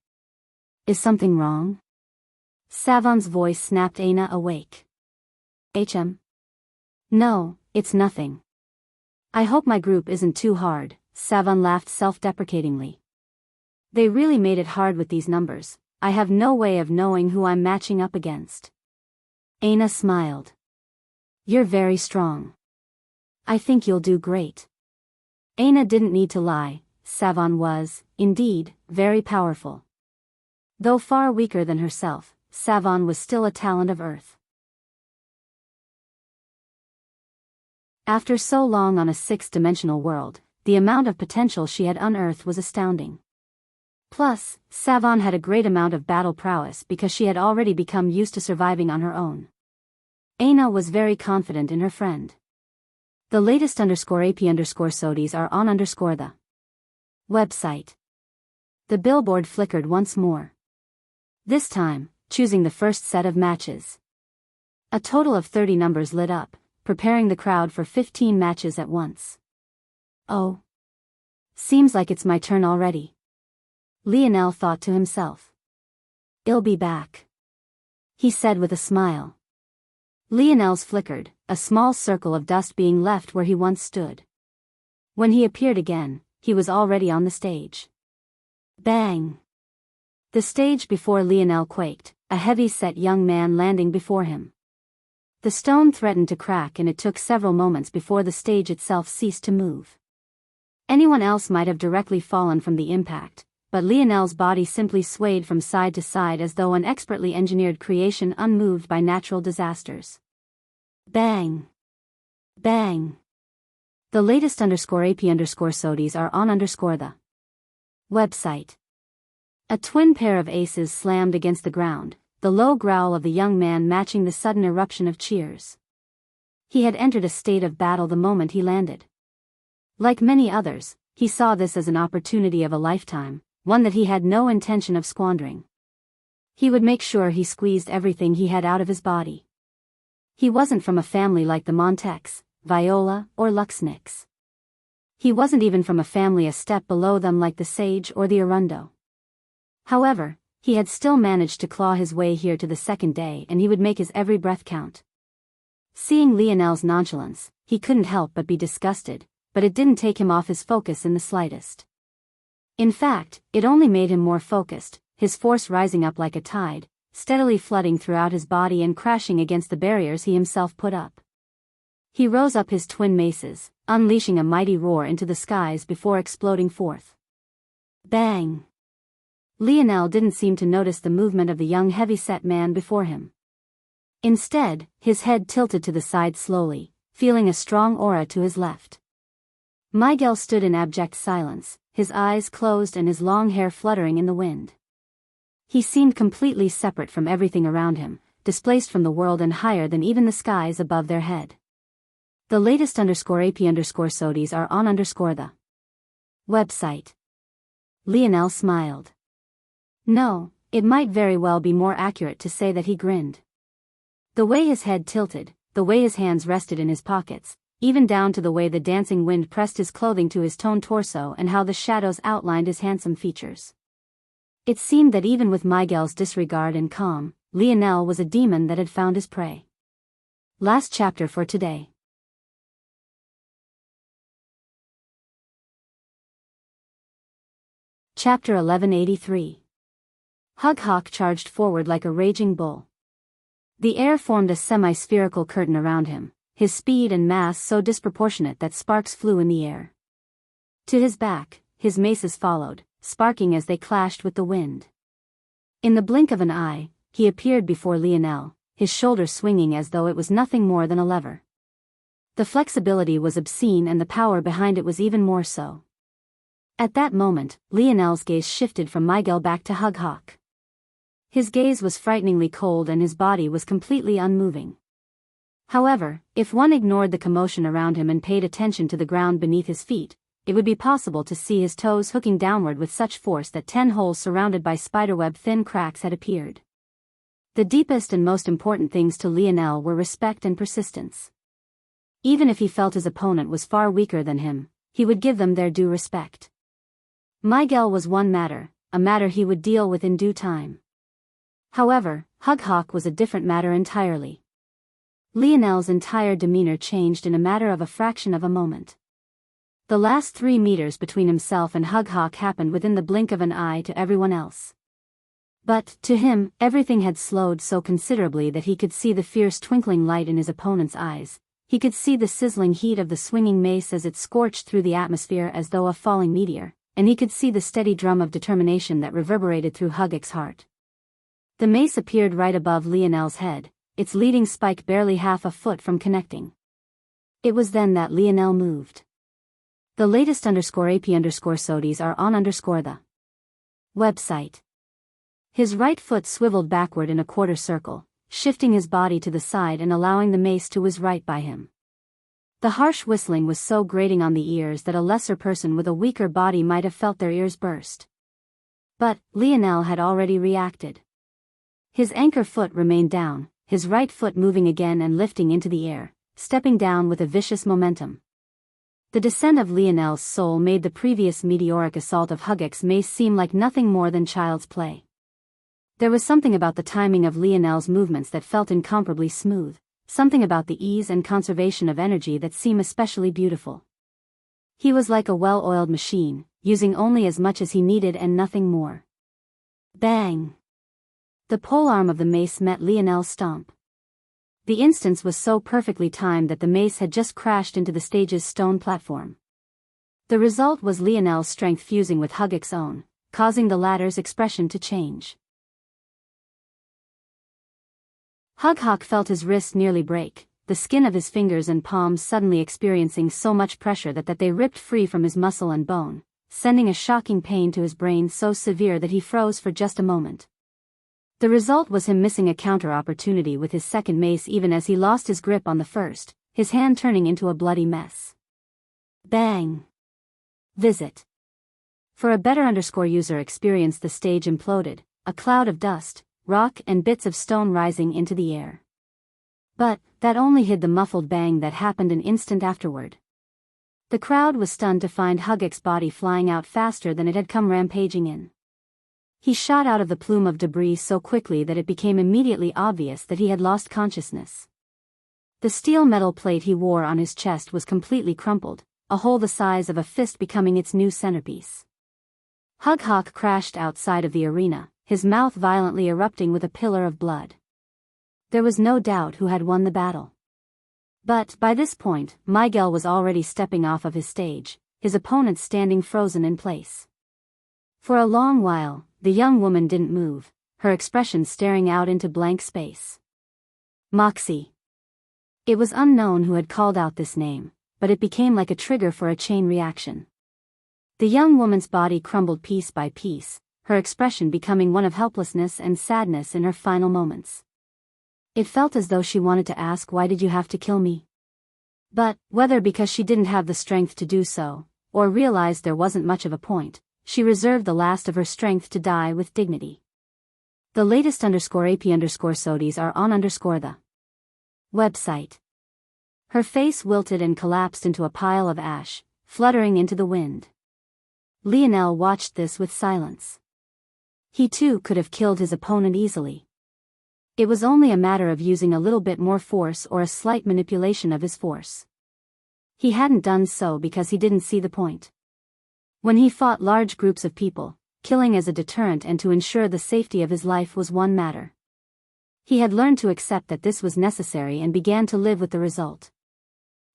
S1: Is something wrong? Savon's voice snapped Aina awake. No, it's nothing. I hope my group isn't too hard, Savon laughed self-deprecatingly. They really made it hard with these numbers. I have no way of knowing who I'm matching up against. Aina smiled. You're very strong. I think you'll do great. Aina didn't need to lie, Savon was, indeed, very powerful. Though far weaker than herself, Savon was still a talent of Earth. After so long on a sixth-dimensional world, the amount of potential she had unearthed was astounding. Plus, Savon had a great amount of battle prowess because she had already become used to surviving on her own. Aina was very confident in her friend. The latest _AP_SODIs are on the website. The billboard flickered once more. This time, choosing the first set of matches. A total of 30 numbers lit up, preparing the crowd for 15 matches at once. Oh. Seems like it's my turn already. Lionel thought to himself. I'll be back. He said with a smile. Lionel's flickered, a small circle of dust being left where he once stood. When he appeared again, he was already on the stage. Bang! The stage before Lionel quaked, a heavy-set young man landing before him. The stone threatened to crack and it took several moments before the stage itself ceased to move. Anyone else might have directly fallen from the impact, but Lionel's body simply swayed from side to side as though an expertly engineered creation unmoved by natural disasters. Bang! Bang! The latest _AP_SODIs are on the website. A twin pair of aces slammed against the ground, the low growl of the young man matching the sudden eruption of cheers. He had entered a state of battle the moment he landed. Like many others, he saw this as an opportunity of a lifetime, one that he had no intention of squandering. He would make sure he squeezed everything he had out of his body. He wasn't from a family like the Montecs, Viola, or Luxniks. He wasn't even from a family a step below them like the Sage or the Arundo. However, he had still managed to claw his way here to the second day and he would make his every breath count. Seeing Lionel's nonchalance, he couldn't help but be disgusted, but it didn't take him off his focus in the slightest. In fact, it only made him more focused, his force rising up like a tide, steadily flooding throughout his body and crashing against the barriers he himself put up. He rose up his twin maces, unleashing a mighty roar into the skies before exploding forth. Bang! Lionel didn't seem to notice the movement of the young heavy-set man before him. Instead, his head tilted to the side slowly, feeling a strong aura to his left. Miguel stood in abject silence, his eyes closed and his long hair fluttering in the wind. He seemed completely separate from everything around him, displaced from the world and higher than even the skies above their head. The latest _AP_SODIs are on the website. Lionel smiled. No, it might very well be more accurate to say that he grinned. The way his head tilted, the way his hands rested in his pockets, even down to the way the dancing wind pressed his clothing to his toned torso and how the shadows outlined his handsome features. It seemed that even with Miguel's disregard and calm, Lionel was a demon that had found his prey. Last chapter for today. Chapter 1183. Hug charged forward like a raging bull. The air formed a semi-spherical curtain around him, his speed and mass so disproportionate that sparks flew in the air. To his back, his maces followed, sparking as they clashed with the wind. In the blink of an eye, he appeared before Lionel, his shoulders swinging as though it was nothing more than a lever. The flexibility was obscene and the power behind it was even more so. At that moment, Lionel's gaze shifted from Miguel back to Hug. His gaze was frighteningly cold and his body was completely unmoving. However, if one ignored the commotion around him and paid attention to the ground beneath his feet, it would be possible to see his toes hooking downward with such force that 10 holes surrounded by spiderweb thin cracks had appeared. The deepest and most important things to Lionel were respect and persistence. Even if he felt his opponent was far weaker than him, he would give them their due respect. Miguel was one matter, a matter he would deal with in due time. However, Hug was a different matter entirely. Lionel's entire demeanor changed in a matter of a fraction of a moment. The last 3 meters between himself and Hug happened within the blink of an eye to everyone else. But, to him, everything had slowed so considerably that he could see the fierce twinkling light in his opponent's eyes, he could see the sizzling heat of the swinging mace as it scorched through the atmosphere as though a falling meteor, and he could see the steady drum of determination that reverberated through Hug's heart. The mace appeared right above Lionel's head, its leading spike barely half a foot from connecting. It was then that Lionel moved. The latest _AP_SODIs are on the website. His right foot swiveled backward in a quarter circle, shifting his body to the side and allowing the mace to whiz right by him. The harsh whistling was so grating on the ears that a lesser person with a weaker body might have felt their ears burst. But Lionel had already reacted. His anchor foot remained down, his right foot moving again and lifting into the air, stepping down with a vicious momentum. The descent of Lionel's soul made the previous meteoric assault of Hug's mace seem like nothing more than child's play. There was something about the timing of Lionel's movements that felt incomparably smooth, something about the ease and conservation of energy that seemed especially beautiful. He was like a well-oiled machine, using only as much as he needed and nothing more. Bang! The polearm of the mace met Lionel's stomp. The instance was so perfectly timed that the mace had just crashed into the stage's stone platform. The result was Lionel's strength fusing with Hug's own, causing the latter's expression to change. Hug felt his wrist nearly break, the skin of his fingers and palms suddenly experiencing so much pressure that they ripped free from his muscle and bone, sending a shocking pain to his brain so severe that he froze for just a moment. The result was him missing a counter opportunity with his second mace even as he lost his grip on the first, his hand turning into a bloody mess. Bang! Visit. For a better user experience, the stage imploded, a cloud of dust, rock and bits of stone rising into the air. But that only hid the muffled bang that happened an instant afterward. The crowd was stunned to find Hug's body flying out faster than it had come rampaging in. He shot out of the plume of debris so quickly that it became immediately obvious that he had lost consciousness. The steel metal plate he wore on his chest was completely crumpled, a hole the size of a fist becoming its new centerpiece. Hug crashed outside of the arena, his mouth violently erupting with a pillar of blood. There was no doubt who had won the battle. But by this point, Miguel was already stepping off of his stage, his opponent standing frozen in place. For a long while, the young woman didn't move, her expression staring out into blank space. Moxie. It was unknown who had called out this name, but it became like a trigger for a chain reaction. The young woman's body crumbled piece by piece, her expression becoming one of helplessness and sadness in her final moments. It felt as though she wanted to ask, "Why did you have to kill me?" But, whether because she didn't have the strength to do so, or realized there wasn't much of a point, she reserved the last of her strength to die with dignity. The latest _AP_SODIES are on the website. Her face wilted and collapsed into a pile of ash, fluttering into the wind. Lionel watched this with silence. He too could have killed his opponent easily. It was only a matter of using a little bit more force or a slight manipulation of his force. He hadn't done so because he didn't see the point. When he fought large groups of people, killing as a deterrent and to ensure the safety of his life was one matter. He had learned to accept that this was necessary and began to live with the result.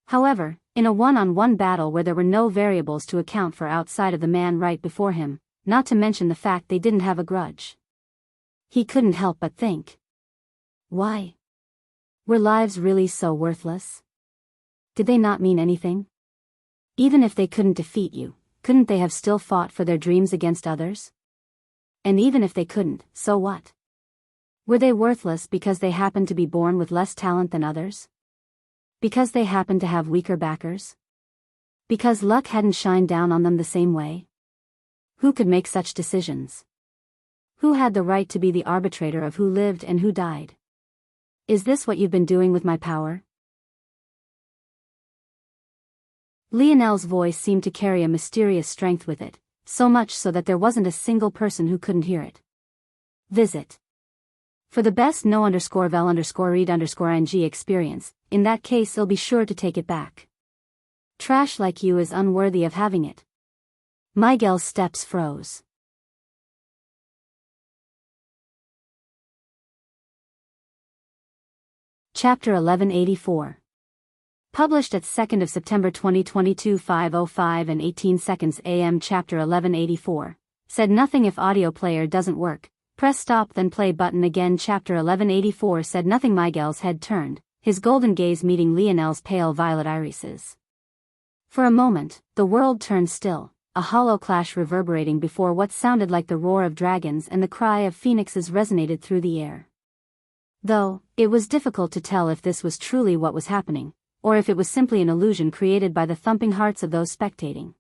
S1: However, in a one-on-one battle where there were no variables to account for outside of the man right before him, not to mention the fact they didn't have a grudge, he couldn't help but think. Why? Were lives really so worthless? Did they not mean anything? Even if they couldn't defeat you, couldn't they have still fought for their dreams against others? And even if they couldn't, so what? Were they worthless because they happened to be born with less talent than others? Because they happened to have weaker backers? Because luck hadn't shined down on them the same way? Who could make such decisions? Who had the right to be the arbitrator of who lived and who died? Is this what you've been doing with my power? Lionel's voice seemed to carry a mysterious strength with it, so much so that there wasn't a single person who couldn't hear it. Visit. For the best no_vel_read_ing experience, in that case I'll be sure to take it back. Trash like you is unworthy of having it. Miguel's steps froze. Chapter 1184. Published at 2nd of September 2022 5:05 and 18 seconds AM. Chapter 1184. Said nothing. If audio player doesn't work, press stop then play button again. Chapter 1184. Said nothing. Miguel's head turned, his golden gaze meeting Lionel's pale violet irises. For a moment, the world turned still, a hollow clash reverberating before what sounded like the roar of dragons and the cry of phoenixes resonated through the air. Though, it was difficult to tell if this was truly what was happening, or if it was simply an illusion created by the thumping hearts of those spectating.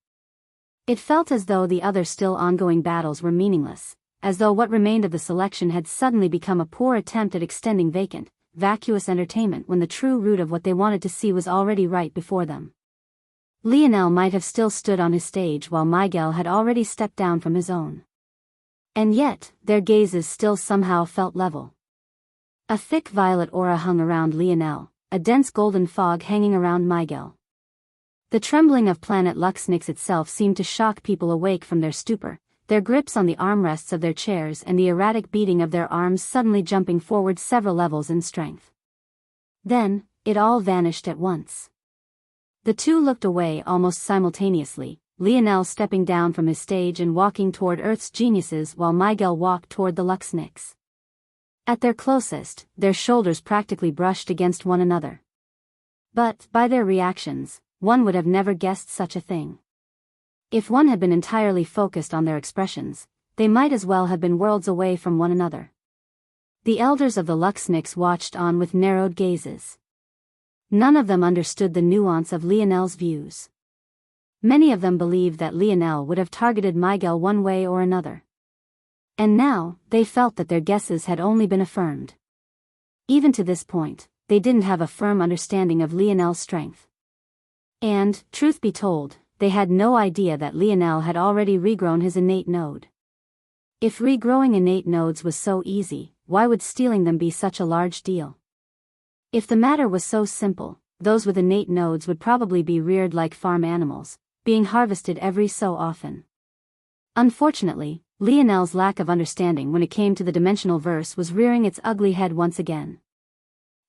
S1: It felt as though the other still ongoing battles were meaningless, as though what remained of the selection had suddenly become a poor attempt at extending vacant, vacuous entertainment when the true root of what they wanted to see was already right before them. Lionel might have still stood on his stage while Miguel had already stepped down from his own. And yet, their gazes still somehow felt level. A thick violet aura hung around Lionel, a dense golden fog hanging around Miguel. The trembling of planet Luxnix itself seemed to shock people awake from their stupor, their grips on the armrests of their chairs and the erratic beating of their arms suddenly jumping forward several levels in strength. Then, it all vanished at once. The two looked away almost simultaneously, Lionel stepping down from his stage and walking toward Earth's geniuses while Miguel walked toward the Luxnix. At their closest, their shoulders practically brushed against one another. But, by their reactions, one would have never guessed such a thing. If one had been entirely focused on their expressions, they might as well have been worlds away from one another. The elders of the Luxnix watched on with narrowed gazes. None of them understood the nuance of Lionel's views. Many of them believed that Lionel would have targeted Miguel one way or another. And now, they felt that their guesses had only been affirmed. Even to this point, they didn't have a firm understanding of Lionel's strength. And, truth be told, they had no idea that Lionel had already regrown his innate node. If regrowing innate nodes was so easy, why would stealing them be such a large deal? If the matter was so simple, those with innate nodes would probably be reared like farm animals, being harvested every so often. Unfortunately, Lionel's lack of understanding when it came to the dimensional verse was rearing its ugly head once again.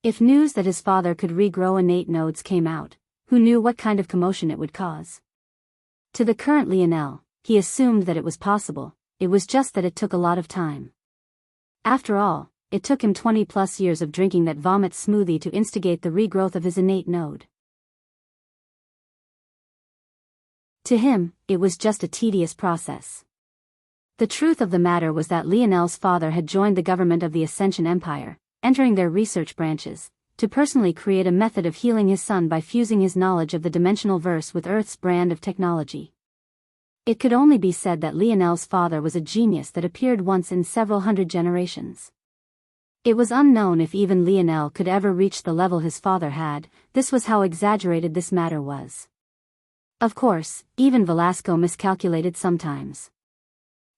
S1: If news that his father could regrow innate nodes came out, who knew what kind of commotion it would cause? To the current Lionel, he assumed that it was possible, it was just that it took a lot of time. After all, it took him 20+ years of drinking that vomit smoothie to instigate the regrowth of his innate node. To him, it was just a tedious process. The truth of the matter was that Lionel's father had joined the government of the Ascension Empire, entering their research branches, to personally create a method of healing his son by fusing his knowledge of the dimensional verse with Earth's brand of technology. It could only be said that Lionel's father was a genius that appeared once in several hundred generations. It was unknown if even Lionel could ever reach the level his father had. This was how exaggerated this matter was. Of course, even Velasco miscalculated sometimes.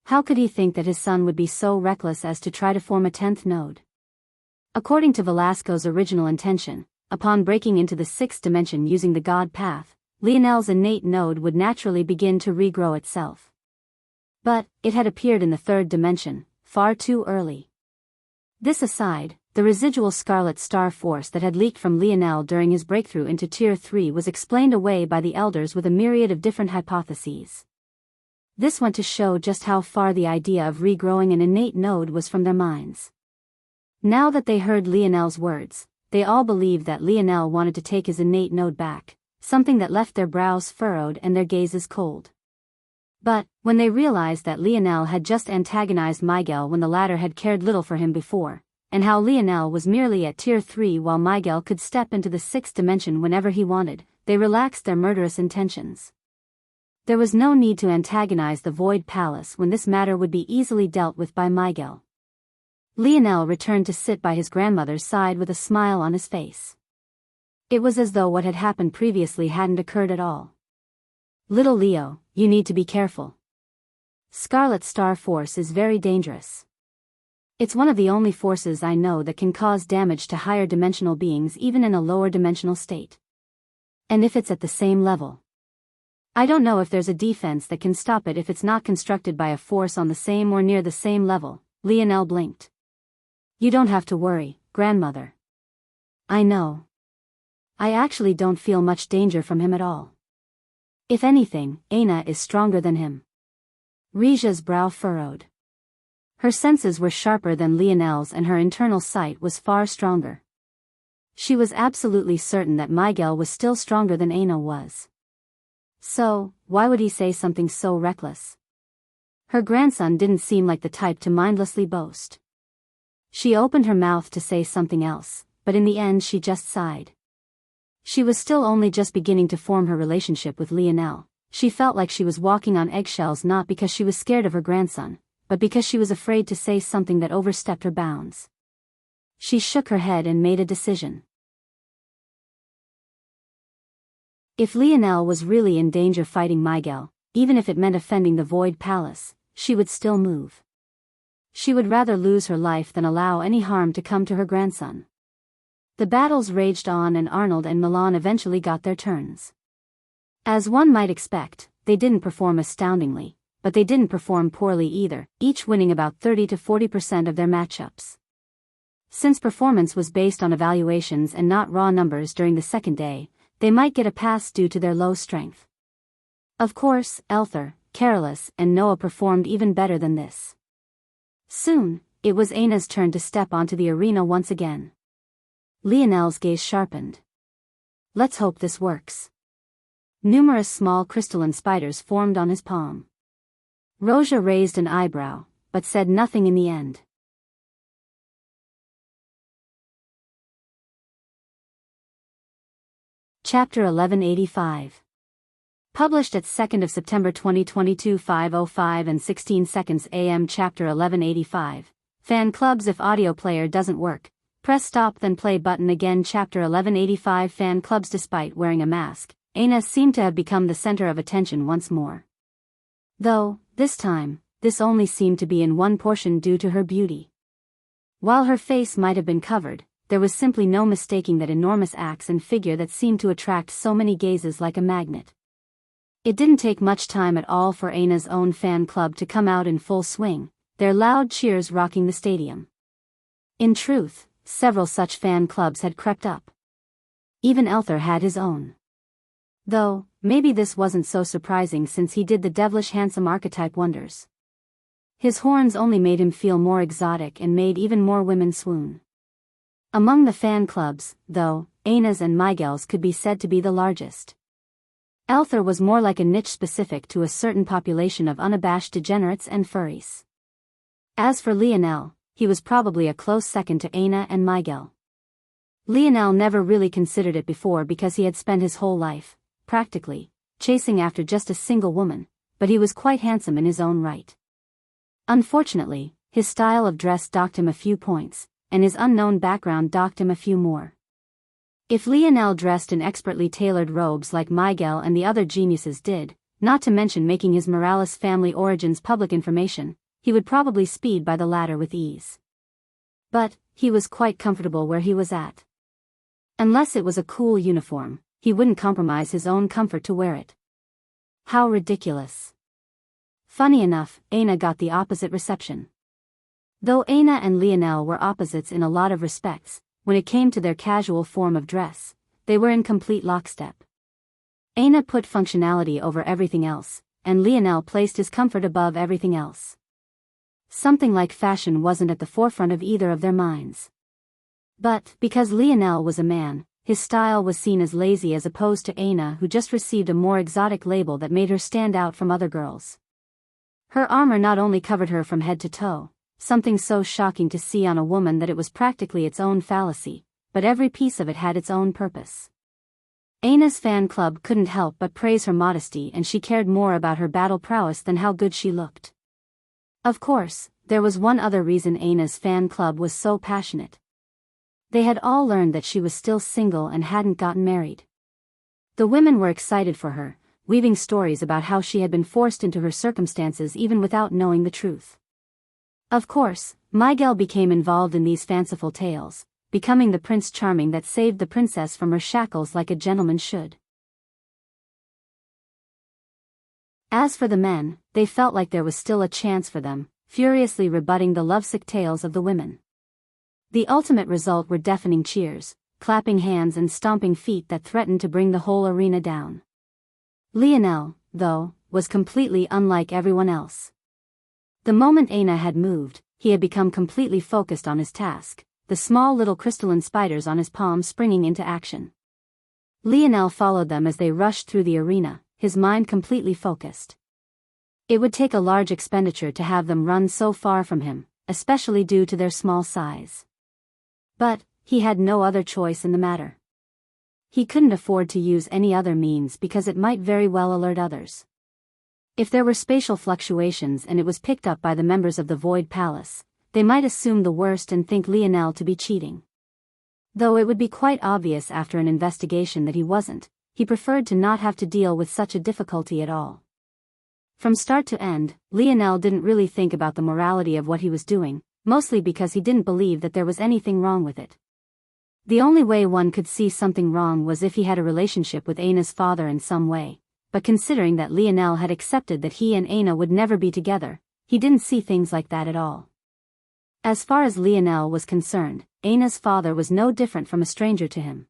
S1: How could he think that his son would be so reckless as to try to form a 10th node? According to Velasco's original intention, upon breaking into the 6th dimension using the God path, Lionel's innate node would naturally begin to regrow itself. But it had appeared in the 3rd dimension, far too early. This aside, the residual Scarlet Star force that had leaked from Lionel during his breakthrough into Tier 3 was explained away by the elders with a myriad of different hypotheses. This went to show just how far the idea of regrowing an innate node was from their minds. Now that they heard Lionel's words, they all believed that Lionel wanted to take his innate node back, something that left their brows furrowed and their gazes cold. But, when they realized that Lionel had just antagonized Miguel when the latter had cared little for him before, and how Lionel was merely at Tier 3 while Miguel could step into the 6th dimension whenever he wanted, they relaxed their murderous intentions. There was no need to antagonize the Void Palace when this matter would be easily dealt with by Miguel. Lionel returned to sit by his grandmother's side with a smile on his face. It was as though what had happened previously hadn't occurred at all. Little Leo, you need to be careful. Scarlet Star Force is very dangerous. It's one of the only forces I know that can cause damage to higher dimensional beings even in a lower dimensional state. And if it's at the same level. I don't know if there's a defense that can stop it if it's not constructed by a force on the same or near the same level. Lionel blinked. You don't have to worry, grandmother. I know. I actually don't feel much danger from him at all. If anything, Aina is stronger than him. Rija's brow furrowed. Her senses were sharper than Lionel's and her internal sight was far stronger. She was absolutely certain that Miguel was still stronger than Aina was. So, why would he say something so reckless? Her grandson didn't seem like the type to mindlessly boast. She opened her mouth to say something else, but in the end she just sighed. She was still only just beginning to form her relationship with Lionel. She felt like she was walking on eggshells not because she was scared of her grandson, but because she was afraid to say something that overstepped her bounds. She shook her head and made a decision. If Lionel was really in danger fighting Miguel, even if it meant offending the Void Palace, she would still move. She would rather lose her life than allow any harm to come to her grandson. The battles raged on and Arnold and Milan eventually got their turns. As one might expect, they didn't perform astoundingly, but they didn't perform poorly either, each winning about 30 to 40% of their matchups. Since performance was based on evaluations and not raw numbers during the second day, they might get a pass due to their low strength. Of course, Elther, Carolus, and Noah performed even better than this. Soon, it was Aina's turn to step onto the arena once again. Lionel's gaze sharpened. Let's hope this works. Numerous small crystalline spiders formed on his palm. Roja raised an eyebrow, but said nothing in the end. Chapter 1185. Published at 2nd of September 2022 5:05 and 16 seconds AM. Chapter 1185. Fan clubs. If audio player doesn't work, press stop then play button again. Chapter 1185. Fan clubs. Despite wearing a mask, Aina seemed to have become the center of attention once more. Though, this time, this only seemed to be in one portion due to her beauty. While her face might have been covered, there was simply no mistaking that enormous axe and figure that seemed to attract so many gazes like a magnet. It didn't take much time at all for Aina's own fan club to come out in full swing, their loud cheers rocking the stadium. In truth, several such fan clubs had crept up. Even Elther had his own. Though, maybe this wasn't so surprising since he did the devilish handsome archetype wonders. His horns only made him feel more exotic and made even more women swoon. Among the fan clubs, though, Aina's and Miguel's could be said to be the largest. Elther was more like a niche specific to a certain population of unabashed degenerates and furries. As for Lionel, he was probably a close second to Aina and Miguel. Lionel never really considered it before because he had spent his whole life, practically, chasing after just a single woman, but he was quite handsome in his own right. Unfortunately, his style of dress docked him a few points, and his unknown background docked him a few more. If Lionel dressed in expertly tailored robes like Miguel and the other geniuses did, not to mention making his Morales family origins public information, he would probably speed by the ladder with ease. But he was quite comfortable where he was at. Unless it was a cool uniform, he wouldn't compromise his own comfort to wear it. How ridiculous. Funny enough, Aina got the opposite reception. Though Aina and Lionel were opposites in a lot of respects, when it came to their casual form of dress, they were in complete lockstep. Aina put functionality over everything else, and Lionel placed his comfort above everything else. Something like fashion wasn't at the forefront of either of their minds. But, because Lionel was a man, his style was seen as lazy as opposed to Aina, who just received a more exotic label that made her stand out from other girls. Her armor not only covered her from head to toe, something so shocking to see on a woman that it was practically its own fallacy, but every piece of it had its own purpose. Aina's fan club couldn't help but praise her modesty, and she cared more about her battle prowess than how good she looked. Of course, there was one other reason Aina's fan club was so passionate. They had all learned that she was still single and hadn't gotten married. The women were excited for her, weaving stories about how she had been forced into her circumstances even without knowing the truth. Of course, Miguel became involved in these fanciful tales, becoming the Prince Charming that saved the princess from her shackles like a gentleman should. As for the men, they felt like there was still a chance for them, furiously rebutting the lovesick tales of the women. The ultimate result were deafening cheers, clapping hands and stomping feet that threatened to bring the whole arena down. Lionel, though, was completely unlike everyone else. The moment Aina had moved, he had become completely focused on his task, the small little crystalline spiders on his palm springing into action. Lionel followed them as they rushed through the arena, his mind completely focused. It would take a large expenditure to have them run so far from him, especially due to their small size. But he had no other choice in the matter. He couldn't afford to use any other means because it might very well alert others. If there were spatial fluctuations and it was picked up by the members of the Void Palace, they might assume the worst and think Lionel to be cheating. Though it would be quite obvious after an investigation that he wasn't, he preferred to not have to deal with such a difficulty at all. From start to end, Lionel didn't really think about the morality of what he was doing, mostly because he didn't believe that there was anything wrong with it. The only way one could see something wrong was if he had a relationship with Aina's father in some way, but considering that Lionel had accepted that he and Aina would never be together, he didn't see things like that at all. As far as Lionel was concerned, Aina's father was no different from a stranger to him.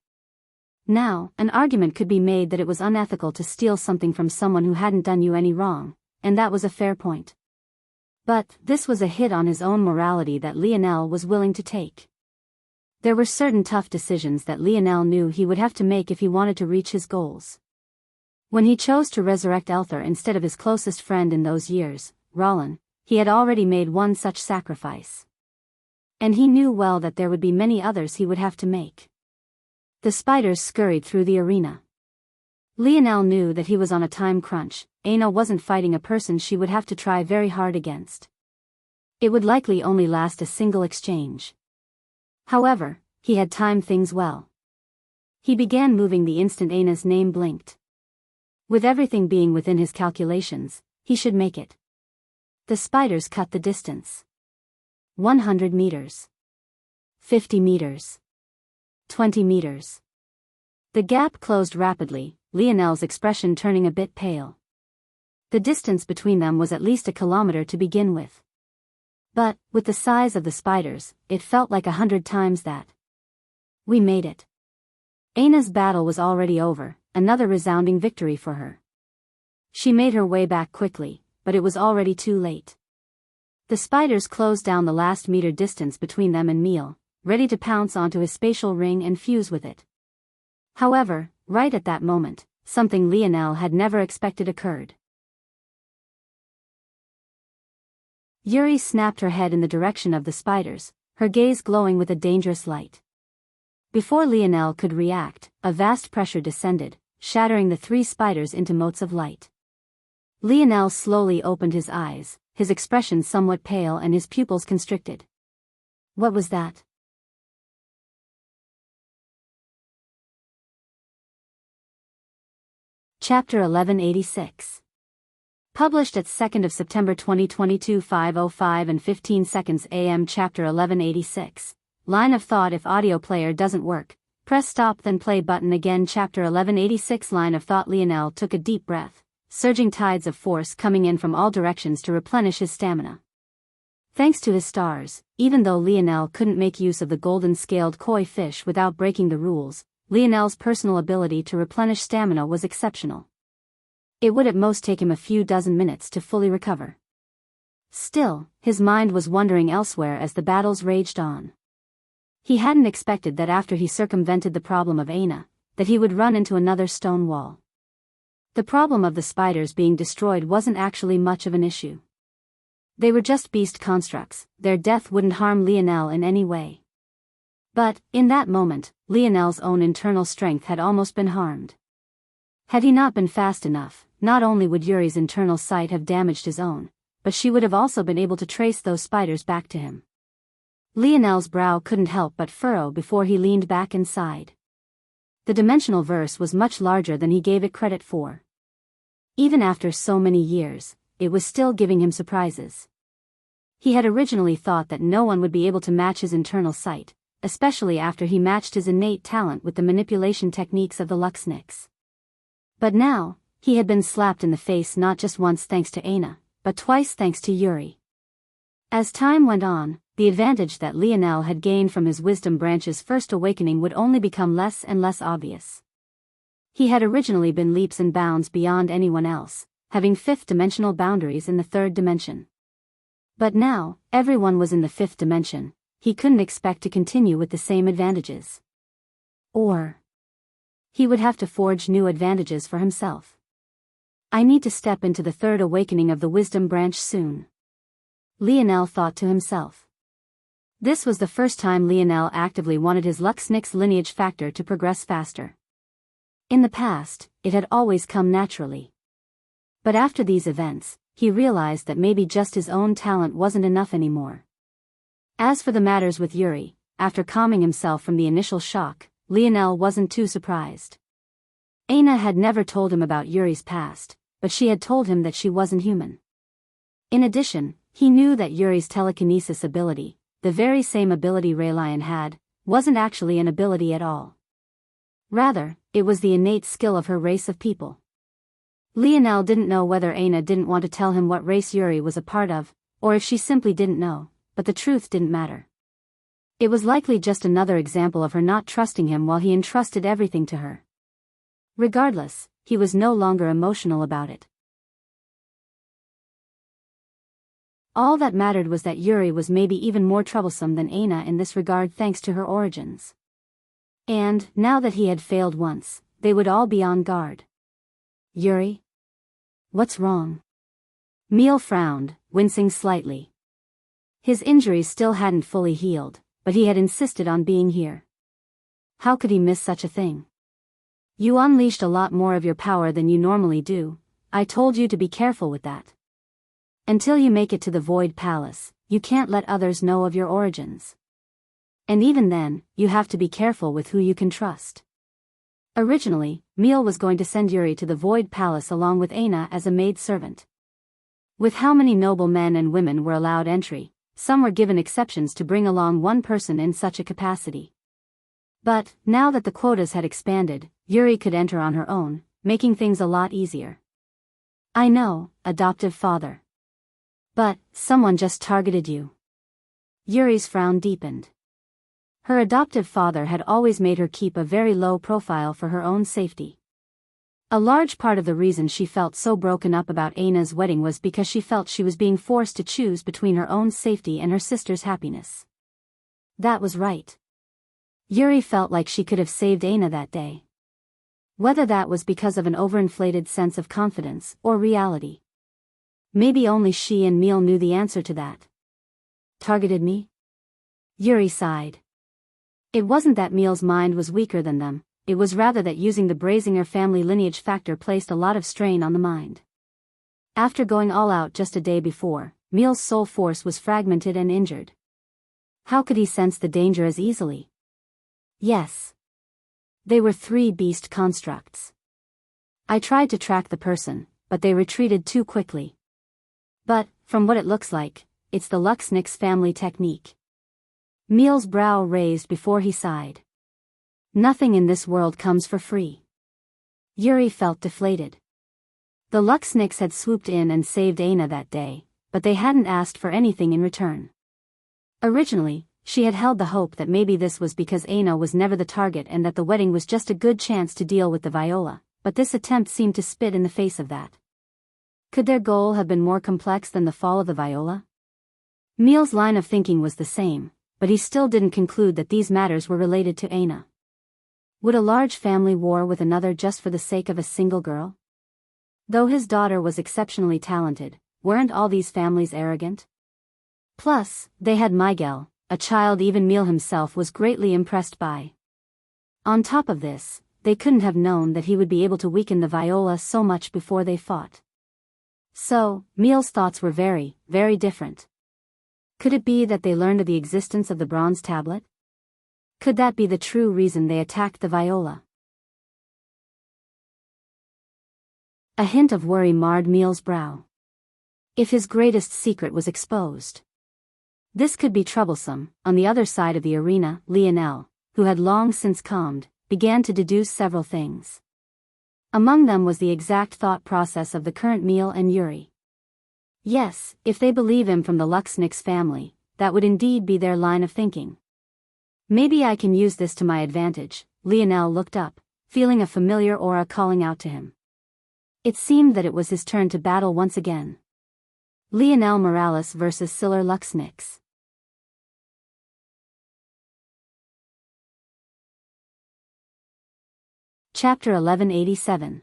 S1: Now, an argument could be made that it was unethical to steal something from someone who hadn't done you any wrong, and that was a fair point. But this was a hit on his own morality that Lionel was willing to take. There were certain tough decisions that Lionel knew he would have to make if he wanted to reach his goals. When he chose to resurrect Elther instead of his closest friend in those years, Rollin, he had already made one such sacrifice. And he knew well that there would be many others he would have to make. The spiders scurried through the arena. Lionel knew that he was on a time crunch. Aina wasn't fighting a person she would have to try very hard against. It would likely only last a single exchange. However, he had timed things well. He began moving the instant Aina's name blinked. With everything being within his calculations, he should make it. The spiders cut the distance. 100 meters. 50 meters. 20 meters. The gap closed rapidly, Lionel's expression turning a bit pale. The distance between them was at least a kilometer to begin with. But, with the size of the spiders, it felt like 100 times that. We made it. Aina's battle was already over, another resounding victory for her. She made her way back quickly, but it was already too late. The spiders closed down the last meter distance between them and Meal, ready to pounce onto his spatial ring and fuse with it. However, right at that moment, something Lionel had never expected occurred. Yuri snapped her head in the direction of the spiders, her gaze glowing with a dangerous light. Before Lionel could react, a vast pressure descended, shattering the 3 spiders into motes of light. Lionel slowly opened his eyes, his expression somewhat pale and his pupils constricted. What was that? Chapter 1186. Published at 2nd of September 2022 5:05 and 15 seconds AM. Chapter 1186. Line of thought: if audio player doesn't work, press stop then play button again. Chapter 1186. Line of thought. Lionel took a deep breath, surging tides of force coming in from all directions to replenish his stamina. Thanks to his stars, even though Lionel couldn't make use of the golden-scaled koi fish without breaking the rules, Lionel's personal ability to replenish stamina was exceptional. It would at most take him a few dozen minutes to fully recover. Still, his mind was wandering elsewhere as the battles raged on. He hadn't expected that after he circumvented the problem of Aina, that he would run into another stone wall. The problem of the spiders being destroyed wasn't actually much of an issue. They were just beast constructs, their death wouldn't harm Lionel in any way. But, in that moment, Lionel's own internal strength had almost been harmed. Had he not been fast enough, not only would Yuri's internal sight have damaged his own, but she would have also been able to trace those spiders back to him. Lionel's brow couldn't help but furrow before he leaned back and sighed. The dimensional verse was much larger than he gave it credit for. Even after so many years, it was still giving him surprises. He had originally thought that no one would be able to match his internal sight, especially after he matched his innate talent with the manipulation techniques of the Luxniks. But now, he had been slapped in the face not just once thanks to Aina, but twice thanks to Yuri. As time went on, the advantage that Lionel had gained from his wisdom branch's first awakening would only become less and less obvious. He had originally been leaps and bounds beyond anyone else, having fifth-dimensional boundaries in the third dimension. But now, everyone was in the fifth dimension. He couldn't expect to continue with the same advantages. Or he would have to forge new advantages for himself. I need to step into the third awakening of the wisdom branch soon, Lionel thought to himself. This was the first time Lionel actively wanted his Luxniks lineage factor to progress faster. In the past, it had always come naturally. But after these events, he realized that maybe just his own talent wasn't enough anymore. As for the matters with Yuri, after calming himself from the initial shock, Lionel wasn't too surprised. Aina had never told him about Yuri's past, but she had told him that she wasn't human. In addition, he knew that Yuri's telekinesis ability, the very same ability Raylion had, wasn't actually an ability at all. Rather, it was the innate skill of her race of people. Lionel didn't know whether Aina didn't want to tell him what race Yuri was a part of, or if she simply didn't know, but the truth didn't matter. It was likely just another example of her not trusting him while he entrusted everything to her. Regardless, he was no longer emotional about it. All that mattered was that Yuri was maybe even more troublesome than Aina in this regard thanks to her origins. And, now that he had failed once, they would all be on guard. Yuri? What's wrong? Emil frowned, wincing slightly. His injuries still hadn't fully healed, but he had insisted on being here. How could he miss such a thing? You unleashed a lot more of your power than you normally do. I told you to be careful with that. Until you make it to the Void Palace, you can't let others know of your origins. And even then, you have to be careful with who you can trust. Originally, Emil was going to send Yuri to the Void Palace along with Aina as a maid-servant. With how many noble men and women were allowed entry, some were given exceptions to bring along one person in such a capacity. But, now that the quotas had expanded, Yuri could enter on her own, making things a lot easier. I know, adoptive father. But, someone just targeted you. Yuri's frown deepened. Her adoptive father had always made her keep a very low profile for her own safety. A large part of the reason she felt so broken up about Aina's wedding was because she felt she was being forced to choose between her own safety and her sister's happiness. That was right. Yuri felt like she could have saved Aina that day. Whether that was because of an overinflated sense of confidence or reality. Maybe only she and Emil knew the answer to that. Targeted me? Yuri sighed. It wasn't that Meal's mind was weaker than them, it was rather that using the Brazinger family lineage factor placed a lot of strain on the mind. After going all out just a day before, Meal's soul force was fragmented and injured. How could he sense the danger as easily? Yes. They were 3 beast constructs. I tried to track the person, but they retreated too quickly. But, from what it looks like, it's the Luxnix family technique. Meal's brow raised before he sighed. Nothing in this world comes for free. Yuri felt deflated. The Luxnix had swooped in and saved Aina that day, but they hadn't asked for anything in return. Originally, she had held the hope that maybe this was because Aina was never the target and that the wedding was just a good chance to deal with the Viola, but this attempt seemed to spit in the face of that. Could their goal have been more complex than the fall of the Viola? Meal's line of thinking was the same, but he still didn't conclude that these matters were related to Aina. Would a large family war with another just for the sake of a single girl? Though his daughter was exceptionally talented, weren't all these families arrogant? Plus, they had Miguel, a child even Meal himself was greatly impressed by. On top of this, they couldn't have known that he would be able to weaken the Viola so much before they fought. So, Meal's thoughts were very, very different. Could it be that they learned of the existence of the bronze tablet? Could that be the true reason they attacked the Viola? A hint of worry marred Meal's brow. If his greatest secret was exposed, this could be troublesome. On the other side of the arena, Lionel, who had long since calmed, began to deduce several things. Among them was the exact thought process of the current Meal and Yuri. Yes, if they believe him from the Luxnix family, that would indeed be their line of thinking. Maybe I can use this to my advantage. Lionel looked up, feeling a familiar aura calling out to him. It seemed that it was his turn to battle once again. Lionel Morales versus Siller Luxnix. Chapter 1187.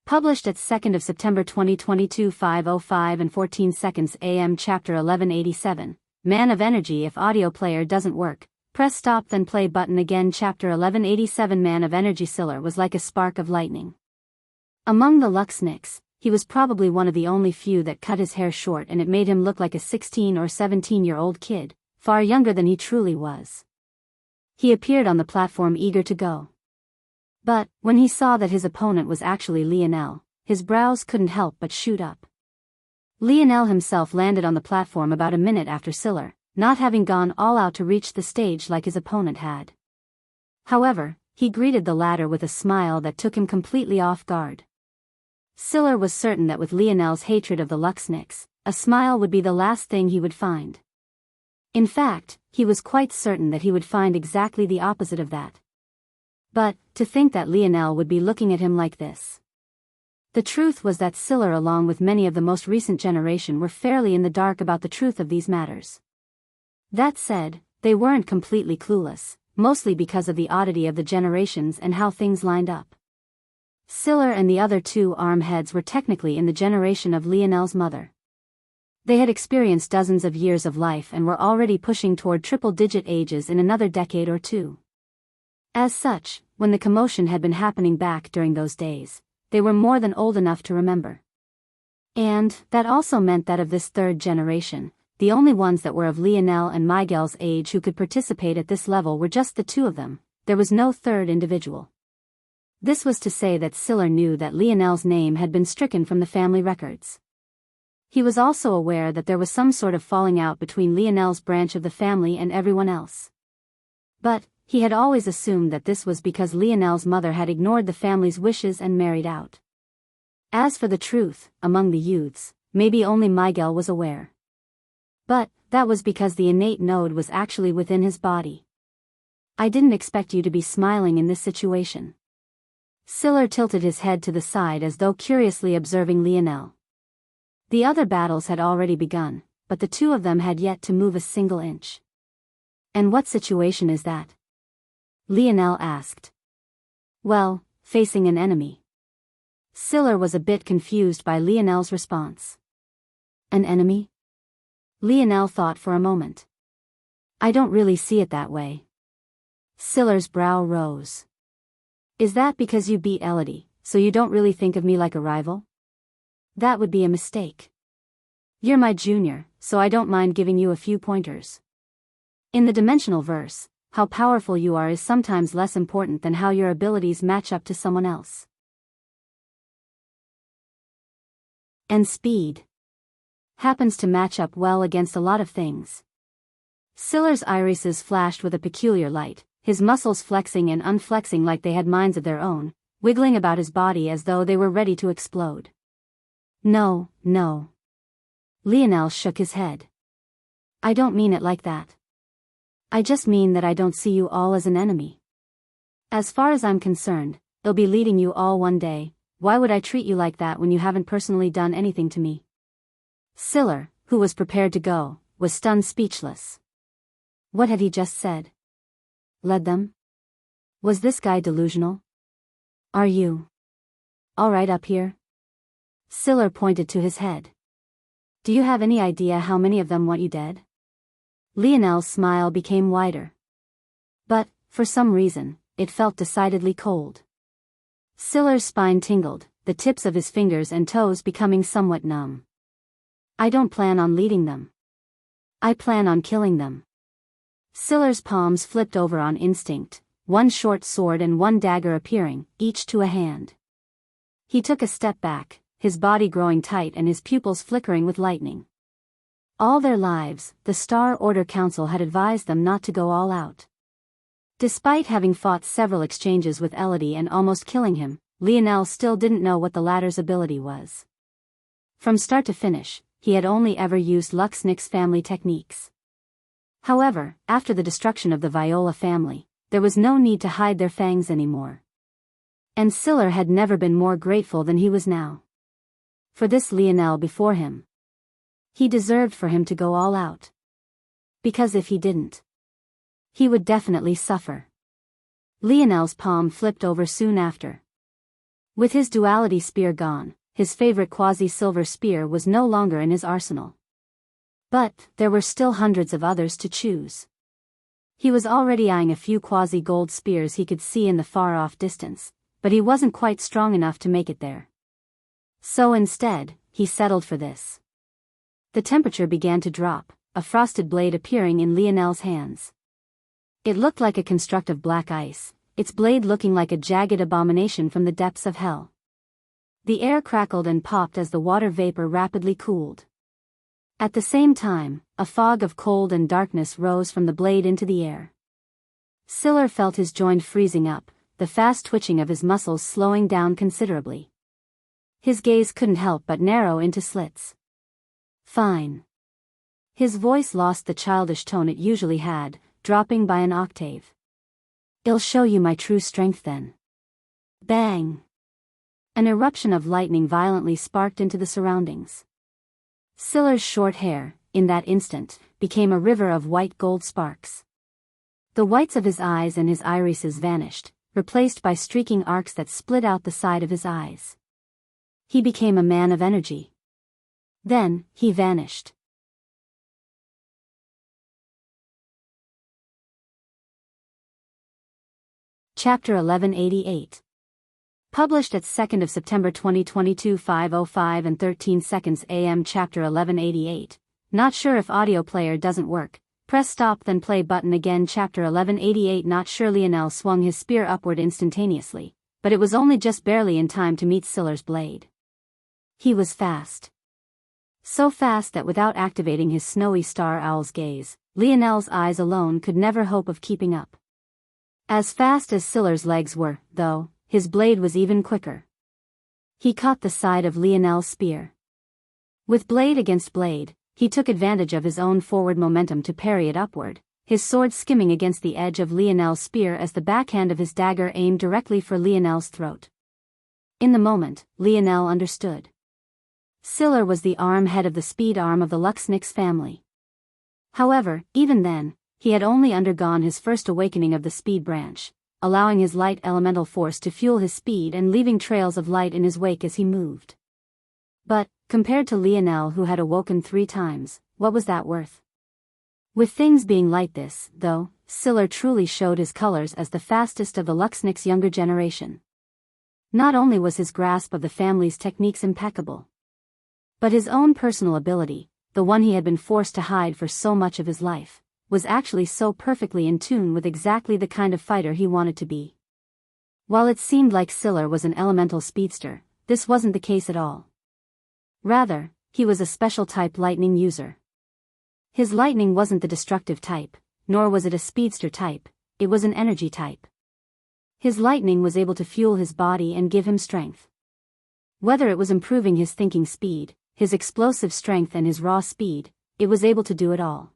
S1: Published at 2nd of September 2022 5:05 and 14 seconds AM. Chapter 1187. Man of Energy. If audio player doesn't work, press stop then play button again. Chapter 1187. Man of Energy. Siller was like a spark of lightning. Among the Luxnix, he was probably one of the only few that cut his hair short, and it made him look like a 16 or 17-year-old kid, far younger than he truly was. He appeared on the platform eager to go. But, when he saw that his opponent was actually Lionel, his brows couldn't help but shoot up. Lionel himself landed on the platform about a minute after Siller, not having gone all out to reach the stage like his opponent had. However, he greeted the latter with a smile that took him completely off guard. Siller was certain that with Lionel's hatred of the Luxnix, a smile would be the last thing he would find. In fact, he was quite certain that he would find exactly the opposite of that. But, to think that Lionel would be looking at him like this. The truth was that Siller, along with many of the most recent generation, were fairly in the dark about the truth of these matters. That said, they weren't completely clueless, mostly because of the oddity of the generations and how things lined up. Siller and the other 2 armheads were technically in the generation of Lionel's mother. They had experienced dozens of years of life and were already pushing toward triple-digit ages in another decade or 2. As such, when the commotion had been happening back during those days, they were more than old enough to remember. And that also meant that of this 3rd generation, the only ones that were of Lionel and Miguel's age who could participate at this level were just the 2 of them. There was no 3rd individual. This was to say that Siller knew that Lionel's name had been stricken from the family records. He was also aware that there was some sort of falling out between Lionel's branch of the family and everyone else. But, he had always assumed that this was because Lionel's mother had ignored the family's wishes and married out. As for the truth, among the youths, maybe only Miguel was aware. But, that was because the innate node was actually within his body. I didn't expect you to be smiling in this situation. Siller tilted his head to the side as though curiously observing Lionel. The other battles had already begun, but the 2 of them had yet to move a single inch. And what situation is that? Lionel asked. Well, facing an enemy. Siller was a bit confused by Lionel's response. An enemy? Lionel thought for a moment. I don't really see it that way. Siller's brow rose. Is that because you beat Elodie, so you don't really think of me like a rival? That would be a mistake. You're my junior, so I don't mind giving you a few pointers. In the dimensional verse, how powerful you are is sometimes less important than how your abilities match up to someone else. And speed happens to match up well against a lot of things. Siller's irises flashed with a peculiar light, his muscles flexing and unflexing like they had minds of their own, wiggling about his body as though they were ready to explode. No, no. Lionel shook his head. I don't mean it like that. I just mean that I don't see you all as an enemy. As far as I'm concerned, I'll be leading you all one day. Why would I treat you like that when you haven't personally done anything to me? Siller, who was prepared to go, was stunned speechless. What had he just said? Led them? Was this guy delusional? Are you all right up here? Siller pointed to his head. Do you have any idea how many of them want you dead? Lionel's smile became wider. But, for some reason, it felt decidedly cold. Siller's spine tingled, the tips of his fingers and toes becoming somewhat numb. I don't plan on leading them. I plan on killing them. Siller's palms flipped over on instinct, one short sword and one dagger appearing, each to a hand. He took a step back, his body growing tight and his pupils flickering with lightning. All their lives, the Star Order Council had advised them not to go all out. Despite having fought several exchanges with Elodie and almost killing him, Lionel still didn't know what the latter's ability was. From start to finish, he had only ever used Luxnick's family techniques. However, after the destruction of the Viola family, there was no need to hide their fangs anymore. And Siller had never been more grateful than he was now. For this Lionel before him. He deserved for him to go all out. Because if he didn't, he would definitely suffer. Lionel's palm flipped over soon after. With his duality spear gone, his favorite quasi-silver spear was no longer in his arsenal. But, there were still hundreds of others to choose. He was already eyeing a few quasi-gold spears he could see in the far-off distance, but he wasn't quite strong enough to make it there. So instead, he settled for this. The temperature began to drop, a frosted blade appearing in Lionel's hands. It looked like a construct of black ice, its blade looking like a jagged abomination from the depths of hell. The air crackled and popped as the water vapor rapidly cooled. At the same time, a fog of cold and darkness rose from the blade into the air. Siller felt his joint freezing up, the fast twitching of his muscles slowing down considerably. His gaze couldn't help but narrow into slits. Fine. His voice lost the childish tone it usually had, dropping by an octave. I'll show you my true strength then. Bang! An eruption of lightning violently sparked into the surroundings. Siller's short hair, in that instant, became a river of white gold sparks. The whites of his eyes and his irises vanished, replaced by streaking arcs that split out the side of his eyes. He became a man of energy. Then, he vanished. Chapter 1188. Published at 2nd of September 2022 5:05 and 13 seconds AM. Chapter 1188. Not sure if audio player doesn't work. Press stop then play button again. Chapter 1188. Not sure. Lionel swung his spear upward instantaneously, but it was only just barely in time to meet Siller's blade. He was fast. So fast that without activating his snowy star owl's gaze, Lionel's eyes alone could never hope of keeping up. As fast as Siller's legs were, though, his blade was even quicker. He caught the side of Lionel's spear. With blade against blade, he took advantage of his own forward momentum to parry it upward, his sword skimming against the edge of Lionel's spear as the backhand of his dagger aimed directly for Lionel's throat. In the moment, Lionel understood. Siller was the head of the speed arm of the Luxnick's family. However, even then, he had only undergone his first awakening of the speed branch, allowing his light elemental force to fuel his speed and leaving trails of light in his wake as he moved. But, compared to Lionel who had awoken 3 times, what was that worth? With things being like this, though, Siller truly showed his colors as the fastest of the Luxnick's younger generation. Not only was his grasp of the family's techniques impeccable, but his own personal ability, the one he had been forced to hide for so much of his life, was actually so perfectly in tune with exactly the kind of fighter he wanted to be. While it seemed like Siller was an elemental speedster, this wasn't the case at all. Rather, he was a special type lightning user. His lightning wasn't the destructive type, nor was it a speedster type, it was an energy type. His lightning was able to fuel his body and give him strength. Whether it was improving his thinking speed, his explosive strength and his raw speed, it was able to do it all.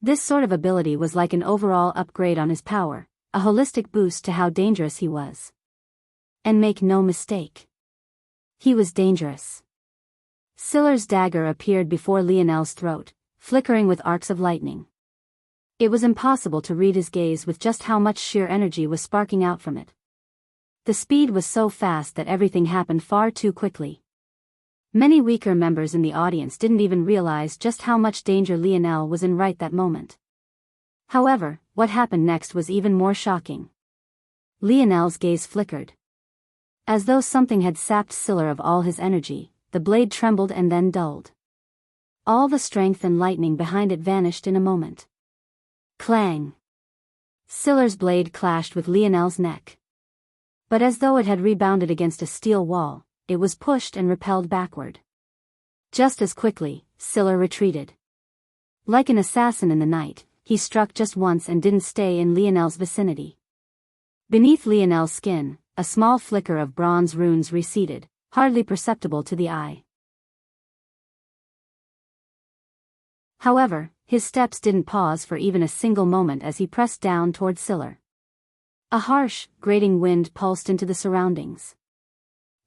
S1: This sort of ability was like an overall upgrade on his power, a holistic boost to how dangerous he was. And make no mistake, he was dangerous. Siller's dagger appeared before Lionel's throat, flickering with arcs of lightning. It was impossible to read his gaze with just how much sheer energy was sparking out from it. The speed was so fast that everything happened far too quickly. Many weaker members in the audience didn't even realize just how much danger Lionel was in right that moment. However, what happened next was even more shocking. Lionel's gaze flickered. As though something had sapped Siller of all his energy, the blade trembled and then dulled. All the strength and lightning behind it vanished in a moment. Clang! Siller's blade clashed with Lionel's neck. But as though it had rebounded against a steel wall, it was pushed and repelled backward. Just as quickly, Siller retreated. Like an assassin in the night, he struck just once and didn't stay in Lionel's vicinity. Beneath Lionel's skin, a small flicker of bronze runes receded, hardly perceptible to the eye. However, his steps didn't pause for even a single moment as he pressed down toward Siller. A harsh, grating wind pulsed into the surroundings.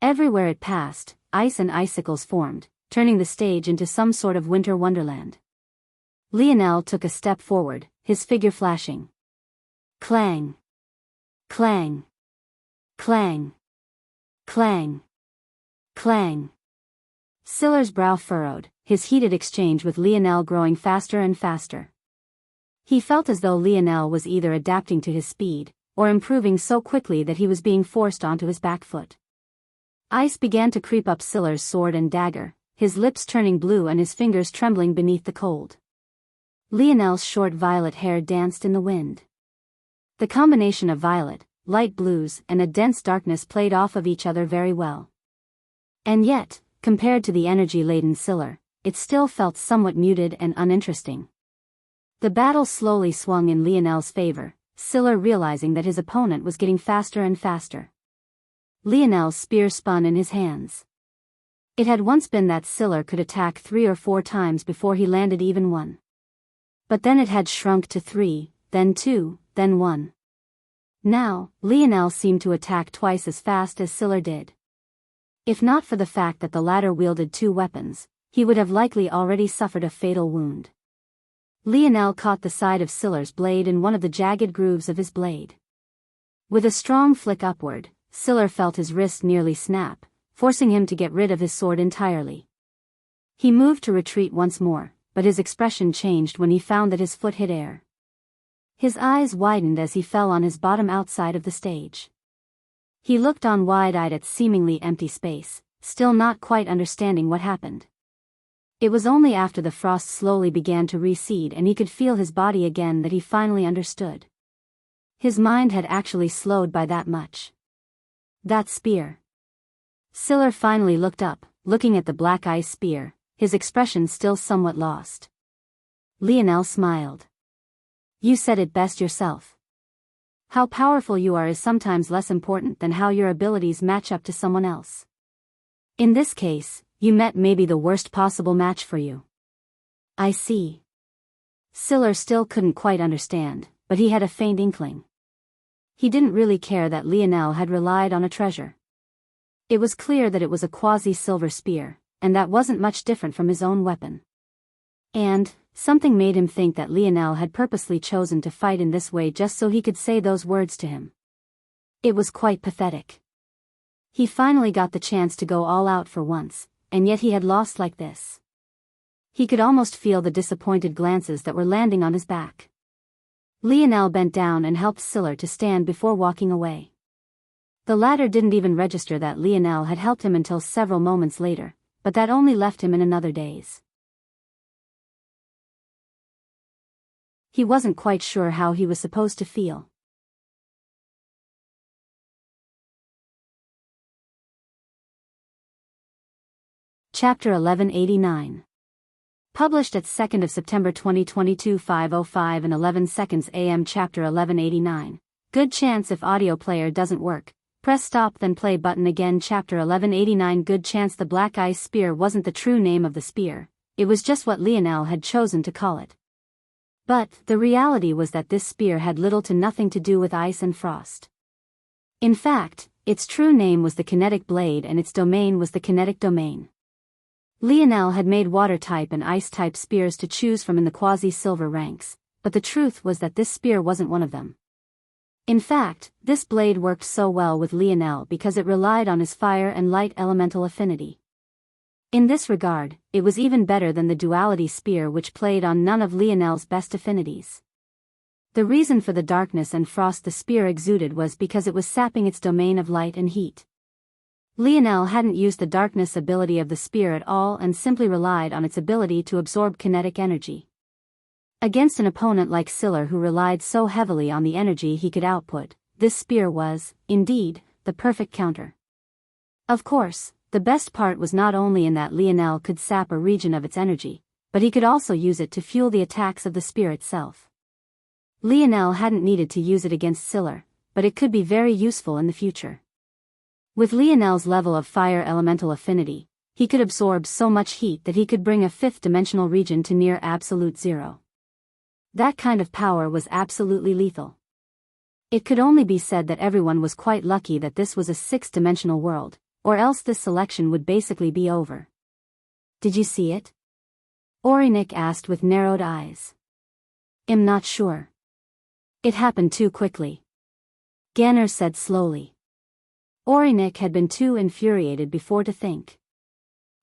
S1: Everywhere it passed, ice and icicles formed, turning the stage into some sort of winter wonderland. Lionel took a step forward, his figure flashing. Clang! Clang! Clang! Clang! Clang! Siller's brow furrowed, his heated exchange with Lionel growing faster and faster. He felt as though Lionel was either adapting to his speed, or improving so quickly that he was being forced onto his back foot. Ice began to creep up Siller's sword and dagger, his lips turning blue and his fingers trembling beneath the cold. Lionel's short violet hair danced in the wind. The combination of violet, light blues and a dense darkness played off of each other very well. And yet, compared to the energy-laden Siller, it still felt somewhat muted and uninteresting. The battle slowly swung in Lionel's favor, Siller realizing that his opponent was getting faster and faster. Lionel's spear spun in his hands. It had once been that Siller could attack 3 or 4 times before he landed even one. But then it had shrunk to 3, then 2, then 1. Now, Lionel seemed to attack twice as fast as Siller did. If not for the fact that the latter wielded 2 weapons, he would have likely already suffered a fatal wound. Lionel caught the side of Siller's blade in one of the jagged grooves of his blade. With a strong flick upward, Siller felt his wrist nearly snap, forcing him to get rid of his sword entirely. He moved to retreat once more, but his expression changed when he found that his foot hit air. His eyes widened as he fell on his bottom outside of the stage. He looked on wide-eyed at seemingly empty space, still not quite understanding what happened. It was only after the frost slowly began to recede and he could feel his body again that he finally understood. His mind had actually slowed by that much. That spear. Siller finally looked up, looking at the black ice spear, his expression still somewhat lost. Lionel smiled. You said it best yourself. How powerful you are is sometimes less important than how your abilities match up to someone else. In this case, you met maybe the worst possible match for you. I see. Siller still couldn't quite understand, but he had a faint inkling. He didn't really care that Lionel had relied on a treasure. It was clear that it was a quasi-silver spear, and that wasn't much different from his own weapon. And, something made him think that Lionel had purposely chosen to fight in this way just so he could say those words to him. It was quite pathetic. He finally got the chance to go all out for once, and yet he had lost like this. He could almost feel the disappointed glances that were landing on his back. Lionel bent down and helped Siller to stand before walking away. The latter didn't even register that Lionel had helped him until several moments later, but that only left him in another daze. He wasn't quite sure how he was supposed to feel. Chapter 1189. Published at 2nd of September 2022 5:05 and 11 seconds AM. Chapter 1189. Good chance if audio player doesn't work. Press stop then play button again. Chapter 1189. Good chance the Black Ice Spear wasn't the true name of the spear, it was just what Lionel had chosen to call it. But the reality was that this spear had little to nothing to do with ice and frost. In fact, its true name was the Kinetic Blade and its domain was the Kinetic Domain. Lionel had made water-type and ice-type spears to choose from in the quasi-silver ranks, but the truth was that this spear wasn't one of them. In fact, this blade worked so well with Lionel because it relied on his fire and light elemental affinity. In this regard, it was even better than the duality spear which played on none of Lionel's best affinities. The reason for the darkness and frost the spear exuded was because it was sapping its domain of light and heat. Lionel hadn't used the darkness ability of the spear at all and simply relied on its ability to absorb kinetic energy. Against an opponent like Siller who relied so heavily on the energy he could output, this spear was, indeed, the perfect counter. Of course, the best part was not only in that Lionel could sap a region of its energy, but he could also use it to fuel the attacks of the spear itself. Lionel hadn't needed to use it against Siller, but it could be very useful in the future. With Lionel's level of fire elemental affinity, he could absorb so much heat that he could bring a fifth-dimensional region to near absolute zero. That kind of power was absolutely lethal. It could only be said that everyone was quite lucky that this was a sixth-dimensional world, or else this selection would basically be over. Did you see it? Orinik asked with narrowed eyes. I'm not sure. It happened too quickly. Ganner said slowly. Orinik had been too infuriated before to think.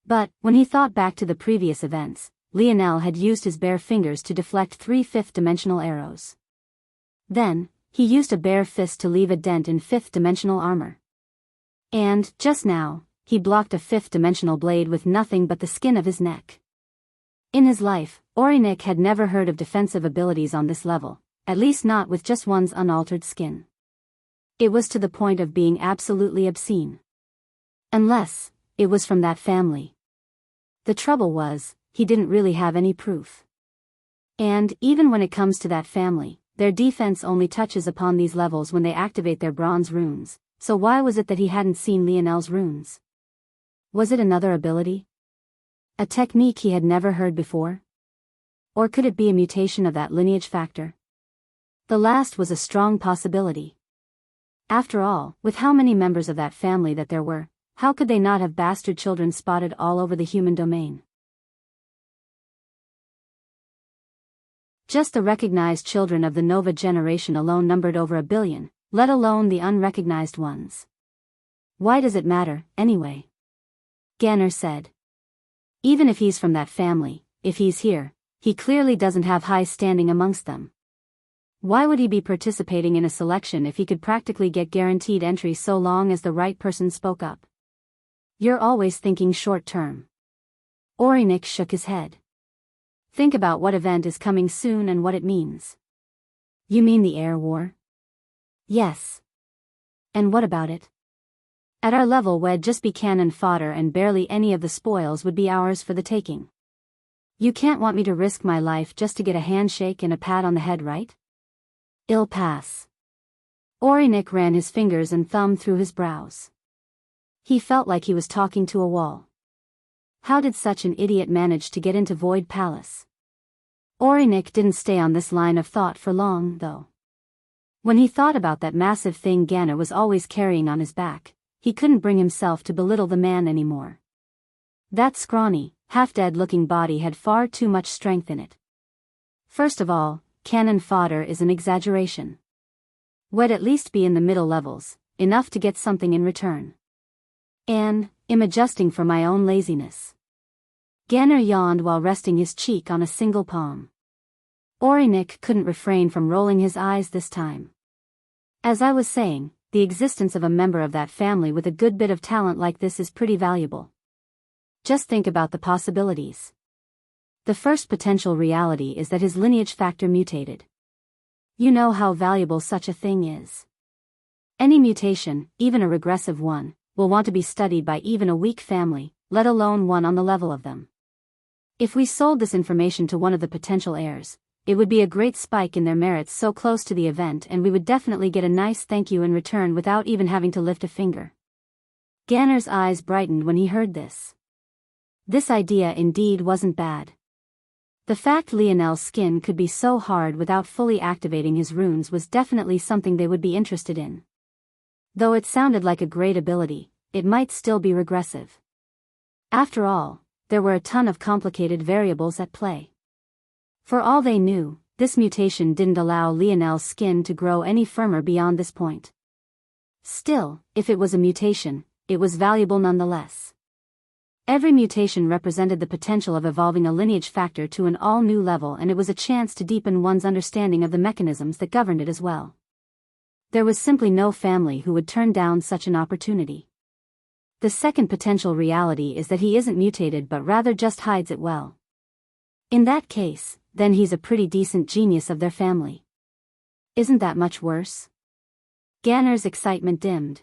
S1: But, when he thought back to the previous events, Lionel had used his bare fingers to deflect 3 fifth-dimensional arrows. Then, he used a bare fist to leave a dent in fifth-dimensional armor. And, just now, he blocked a fifth-dimensional blade with nothing but the skin of his neck. In his life, Orinik had never heard of defensive abilities on this level, at least not with just one's unaltered skin. It was to the point of being absolutely obscene. Unless, it was from that family. The trouble was, he didn't really have any proof. And, even when it comes to that family, their defense only touches upon these levels when they activate their bronze runes, so why was it that he hadn't seen Lionel's runes? Was it another ability? A technique he had never heard before? Or could it be a mutation of that lineage factor? The last was a strong possibility. After all, with how many members of that family that there were, how could they not have bastard children spotted all over the human domain? Just the recognized children of the Nova generation alone numbered over 1 billion, let alone the unrecognized ones. Why does it matter, anyway? Ganner said. Even if he's from that family, if he's here, he clearly doesn't have high standing amongst them. Why would he be participating in a selection if he could practically get guaranteed entry so long as the right person spoke up? You're always thinking short term. Orinik shook his head. Think about what event is coming soon and what it means. You mean the air war? Yes. And what about it? At our level we'd just be cannon fodder and barely any of the spoils would be ours for the taking. You can't want me to risk my life just to get a handshake and a pat on the head, right? I'll pass. Orinik ran his fingers and thumb through his brows. He felt like he was talking to a wall. How did such an idiot manage to get into Void Palace? Orinik didn't stay on this line of thought for long, though. When he thought about that massive thing Ganner was always carrying on his back, he couldn't bring himself to belittle the man anymore. That scrawny, half-dead-looking body had far too much strength in it. First of all, cannon fodder is an exaggeration. We'd at least be in the middle levels, enough to get something in return. And, I'm adjusting for my own laziness. Ganner yawned while resting his cheek on a single palm. Orinik couldn't refrain from rolling his eyes this time. As I was saying, the existence of a member of that family with a good bit of talent like this is pretty valuable. Just think about the possibilities. The first potential reality is that his lineage factor mutated. You know how valuable such a thing is. Any mutation, even a regressive one, will want to be studied by even a weak family, let alone one on the level of them. If we sold this information to one of the potential heirs, it would be a great spike in their merits so close to the event, and we would definitely get a nice thank you in return without even having to lift a finger. Ganner's eyes brightened when he heard this. This idea indeed wasn't bad. The fact Lionel's skin could be so hard without fully activating his runes was definitely something they would be interested in. Though it sounded like a great ability, it might still be regressive. After all, there were a ton of complicated variables at play. For all they knew, this mutation didn't allow Lionel's skin to grow any firmer beyond this point. Still, if it was a mutation, it was valuable nonetheless. Every mutation represented the potential of evolving a lineage factor to an all-new level, and it was a chance to deepen one's understanding of the mechanisms that governed it as well. There was simply no family who would turn down such an opportunity. The second potential reality is that he isn't mutated but rather just hides it well. In that case, then he's a pretty decent genius of their family. Isn't that much worse? Ganner's excitement dimmed.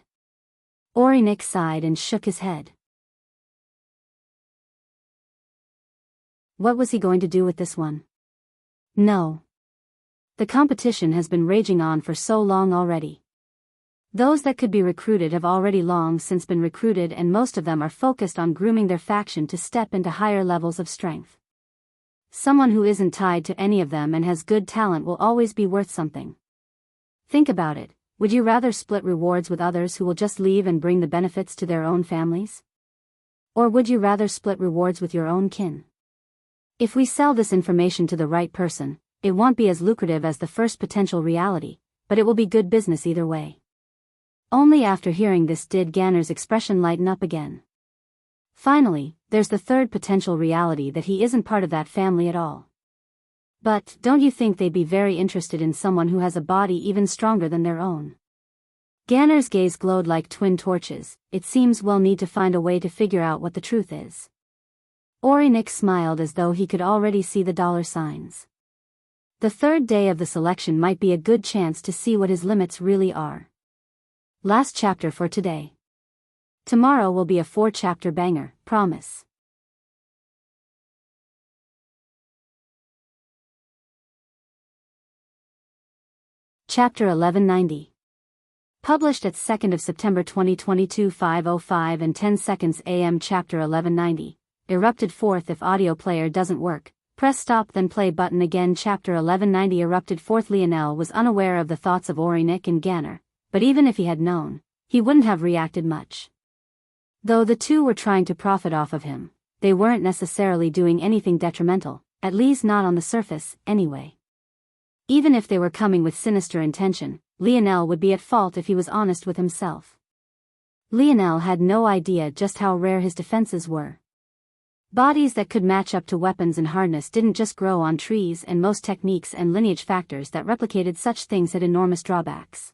S1: Orinik sighed and shook his head. What was he going to do with this one? No. The competition has been raging on for so long already. Those that could be recruited have already long since been recruited, and most of them are focused on grooming their faction to step into higher levels of strength. Someone who isn't tied to any of them and has good talent will always be worth something. Think about it, would you rather split rewards with others who will just leave and bring the benefits to their own families? Or would you rather split rewards with your own kin? If we sell this information to the right person, it won't be as lucrative as the first potential reality, but it will be good business either way. Only after hearing this did Ganner's expression lighten up again. Finally, there's the third potential reality that he isn't part of that family at all. But don't you think they'd be very interested in someone who has a body even stronger than their own? Ganner's gaze glowed like twin torches. It seems we'll need to find a way to figure out what the truth is. Orinik smiled as though he could already see the dollar signs. The third day of the selection might be a good chance to see what his limits really are. Last chapter for today. Tomorrow will be a 4-chapter banger, promise. Chapter 1190. Published at 2nd of September 2022 5:05 and 10 seconds AM. Chapter 1190. Erupted 4th. If audio player doesn't work, press stop then play button again. Chapter 1190. Erupted 4th. Lionel was unaware of the thoughts of Orinik and Ganner, but even if he had known, he wouldn't have reacted much. Though the two were trying to profit off of him, they weren't necessarily doing anything detrimental, at least not on the surface, anyway. Even if they were coming with sinister intention, Lionel would be at fault if he was honest with himself. Lionel had no idea just how rare his defenses were. Bodies that could match up to weapons and hardness didn't just grow on trees, and most techniques and lineage factors that replicated such things had enormous drawbacks.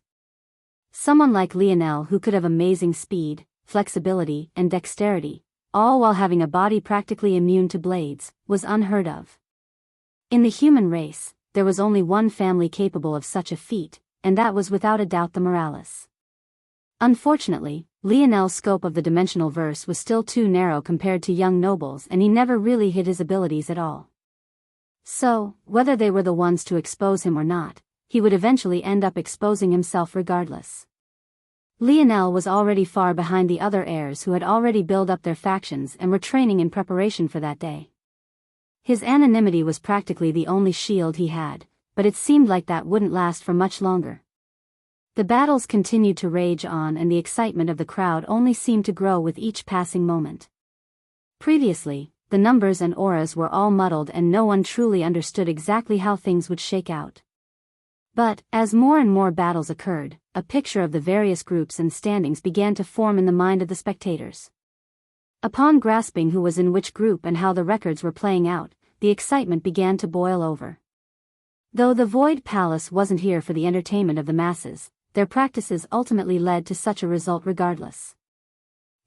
S1: Someone like Lionel, who could have amazing speed, flexibility, and dexterity, all while having a body practically immune to blades, was unheard of. In the human race, there was only one family capable of such a feat, and that was without a doubt the Morales. Unfortunately, Lionel's scope of the dimensional verse was still too narrow compared to young nobles, and he never really hid his abilities at all. So, whether they were the ones to expose him or not, he would eventually end up exposing himself regardless. Lionel was already far behind the other heirs who had already built up their factions and were training in preparation for that day. His anonymity was practically the only shield he had, but it seemed like that wouldn't last for much longer. The battles continued to rage on, and the excitement of the crowd only seemed to grow with each passing moment. Previously, the numbers and auras were all muddled and no one truly understood exactly how things would shake out. But, as more and more battles occurred, a picture of the various groups and standings began to form in the mind of the spectators. Upon grasping who was in which group and how the records were playing out, the excitement began to boil over. Though the Void Palace wasn't here for the entertainment of the masses, their practices ultimately led to such a result regardless.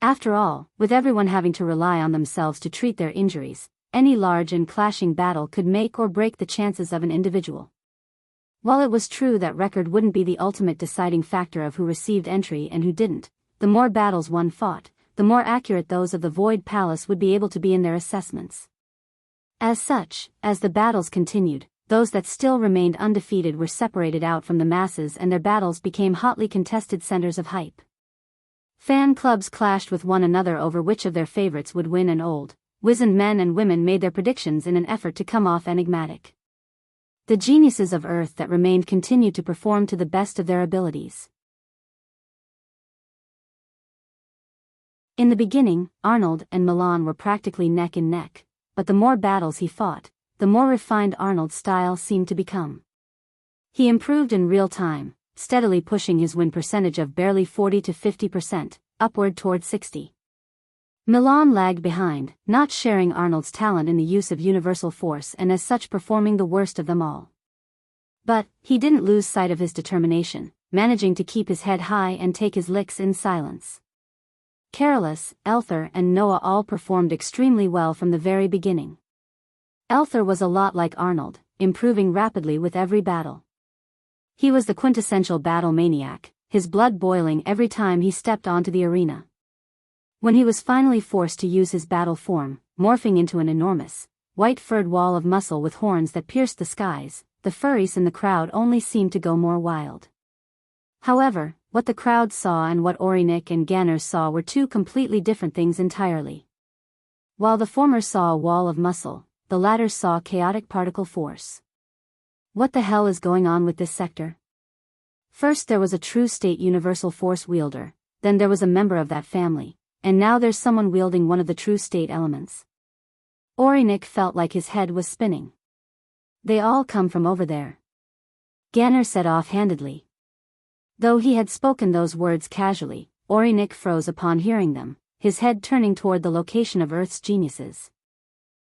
S1: After all, with everyone having to rely on themselves to treat their injuries, any large and clashing battle could make or break the chances of an individual. While it was true that record wouldn't be the ultimate deciding factor of who received entry and who didn't, the more battles one fought, the more accurate those of the Void Palace would be able to be in their assessments. As such, as the battles continued, those that still remained undefeated were separated out from the masses and their battles became hotly contested centers of hype. Fan clubs clashed with one another over which of their favorites would win, and old, wizened men and women made their predictions in an effort to come off enigmatic. The geniuses of Earth that remained continued to perform to the best of their abilities. In the beginning, Arnold and Milan were practically neck and neck, but the more battles he fought, the more refined Arnold's style seemed to become. He improved in real time, steadily pushing his win percentage of barely 40 to 50%, upward toward 60. Milan lagged behind, not sharing Arnold's talent in the use of universal force and as such performing the worst of them all. But he didn't lose sight of his determination, managing to keep his head high and take his licks in silence. Carolus, Elther and Noah all performed extremely well from the very beginning. Elther was a lot like Arnold, improving rapidly with every battle. He was the quintessential battle maniac, his blood boiling every time he stepped onto the arena. When he was finally forced to use his battle form, morphing into an enormous, white-furred wall of muscle with horns that pierced the skies, the furries in the crowd only seemed to go more wild. However, what the crowd saw and what Orinik and Ganners saw were two completely different things entirely. While the former saw a wall of muscle, the latter saw chaotic particle force. What the hell is going on with this sector? First there was a true state universal force wielder, then there was a member of that family, and now there's someone wielding one of the true state elements. Orinik felt like his head was spinning. They all come from over there. Ganner said offhandedly. Though he had spoken those words casually, Orinik froze upon hearing them, his head turning toward the location of Earth's geniuses.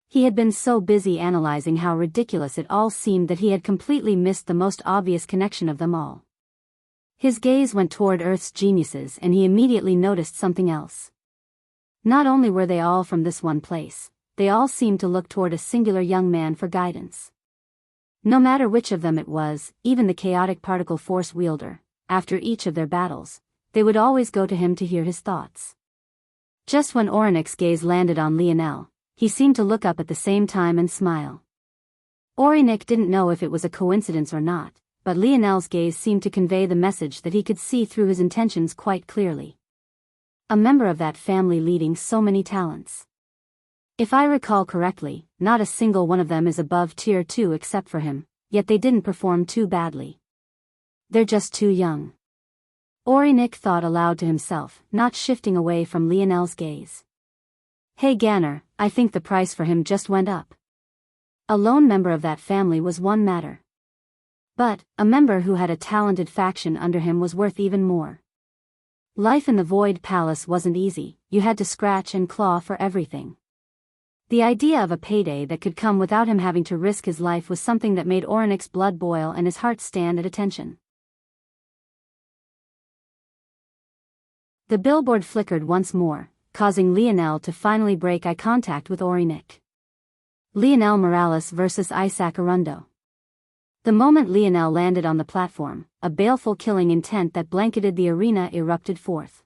S1: He had been so busy analyzing how ridiculous it all seemed that he had completely missed the most obvious connection of them all. His gaze went toward Earth's geniuses and he immediately noticed something else. Not only were they all from this one place, they all seemed to look toward a singular young man for guidance. No matter which of them it was, even the chaotic particle force wielder, after each of their battles, they would always go to him to hear his thoughts. Just when Orinik's gaze landed on Lionel, he seemed to look up at the same time and smile. Orinik didn't know if it was a coincidence or not, but Lionel's gaze seemed to convey the message that he could see through his intentions quite clearly. A member of that family leading so many talents. If I recall correctly, not a single one of them is above tier 2 except for him, yet they didn't perform too badly. They're just too young. Orinik thought aloud to himself, not shifting away from Lionel's gaze. Hey Ganner, I think the price for him just went up. A lone member of that family was one matter. But, a member who had a talented faction under him was worth even more. Life in the Void Palace wasn't easy, you had to scratch and claw for everything. The idea of a payday that could come without him having to risk his life was something that made Orinik's blood boil and his heart stand at attention. The billboard flickered once more, causing Lionel to finally break eye contact with Orinik. Lionel Morales versus Isaac Arundo. The moment Lionel landed on the platform, a baleful killing intent that blanketed the arena erupted forth.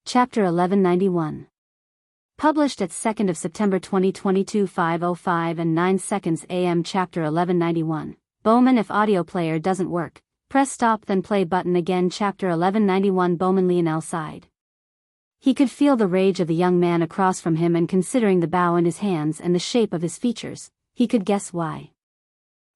S1: Chapter 1191. Published at 2nd of September 2022 5:05 and 9 seconds AM. Chapter 1191. Bowman, if audio player doesn't work, press stop then play button again. Chapter 1191. Bowman. Lionel sighed. He could feel the rage of the young man across from him, and considering the bow in his hands and the shape of his features, he could guess why.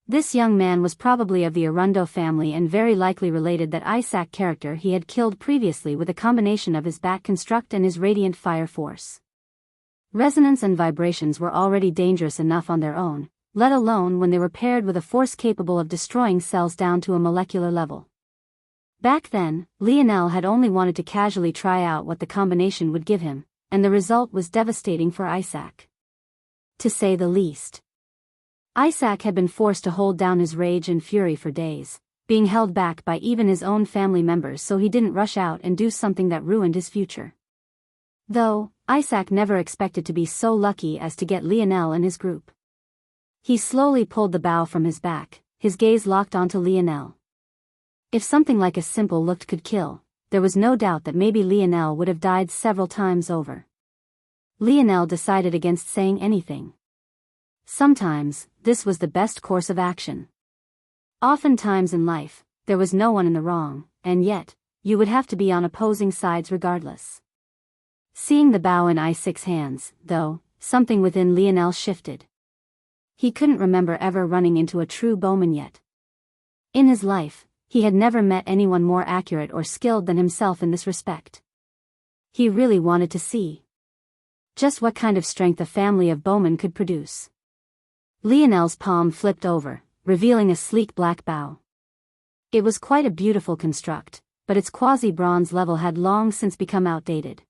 S1: This young man was probably of the Arundo family and very likely related that Isaac character he had killed previously with a combination of his bat construct and his radiant fire force. Resonance and vibrations were already dangerous enough on their own, let alone when they were paired with a force capable of destroying cells down to a molecular level. Back then, Lionel had only wanted to casually try out what the combination would give him, and the result was devastating for Isaac. To say the least. Isaac had been forced to hold down his rage and fury for days, being held back by even his own family members so he didn't rush out and do something that ruined his future. Though, Isaac never expected to be so lucky as to get Lionel in his group. He slowly pulled the bow from his back, his gaze locked onto Lionel. If something like a simple look could kill, there was no doubt that maybe Lionel would have died several times over. Lionel decided against saying anything. Sometimes, this was the best course of action. Oftentimes in life, there was no one in the wrong, and yet, you would have to be on opposing sides regardless. Seeing the bow in Isaac's hands, though, something within Lionel shifted. He couldn't remember ever running into a true bowman yet. In his life, he had never met anyone more accurate or skilled than himself in this respect. He really wanted to see just what kind of strength a family of bowmen could produce. Lionel's palm flipped over, revealing a sleek black bow. It was quite a beautiful construct, but its quasi-bronze level had long since become outdated.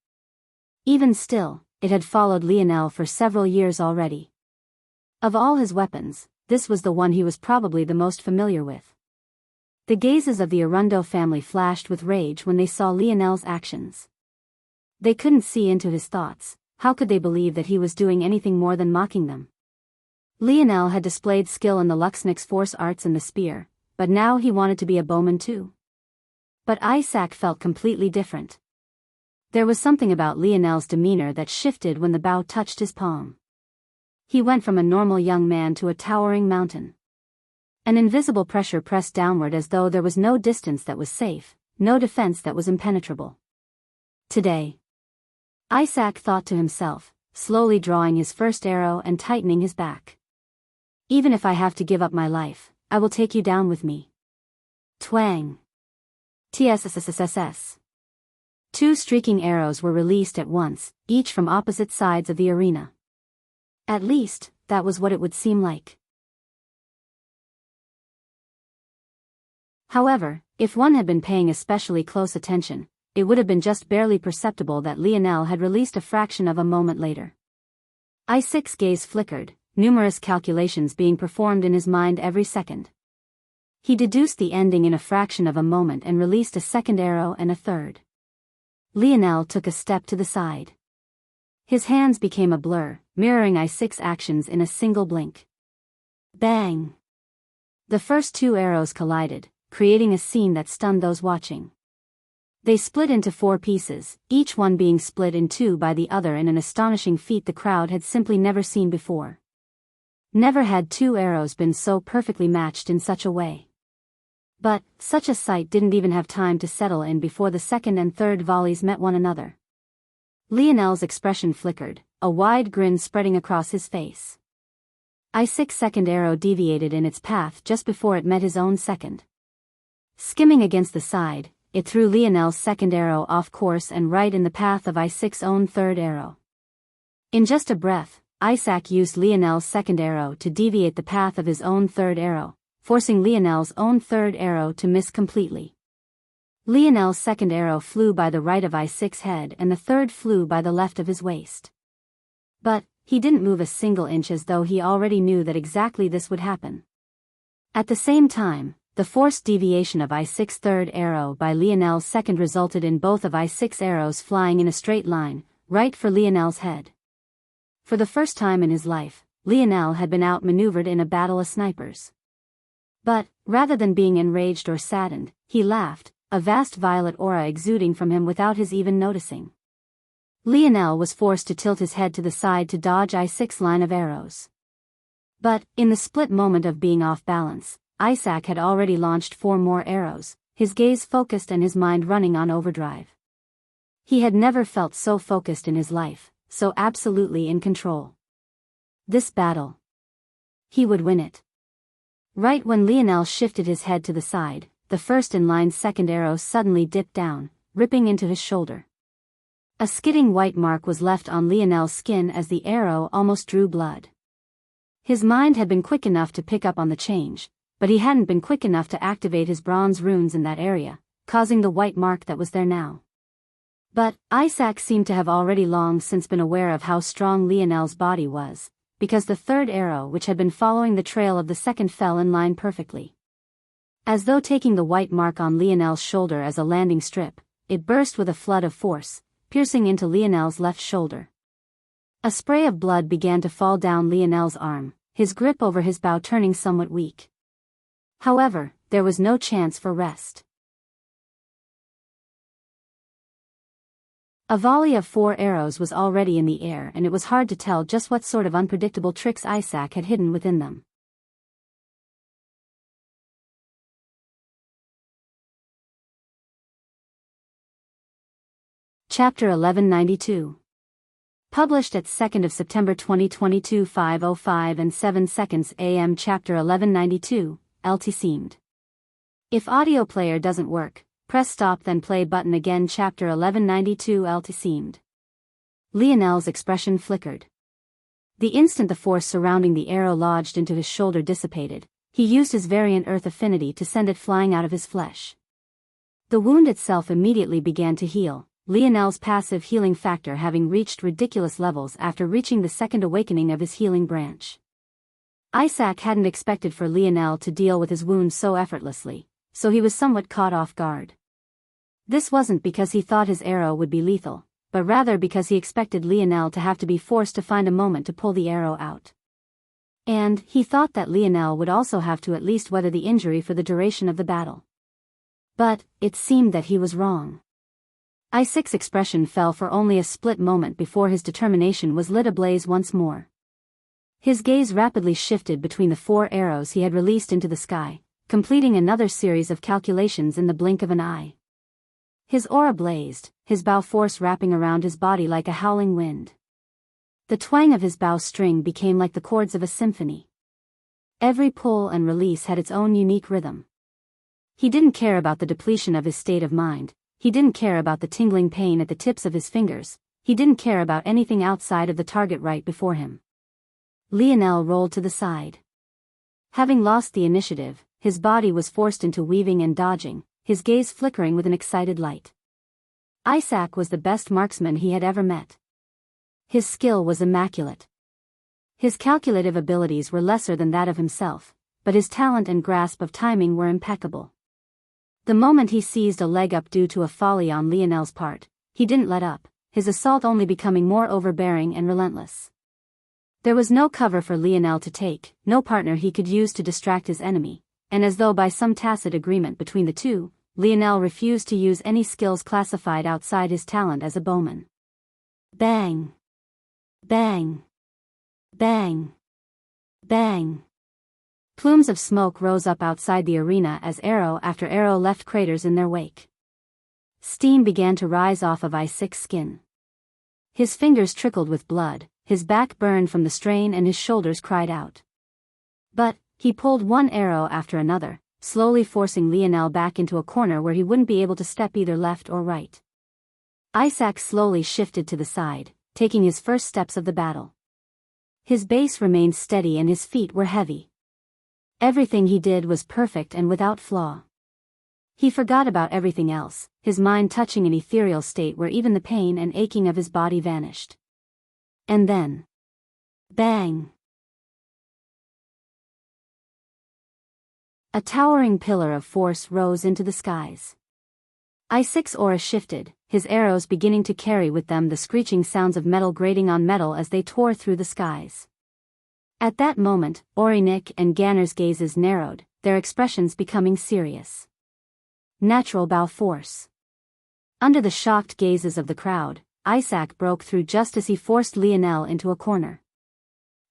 S1: Even still, it had followed Lionel for several years already. Of all his weapons, this was the one he was probably the most familiar with. The gazes of the Arundo family flashed with rage when they saw Lionel's actions. They couldn't see into his thoughts. How could they believe that he was doing anything more than mocking them? Lionel had displayed skill in the Luxnick's force arts and the spear, but now he wanted to be a bowman too. But Isaac felt completely different. There was something about Lionel's demeanor that shifted when the bow touched his palm. He went from a normal young man to a towering mountain. An invisible pressure pressed downward as though there was no distance that was safe, no defense that was impenetrable. Today, Isaac thought to himself, slowly drawing his first arrow and tightening his back. Even if I have to give up my life, I will take you down with me. Twang. TSSSSS. Two streaking arrows were released at once, each from opposite sides of the arena. At least, that was what it would seem like. However, if one had been paying especially close attention, it would have been just barely perceptible that Lionel had released a fraction of a moment later. Isaac's gaze flickered, numerous calculations being performed in his mind every second. He deduced the ending in a fraction of a moment and released a second arrow and a third. Lionel took a step to the side. His hands became a blur, mirroring Isaac's actions in a single blink. Bang! The first two arrows collided, creating a scene that stunned those watching. They split into four pieces, each one being split in two by the other in an astonishing feat the crowd had simply never seen before. Never had two arrows been so perfectly matched in such a way. But, such a sight didn't even have time to settle in before the second and third volleys met one another. Lionel's expression flickered, a wide grin spreading across his face. Isaac's second arrow deviated in its path just before it met his own second. Skimming against the side, it threw Lionel's second arrow off course and right in the path of Isaac's own third arrow. In just a breath, Isaac used Lionel's second arrow to deviate the path of his own third arrow, forcing Lionel's own third arrow to miss completely. Lionel's second arrow flew by the right of Isaac's head and the third flew by the left of his waist. But, he didn't move a single inch as though he already knew that exactly this would happen. At the same time, the forced deviation of Isaac's third arrow by Lionel's second resulted in both of Isaac's arrows flying in a straight line, right for Lionel's head. For the first time in his life, Lionel had been outmaneuvered in a battle of snipers. But, rather than being enraged or saddened, he laughed, a vast violet aura exuding from him without his even noticing. Lionel was forced to tilt his head to the side to dodge Isaac's line of arrows. But, in the split moment of being off balance, Isaac had already launched 4 more arrows, his gaze focused and his mind running on overdrive. He had never felt so focused in his life, so absolutely in control. This battle, he would win it. Right when Lionel shifted his head to the side, the first in line's second arrow suddenly dipped down, ripping into his shoulder. A skidding white mark was left on Lionel's skin as the arrow almost drew blood. His mind had been quick enough to pick up on the change, but he hadn't been quick enough to activate his bronze runes in that area, causing the white mark that was there now. But Isaac seemed to have already long since been aware of how strong Lionel's body was, because the third arrow which had been following the trail of the second fell in line perfectly. As though taking the white mark on Lionel's shoulder as a landing strip, it burst with a flood of force, piercing into Lionel's left shoulder. A spray of blood began to fall down Lionel's arm, his grip over his bow turning somewhat weak. However, there was no chance for rest. A volley of 4 arrows was already in the air, and it was hard to tell just what sort of unpredictable tricks Isaac had hidden within them. Chapter 1192. Published at 2nd of September 2022 5:05 and 7 seconds AM. Chapter 1192, LT seemed. If audio player doesn't work, press stop then play button again. Chapter 1192 LT seemed. Lionel's expression flickered. The instant the force surrounding the arrow lodged into his shoulder dissipated, he used his variant earth affinity to send it flying out of his flesh. The wound itself immediately began to heal, Lionel's passive healing factor having reached ridiculous levels after reaching the second awakening of his healing branch. Isaac hadn't expected for Lionel to deal with his wound so effortlessly, so he was somewhat caught off guard. This wasn't because he thought his arrow would be lethal, but rather because he expected Lionel to have to be forced to find a moment to pull the arrow out. And he thought that Lionel would also have to at least weather the injury for the duration of the battle. But it seemed that he was wrong. Isaac's expression fell for only a split moment before his determination was lit ablaze once more. His gaze rapidly shifted between the 4 arrows he had released into the sky, completing another series of calculations in the blink of an eye. His aura blazed, his bow force wrapping around his body like a howling wind. The twang of his bow string became like the chords of a symphony. Every pull and release had its own unique rhythm. He didn't care about the depletion of his state of mind, he didn't care about the tingling pain at the tips of his fingers, he didn't care about anything outside of the target right before him. Lionel rolled to the side. Having lost the initiative, his body was forced into weaving and dodging, his gaze flickering with an excited light. Isaac was the best marksman he had ever met. His skill was immaculate. His calculative abilities were lesser than that of himself, but his talent and grasp of timing were impeccable. The moment he seized a leg up due to a folly on Lionel's part, he didn't let up, his assault only becoming more overbearing and relentless. There was no cover for Lionel to take, no partner he could use to distract his enemy, and as though by some tacit agreement between the two, Lionel refused to use any skills classified outside his talent as a bowman. Bang! Bang! Bang! Bang! Plumes of smoke rose up outside the arena as arrow after arrow left craters in their wake. Steam began to rise off of Isaac's skin. His fingers trickled with blood, his back burned from the strain and his shoulders cried out. But he pulled one arrow after another, slowly forcing Lionel back into a corner where he wouldn't be able to step either left or right. Isaac slowly shifted to the side, taking his first steps of the battle. His base remained steady and his feet were heavy. Everything he did was perfect and without flaw. He forgot about everything else, his mind touching an ethereal state where even the pain and aching of his body vanished. And then... bang! A towering pillar of force rose into the skies. Isaac's aura shifted, his arrows beginning to carry with them the screeching sounds of metal grating on metal as they tore through the skies. At that moment, Orinik and Ganner's gazes narrowed, their expressions becoming serious. Natural bow force. Under the shocked gazes of the crowd, Isaac broke through just as he forced Lionel into a corner.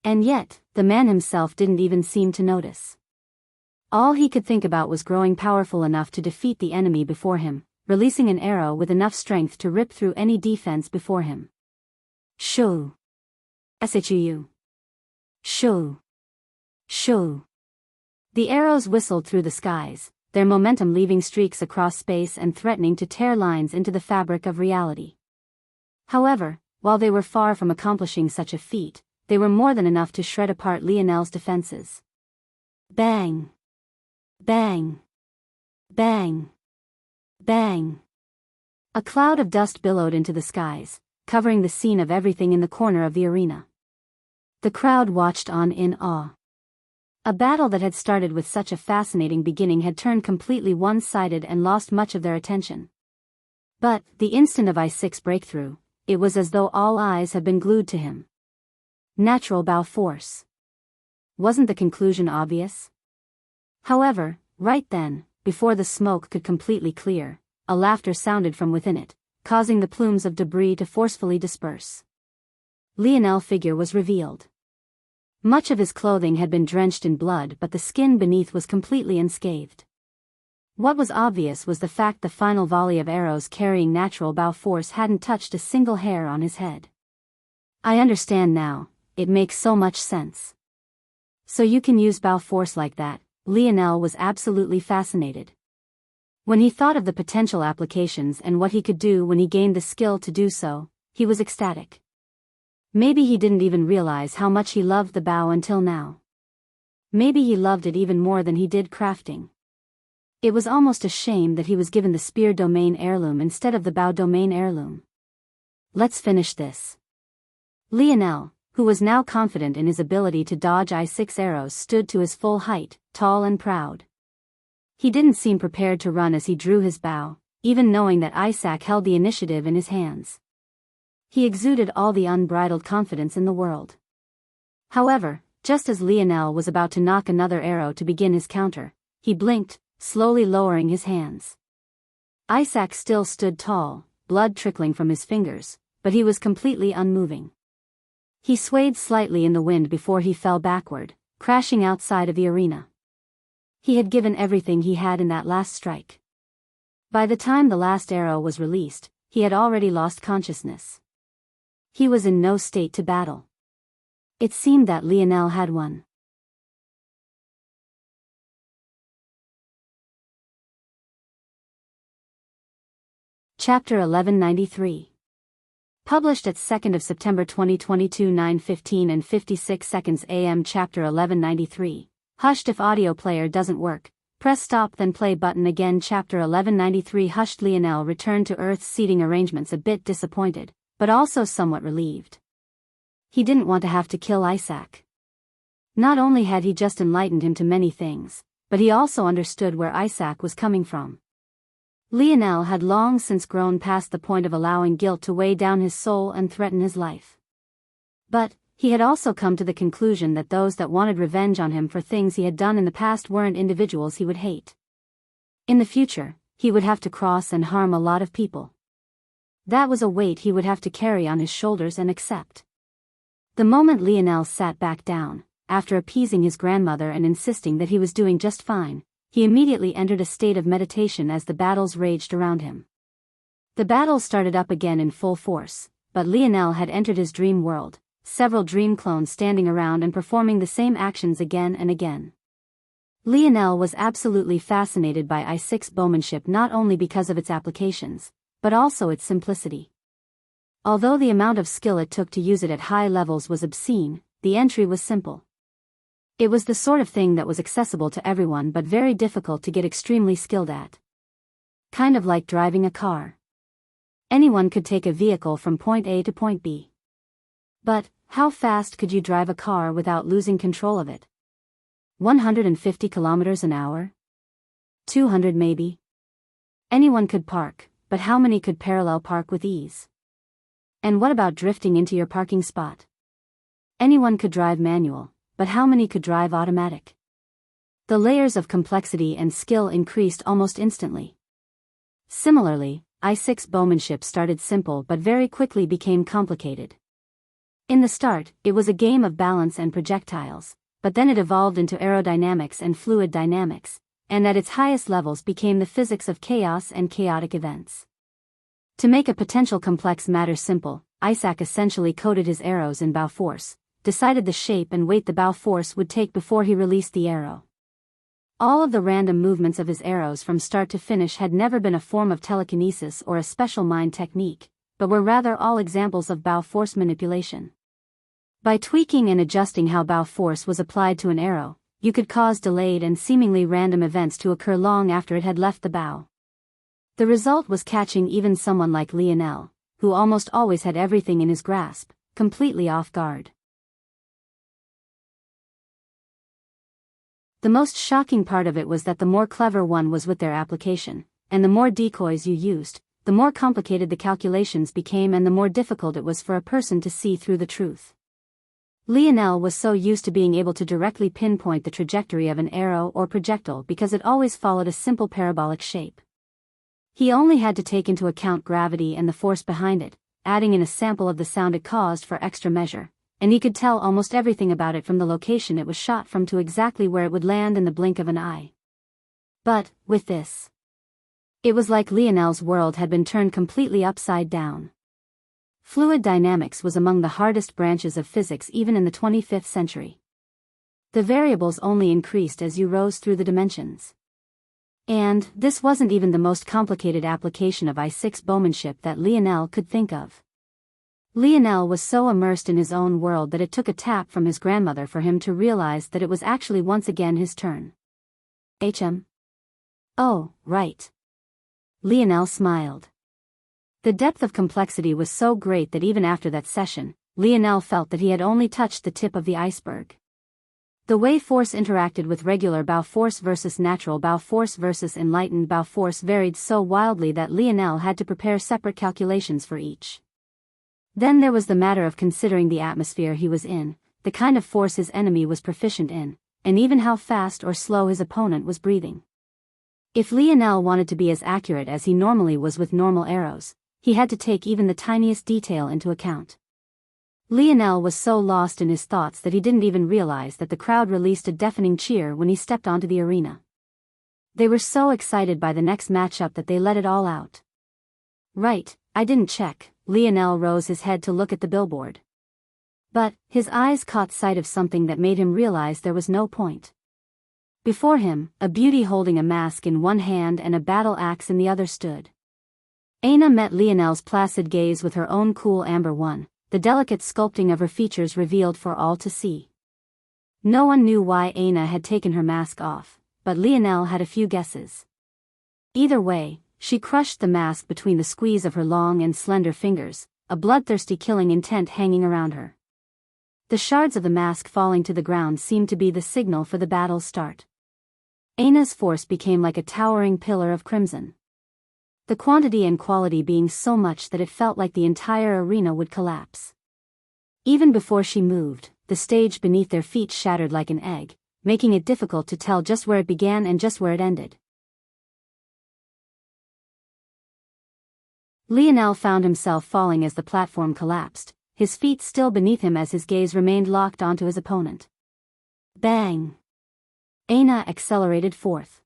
S1: And yet, the man himself didn't even seem to notice. All he could think about was growing powerful enough to defeat the enemy before him, releasing an arrow with enough strength to rip through any defense before him. Shoo! Shu! Shoo! Shoo! The arrows whistled through the skies, their momentum leaving streaks across space and threatening to tear lines into the fabric of reality. However, while they were far from accomplishing such a feat, they were more than enough to shred apart Lionel's defenses. Bang! Bang! Bang! Bang! A cloud of dust billowed into the skies, covering the scene of everything in the corner of the arena. The crowd watched on in awe. A battle that had started with such a fascinating beginning had turned completely one-sided and lost much of their attention. But, the instant of I-6 breakthrough, it was as though all eyes had been glued to him. Natural bow force. Wasn't the conclusion obvious? However, right then, before the smoke could completely clear, a laughter sounded from within it, causing the plumes of debris to forcefully disperse. Lionel's figure was revealed. Much of his clothing had been drenched in blood, but the skin beneath was completely unscathed. What was obvious was the fact the final volley of arrows carrying natural bow force hadn't touched a single hair on his head. I understand now, it makes so much sense. So you can use bow force like that. Lionel was absolutely fascinated. When he thought of the potential applications and what he could do when he gained the skill to do so, he was ecstatic. Maybe he didn't even realize how much he loved the bow until now. Maybe he loved it even more than he did crafting. It was almost a shame that he was given the spear domain heirloom instead of the bow domain heirloom. Let's finish this. Lionel, who was now confident in his ability to dodge I-6 arrows, stood to his full height, tall and proud. He didn't seem prepared to run as he drew his bow, even knowing that Isaac held the initiative in his hands. He exuded all the unbridled confidence in the world. However, just as Lionel was about to knock another arrow to begin his counter, he blinked, slowly lowering his hands. Isaac still stood tall, blood trickling from his fingers, but he was completely unmoving. He swayed slightly in the wind before he fell backward, crashing outside of the arena. He had given everything he had in that last strike. By the time the last arrow was released, he had already lost consciousness. He was in no state to battle. It seemed that Lionel had won. Chapter 1193. Published at 2nd of September 2022, 9:15 and 56 seconds AM. Chapter 1193. Hushed. If audio player doesn't work, press stop then play button again. Chapter 1193. Hushed. Lionel returned to Earth's seating arrangements a bit disappointed, but also somewhat relieved. He didn't want to have to kill Isaac. Not only had he just enlightened him to many things, but he also understood where Isaac was coming from. Lionel had long since grown past the point of allowing guilt to weigh down his soul and threaten his life. But, he had also come to the conclusion that those that wanted revenge on him for things he had done in the past weren't individuals he would hate. In the future, he would have to cross and harm a lot of people. That was a weight he would have to carry on his shoulders and accept. The moment Lionel sat back down, after appeasing his grandmother and insisting that he was doing just fine, he immediately entered a state of meditation as the battles raged around him. The battle started up again in full force, but Lionel had entered his dream world, several dream clones standing around and performing the same actions again and again. Lionel was absolutely fascinated by I-6 bowmanship, not only because of its applications, but also its simplicity. Although the amount of skill it took to use it at high levels was obscene, the entry was simple. It was the sort of thing that was accessible to everyone but very difficult to get extremely skilled at. Kind of like driving a car. Anyone could take a vehicle from point A to point B. But, how fast could you drive a car without losing control of it? 150 kilometers an hour? 200 maybe? Anyone could park, but how many could parallel park with ease? And what about drifting into your parking spot? Anyone could drive manual, but how many could drive automatic? The layers of complexity and skill increased almost instantly. Similarly, I-6 bowmanship started simple but very quickly became complicated. In the start, it was a game of balance and projectiles, but then it evolved into aerodynamics and fluid dynamics, and at its highest levels became the physics of chaos and chaotic events. To make a potential complex matter simple, Isaac essentially coded his arrows in bow force, decided the shape and weight the bow force would take before he released the arrow. All of the random movements of his arrows from start to finish had never been a form of telekinesis or a special mind technique, but were rather all examples of bow force manipulation. By tweaking and adjusting how bow force was applied to an arrow, you could cause delayed and seemingly random events to occur long after it had left the bow. The result was catching even someone like Lionel, who almost always had everything in his grasp, completely off guard. The most shocking part of it was that the more clever one was with their application, and the more decoys you used, the more complicated the calculations became and the more difficult it was for a person to see through the truth. Lionel was so used to being able to directly pinpoint the trajectory of an arrow or projectile because it always followed a simple parabolic shape. He only had to take into account gravity and the force behind it, adding in a sample of the sound it caused for extra measure, and he could tell almost everything about it from the location it was shot from to exactly where it would land in the blink of an eye. But, with this, it was like Lionel's world had been turned completely upside down. Fluid dynamics was among the hardest branches of physics even in the 25th century. The variables only increased as you rose through the dimensions. And this wasn't even the most complicated application of I-6 bowmanship that Lionel could think of. Lionel was so immersed in his own world that it took a tap from his grandmother for him to realize that it was actually once again his turn. Oh, right. Lionel smiled. The depth of complexity was so great that even after that session, Lionel felt that he had only touched the tip of the iceberg. The way force interacted with regular bow force versus natural bow force versus enlightened bow force varied so wildly that Lionel had to prepare separate calculations for each. Then there was the matter of considering the atmosphere he was in, the kind of force his enemy was proficient in, and even how fast or slow his opponent was breathing. If Lionel wanted to be as accurate as he normally was with normal arrows, he had to take even the tiniest detail into account. Lionel was so lost in his thoughts that he didn't even realize that the crowd released a deafening cheer when he stepped onto the arena. They were so excited by the next matchup that they let it all out. Right, I didn't check. Lionel rose his head to look at the billboard. But his eyes caught sight of something that made him realize there was no point. Before him, a beauty holding a mask in one hand and a battle axe in the other stood. Aina met Lionel's placid gaze with her own cool amber one, the delicate sculpting of her features revealed for all to see. No one knew why Aina had taken her mask off, but Lionel had a few guesses. Either way, she crushed the mask between the squeeze of her long and slender fingers, a bloodthirsty killing intent hanging around her. The shards of the mask falling to the ground seemed to be the signal for the battle's start. Aina's force became like a towering pillar of crimson. The quantity and quality being so much that it felt like the entire arena would collapse. Even before she moved, the stage beneath their feet shattered like an egg, making it difficult to tell just where it began and just where it ended. Lionel found himself falling as the platform collapsed, his feet still beneath him as his gaze remained locked onto his opponent. Bang! Aina accelerated forth.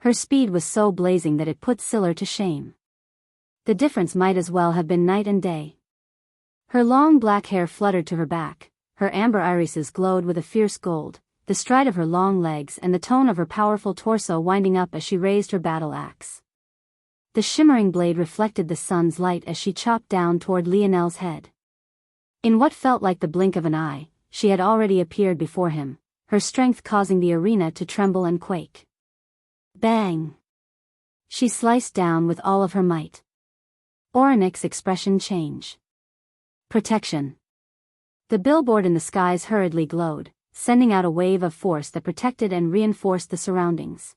S1: Her speed was so blazing that it put Siller to shame. The difference might as well have been night and day. Her long black hair fluttered to her back, her amber irises glowed with a fierce gold, the stride of her long legs and the tone of her powerful torso winding up as she raised her battle axe. The shimmering blade reflected the sun's light as she chopped down toward Lionel's head. In what felt like the blink of an eye, she had already appeared before him, her strength causing the arena to tremble and quake. Bang! She sliced down with all of her might. Orinic's expression changed. Protection. The billboard in the skies hurriedly glowed, sending out a wave of force that protected and reinforced the surroundings.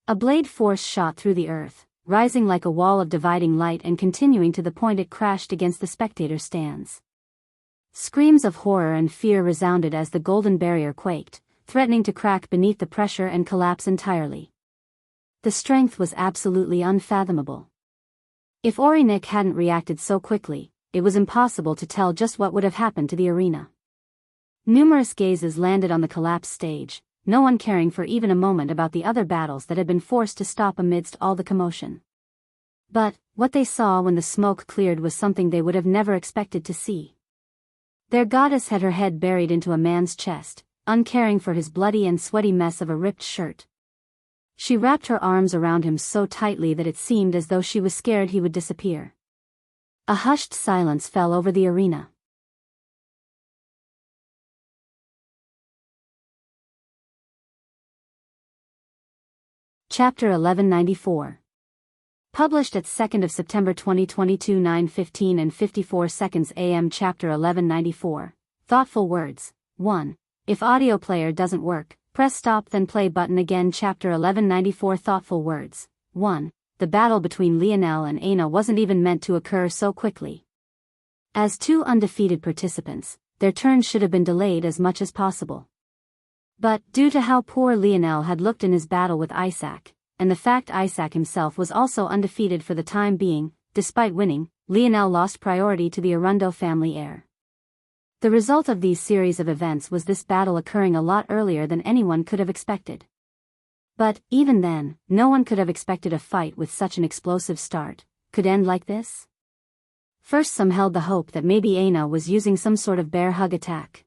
S1: A blade force shot through the earth, rising like a wall of dividing light and continuing to the point it crashed against the spectator stands. Screams of horror and fear resounded as the golden barrier quaked, threatening to crack beneath the pressure and collapse entirely. The strength was absolutely unfathomable. If Orinik hadn't reacted so quickly, it was impossible to tell just what would have happened to the arena. Numerous gazes landed on the collapsed stage, no one caring for even a moment about the other battles that had been forced to stop amidst all the commotion. But what they saw when the smoke cleared was something they would have never expected to see. Their goddess had her head buried into a man's chest, uncaring for his bloody and sweaty mess of a ripped shirt. She wrapped her arms around him so tightly that it seemed as though she was scared he would disappear. A hushed silence fell over the arena. Chapter 1194. Published at 2nd of September 2022 9:15 and 54 seconds AM. Chapter 1194. Thoughtful Words. 1. If audio player doesn't work, press stop then play button again. Chapter 1194. Thoughtful Words. 1. The battle between Lionel and Aina wasn't even meant to occur so quickly. As two undefeated participants, their turns should have been delayed as much as possible. But, due to how poor Lionel had looked in his battle with Isaac, and the fact Isaac himself was also undefeated for the time being, despite winning, Lionel lost priority to the Arundo family heir. The result of these series of events was this battle occurring a lot earlier than anyone could have expected. But, even then, no one could have expected a fight with such an explosive start could end like this. First, some held the hope that maybe Aina was using some sort of bear hug attack.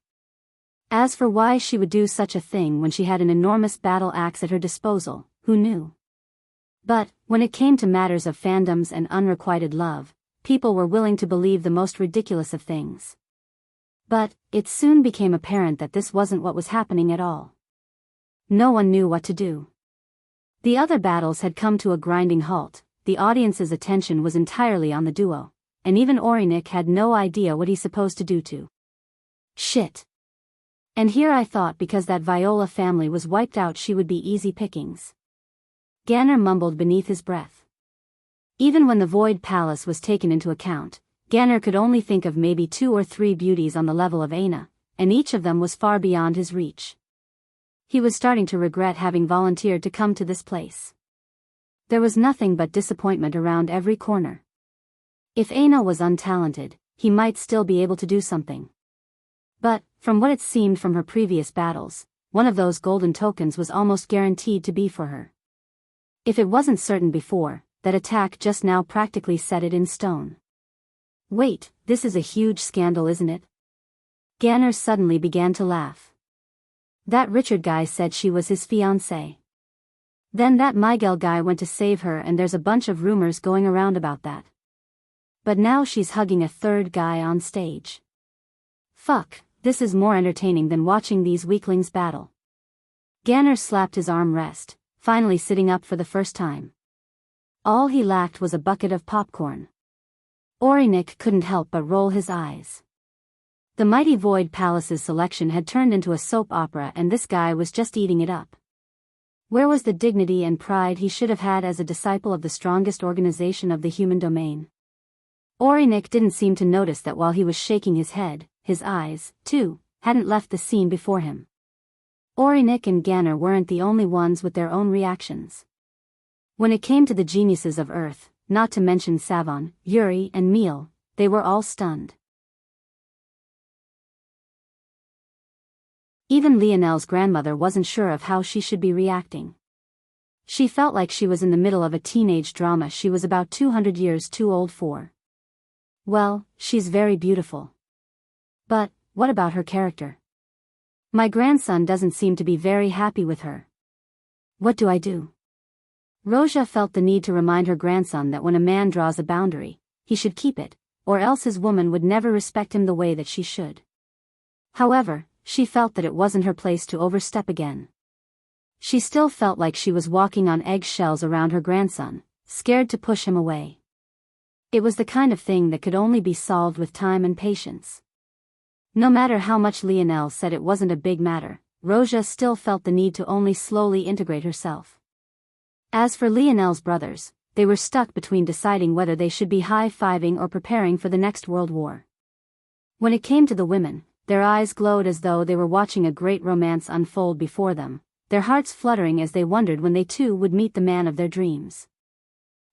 S1: As for why she would do such a thing when she had an enormous battle axe at her disposal, who knew? But, when it came to matters of fandoms and unrequited love, people were willing to believe the most ridiculous of things. But, it soon became apparent that this wasn't what was happening at all. No one knew what to do. The other battles had come to a grinding halt, the audience's attention was entirely on the duo, and even Orinik had no idea what he's supposed to do to. Shit. And here I thought because that Viola family was wiped out she would be easy pickings. Ganner mumbled beneath his breath. Even when the Void Palace was taken into account, Ganner could only think of maybe 2 or 3 beauties on the level of Aina, and each of them was far beyond his reach. He was starting to regret having volunteered to come to this place. There was nothing but disappointment around every corner. If Aina was untalented, he might still be able to do something. But, from what it seemed from her previous battles, one of those golden tokens was almost guaranteed to be for her. If it wasn't certain before, that attack just now practically set it in stone. Wait, this is a huge scandal, isn't it? Ganner suddenly began to laugh. That Richard guy said she was his fiancée. Then that Miguel guy went to save her and there's a bunch of rumors going around about that. But now she's hugging a third guy on stage. Fuck, this is more entertaining than watching these weaklings battle. Ganner slapped his arm rest, finally sitting up for the first time. All he lacked was a bucket of popcorn. Orinik couldn't help but roll his eyes. The mighty Void Palace's selection had turned into a soap opera and this guy was just eating it up. Where was the dignity and pride he should have had as a disciple of the strongest organization of the human domain? Orinik didn't seem to notice that while he was shaking his head, his eyes, too, hadn't left the scene before him. Orinik and Ganner weren't the only ones with their own reactions. When it came to the geniuses of Earth, not to mention Savon, Yuri and Miel, they were all stunned. Even Lionel's grandmother wasn't sure of how she should be reacting. She felt like she was in the middle of a teenage drama she was about 200 years too old for. Well, she's very beautiful. But, what about her character? My grandson doesn't seem to be very happy with her. What do I do? Roja felt the need to remind her grandson that when a man draws a boundary, he should keep it, or else his woman would never respect him the way that she should. However, she felt that it wasn't her place to overstep again. She still felt like she was walking on eggshells around her grandson, scared to push him away. It was the kind of thing that could only be solved with time and patience. No matter how much Lionel said it wasn't a big matter, Roja still felt the need to only slowly integrate herself. As for Lionel's brothers, they were stuck between deciding whether they should be high-fiving or preparing for the next world war. When it came to the women, their eyes glowed as though they were watching a great romance unfold before them, their hearts fluttering as they wondered when they too would meet the man of their dreams.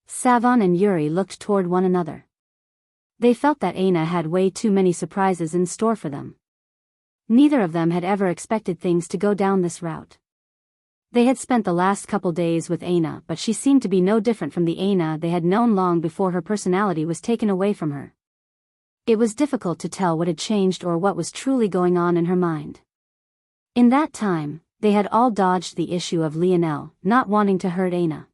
S1: Savon and Yuri looked toward one another. They felt that Aina had way too many surprises in store for them. Neither of them had ever expected things to go down this route. They had spent the last couple days with Aina, but she seemed to be no different from the Aina they had known long before her personality was taken away from her. It was difficult to tell what had changed or what was truly going on in her mind. In that time, they had all dodged the issue of Lionel not wanting to hurt Aina.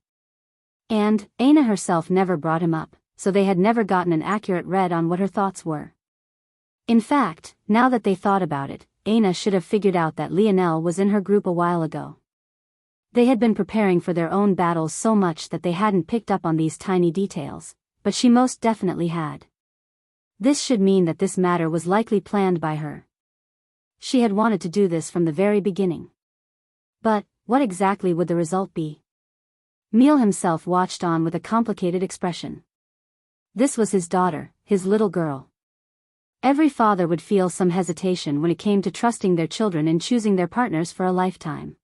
S1: And, Aina herself never brought him up, so they had never gotten an accurate read on what her thoughts were. In fact, now that they thought about it, Aina should have figured out that Lionel was in her group a while ago. They had been preparing for their own battles so much that they hadn't picked up on these tiny details, but she most definitely had. This should mean that this matter was likely planned by her. She had wanted to do this from the very beginning. But, what exactly would the result be? Emil himself watched on with a complicated expression. This was his daughter, his little girl. Every father would feel some hesitation when it came to trusting their children and choosing their partners for a lifetime.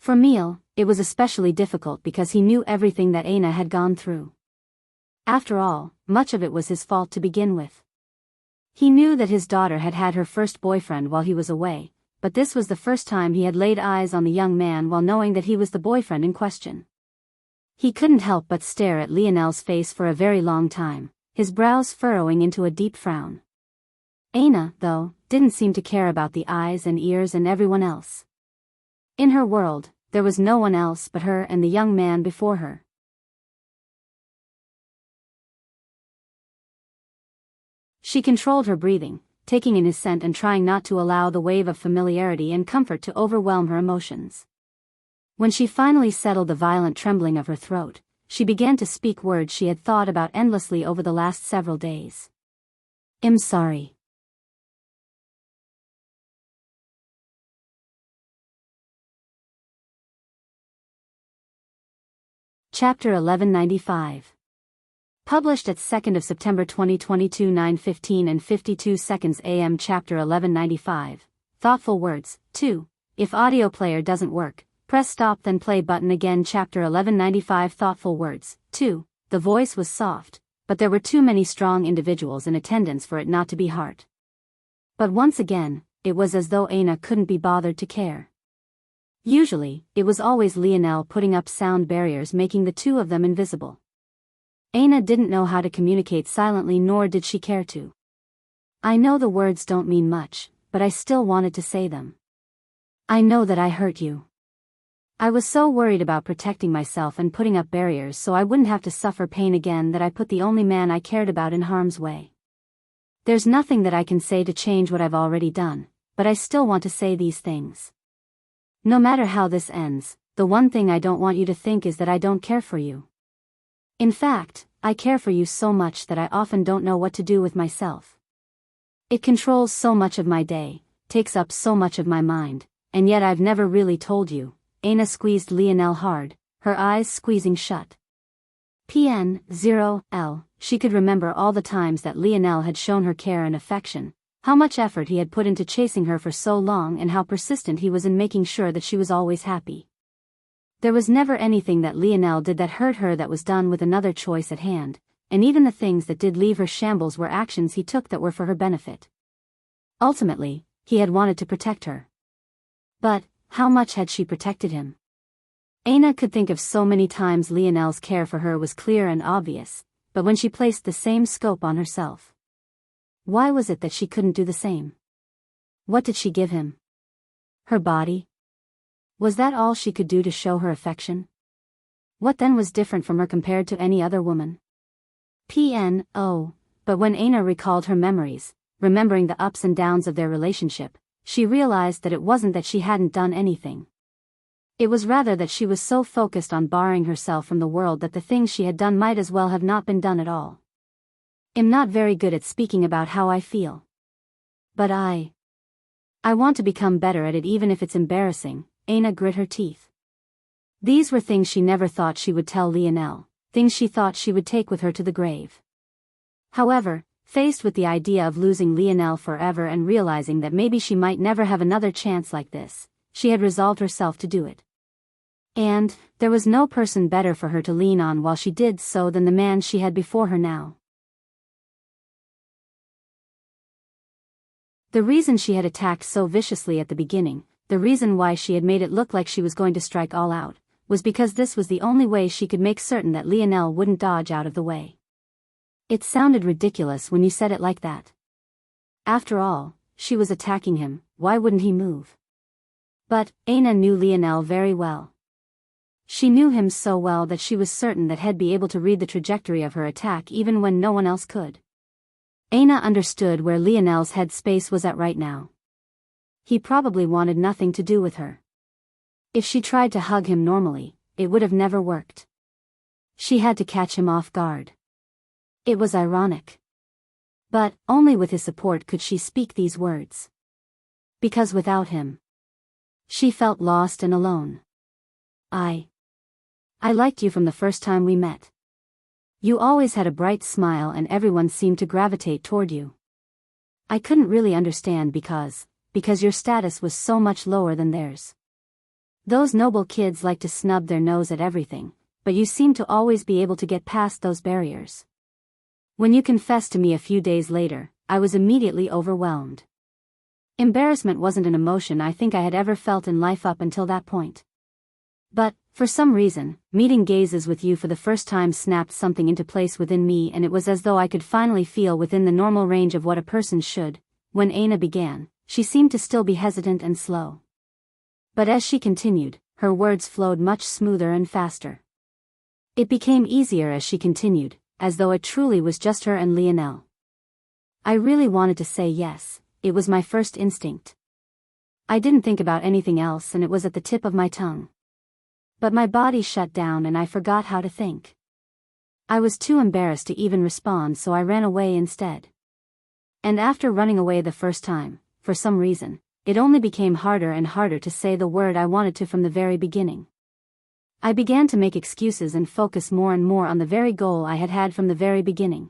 S1: For Emil, it was especially difficult because he knew everything that Aina had gone through. After all, much of it was his fault to begin with. He knew that his daughter had had her first boyfriend while he was away, but this was the first time he had laid eyes on the young man while knowing that he was the boyfriend in question. He couldn't help but stare at Lionel's face for a very long time, his brows furrowing into a deep frown. Aina, though, didn't seem to care about the eyes and ears and everyone else. In her world, there was no one else but her and the young man before her. She controlled her breathing, taking in his scent and trying not to allow the wave of familiarity and comfort to overwhelm her emotions. When she finally settled the violent trembling of her throat, she began to speak words she had thought about endlessly over the last several days. I'm sorry. Chapter 1195. Published at 2nd of September 2022 9:15 and 52 seconds AM. Chapter 1195. Thoughtful words. 2. If audio player doesn't work, press stop then play button again. Chapter 1195. Thoughtful words. 2. The voice was soft, but there were too many strong individuals in attendance for it not to be hard. But once again, it was as though Aina couldn't be bothered to care. Usually, it was always Lionel putting up sound barriers making the two of them invisible. Aina didn't know how to communicate silently nor did she care to. I know the words don't mean much, but I still wanted to say them. I know that I hurt you. I was so worried about protecting myself and putting up barriers so I wouldn't have to suffer pain again that I put the only man I cared about in harm's way. There's nothing that I can say to change what I've already done, but I still want to say these things. No matter how this ends, the one thing I don't want you to think is that I don't care for you. In fact, I care for you so much that I often don't know what to do with myself. It controls so much of my day, takes up so much of my mind, and yet I've never really told you. Aina squeezed Lionel hard, her eyes squeezing shut. PN0L, she could remember all the times that Lionel had shown her care and affection, how much effort he had put into chasing her for so long and how persistent he was in making sure that she was always happy. There was never anything that Lionel did that hurt her that was done with another choice at hand, and even the things that did leave her shambles were actions he took that were for her benefit. Ultimately, he had wanted to protect her. But, how much had she protected him? Aina could think of so many times Lionel's care for her was clear and obvious, but when she placed the same scope on herself. Why was it that she couldn't do the same? What did she give him? Her body? Was that all she could do to show her affection? What then was different from her compared to any other woman? But when Aina recalled her memories, remembering the ups and downs of their relationship, she realized that it wasn't that she hadn't done anything. It was rather that she was so focused on barring herself from the world that the things she had done might as well have not been done at all. I'm not very good at speaking about how I feel. But I want to become better at it even if it's embarrassing. Aina grit her teeth. These were things she never thought she would tell Lionel, things she thought she would take with her to the grave. However, faced with the idea of losing Lionel forever and realizing that maybe she might never have another chance like this, she had resolved herself to do it. And, there was no person better for her to lean on while she did so than the man she had before her now. The reason she had attacked so viciously at the beginning, the reason why she had made it look like she was going to strike all out, was because this was the only way she could make certain that Lionel wouldn't dodge out of the way. It sounded ridiculous when you said it like that. After all, she was attacking him, why wouldn't he move? But, Aina knew Lionel very well. She knew him so well that she was certain that he'd be able to read the trajectory of her attack even when no one else could. Aina understood where Lionel's head space was at right now. He probably wanted nothing to do with her. If she tried to hug him normally, it would have never worked. She had to catch him off guard. It was ironic. But only with his support could she speak these words. Because without him, she felt lost and alone. I liked you from the first time we met. You always had a bright smile and everyone seemed to gravitate toward you. I couldn't really understand because your status was so much lower than theirs. Those noble kids like to snub their nose at everything, but you seem to always be able to get past those barriers. When you confessed to me a few days later, I was immediately overwhelmed. Embarrassment wasn't an emotion I think I had ever felt in life up until that point. But, for some reason, meeting gazes with you for the first time snapped something into place within me, and it was as though I could finally feel within the normal range of what a person should. When Aina began, she seemed to still be hesitant and slow. But as she continued, her words flowed much smoother and faster. It became easier as she continued, as though it truly was just her and Lionel. I really wanted to say yes, it was my first instinct. I didn't think about anything else and it was at the tip of my tongue. But my body shut down and I forgot how to think. I was too embarrassed to even respond, so I ran away instead. And after running away the first time, for some reason, it only became harder and harder to say the word I wanted to from the very beginning. I began to make excuses and focus more and more on the very goal I had had from the very beginning.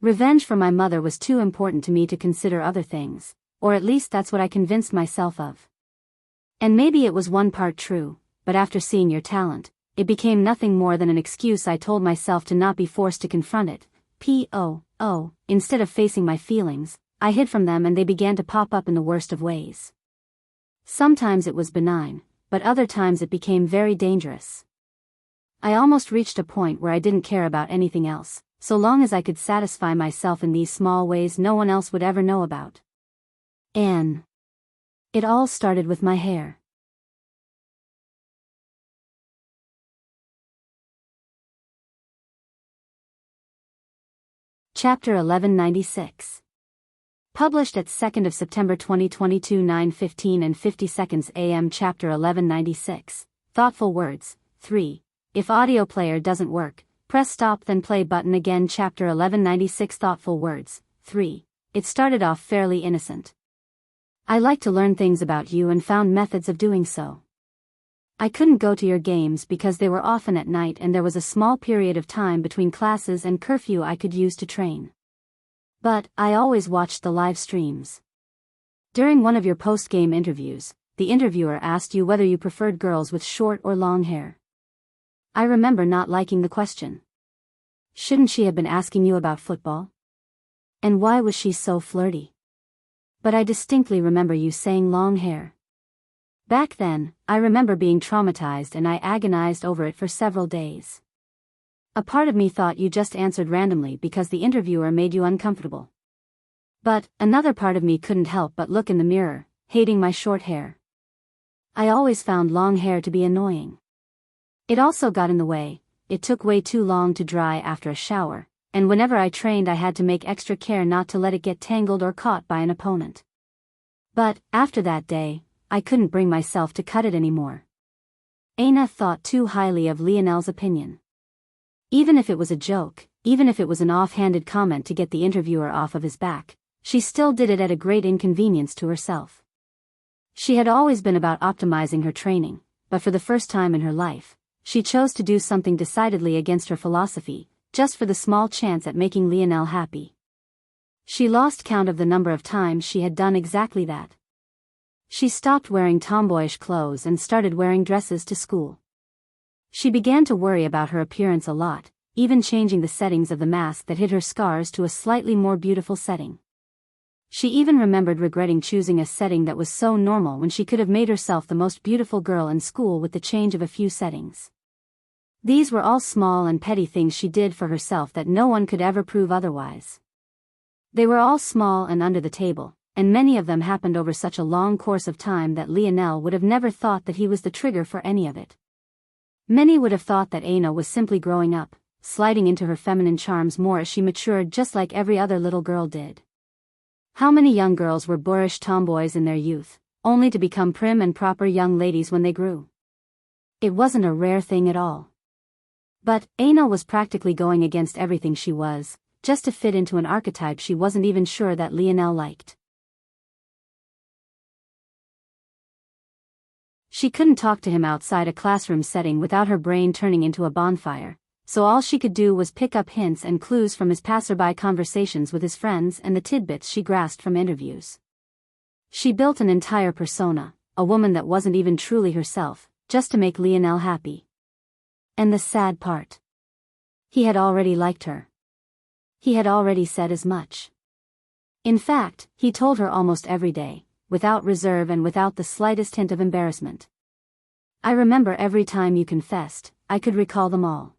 S1: Revenge for my mother was too important to me to consider other things, or at least that's what I convinced myself of. And maybe it was one part true, but after seeing your talent, it became nothing more than an excuse I told myself to not be forced to confront it. Instead of facing my feelings, I hid from them and they began to pop up in the worst of ways. Sometimes it was benign, but other times it became very dangerous. I almost reached a point where I didn't care about anything else, so long as I could satisfy myself in these small ways no one else would ever know about. And it all started with my hair. Chapter 1196. Published at 2nd of September 2022, 9:15 and 50 seconds AM. Chapter 1196. Thoughtful words. 3. If audio player doesn't work, press stop then play button again. Chapter 1196. Thoughtful words. 3. It started off fairly innocent. I like to learn things about you and found methods of doing so. I couldn't go to your games because they were often at night and there was a small period of time between classes and curfew I could use to train. But I always watched the live streams. During one of your post-game interviews, the interviewer asked you whether you preferred girls with short or long hair. I remember not liking the question. Shouldn't she have been asking you about football? And why was she so flirty? But I distinctly remember you saying long hair. Back then, I remember being traumatized and I agonized over it for several days. A part of me thought you just answered randomly because the interviewer made you uncomfortable. But another part of me couldn't help but look in the mirror, hating my short hair. I always found long hair to be annoying. It also got in the way, it took way too long to dry after a shower, and whenever I trained I had to make extra care not to let it get tangled or caught by an opponent. But, after that day, I couldn't bring myself to cut it anymore. Aina thought too highly of Lionel's opinion. Even if it was a joke, even if it was an offhanded comment to get the interviewer off of his back, she still did it at a great inconvenience to herself. She had always been about optimizing her training, but for the first time in her life, she chose to do something decidedly against her philosophy, just for the small chance at making Lionel happy. She lost count of the number of times she had done exactly that. She stopped wearing tomboyish clothes and started wearing dresses to school. She began to worry about her appearance a lot, even changing the settings of the mask that hid her scars to a slightly more beautiful setting. She even remembered regretting choosing a setting that was so normal when she could have made herself the most beautiful girl in school with the change of a few settings. These were all small and petty things she did for herself that no one could ever prove otherwise. They were all small and under the table, and many of them happened over such a long course of time that Lionel would have never thought that he was the trigger for any of it. Many would have thought that Aina was simply growing up, sliding into her feminine charms more as she matured just like every other little girl did. How many young girls were boorish tomboys in their youth, only to become prim and proper young ladies when they grew. It wasn't a rare thing at all. But Aina was practically going against everything she was, just to fit into an archetype she wasn't even sure that Lionel liked. She couldn't talk to him outside a classroom setting without her brain turning into a bonfire, so all she could do was pick up hints and clues from his passerby conversations with his friends and the tidbits she grasped from interviews. She built an entire persona, a woman that wasn't even truly herself, just to make Lionel happy. And the sad part. He had already liked her. He had already said as much. In fact, he told her almost every day, without reserve and without the slightest hint of embarrassment. I remember every time you confessed, I could recall them all.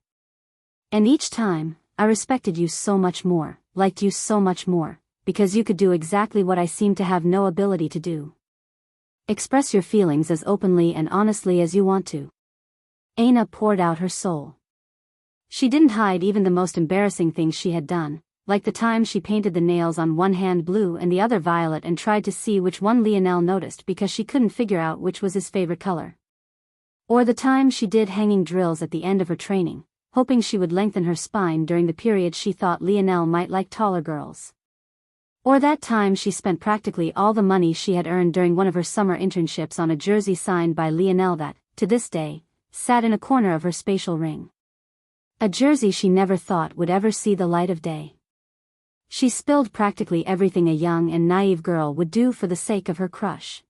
S1: And each time, I respected you so much more, liked you so much more, because you could do exactly what I seemed to have no ability to do. Express your feelings as openly and honestly as you want to. Aina poured out her soul. She didn't hide even the most embarrassing things she had done, like the time she painted the nails on one hand blue and the other violet and tried to see which one Lionel noticed because she couldn't figure out which was his favorite color. Or the time she did hanging drills at the end of her training, hoping she would lengthen her spine during the period she thought Lionel might like taller girls. Or that time she spent practically all the money she had earned during one of her summer internships on a jersey signed by Lionel that, to this day, sat in a corner of her spatial ring. A jersey she never thought would ever see the light of day. She spilled practically everything a young and naive girl would do for the sake of her crush.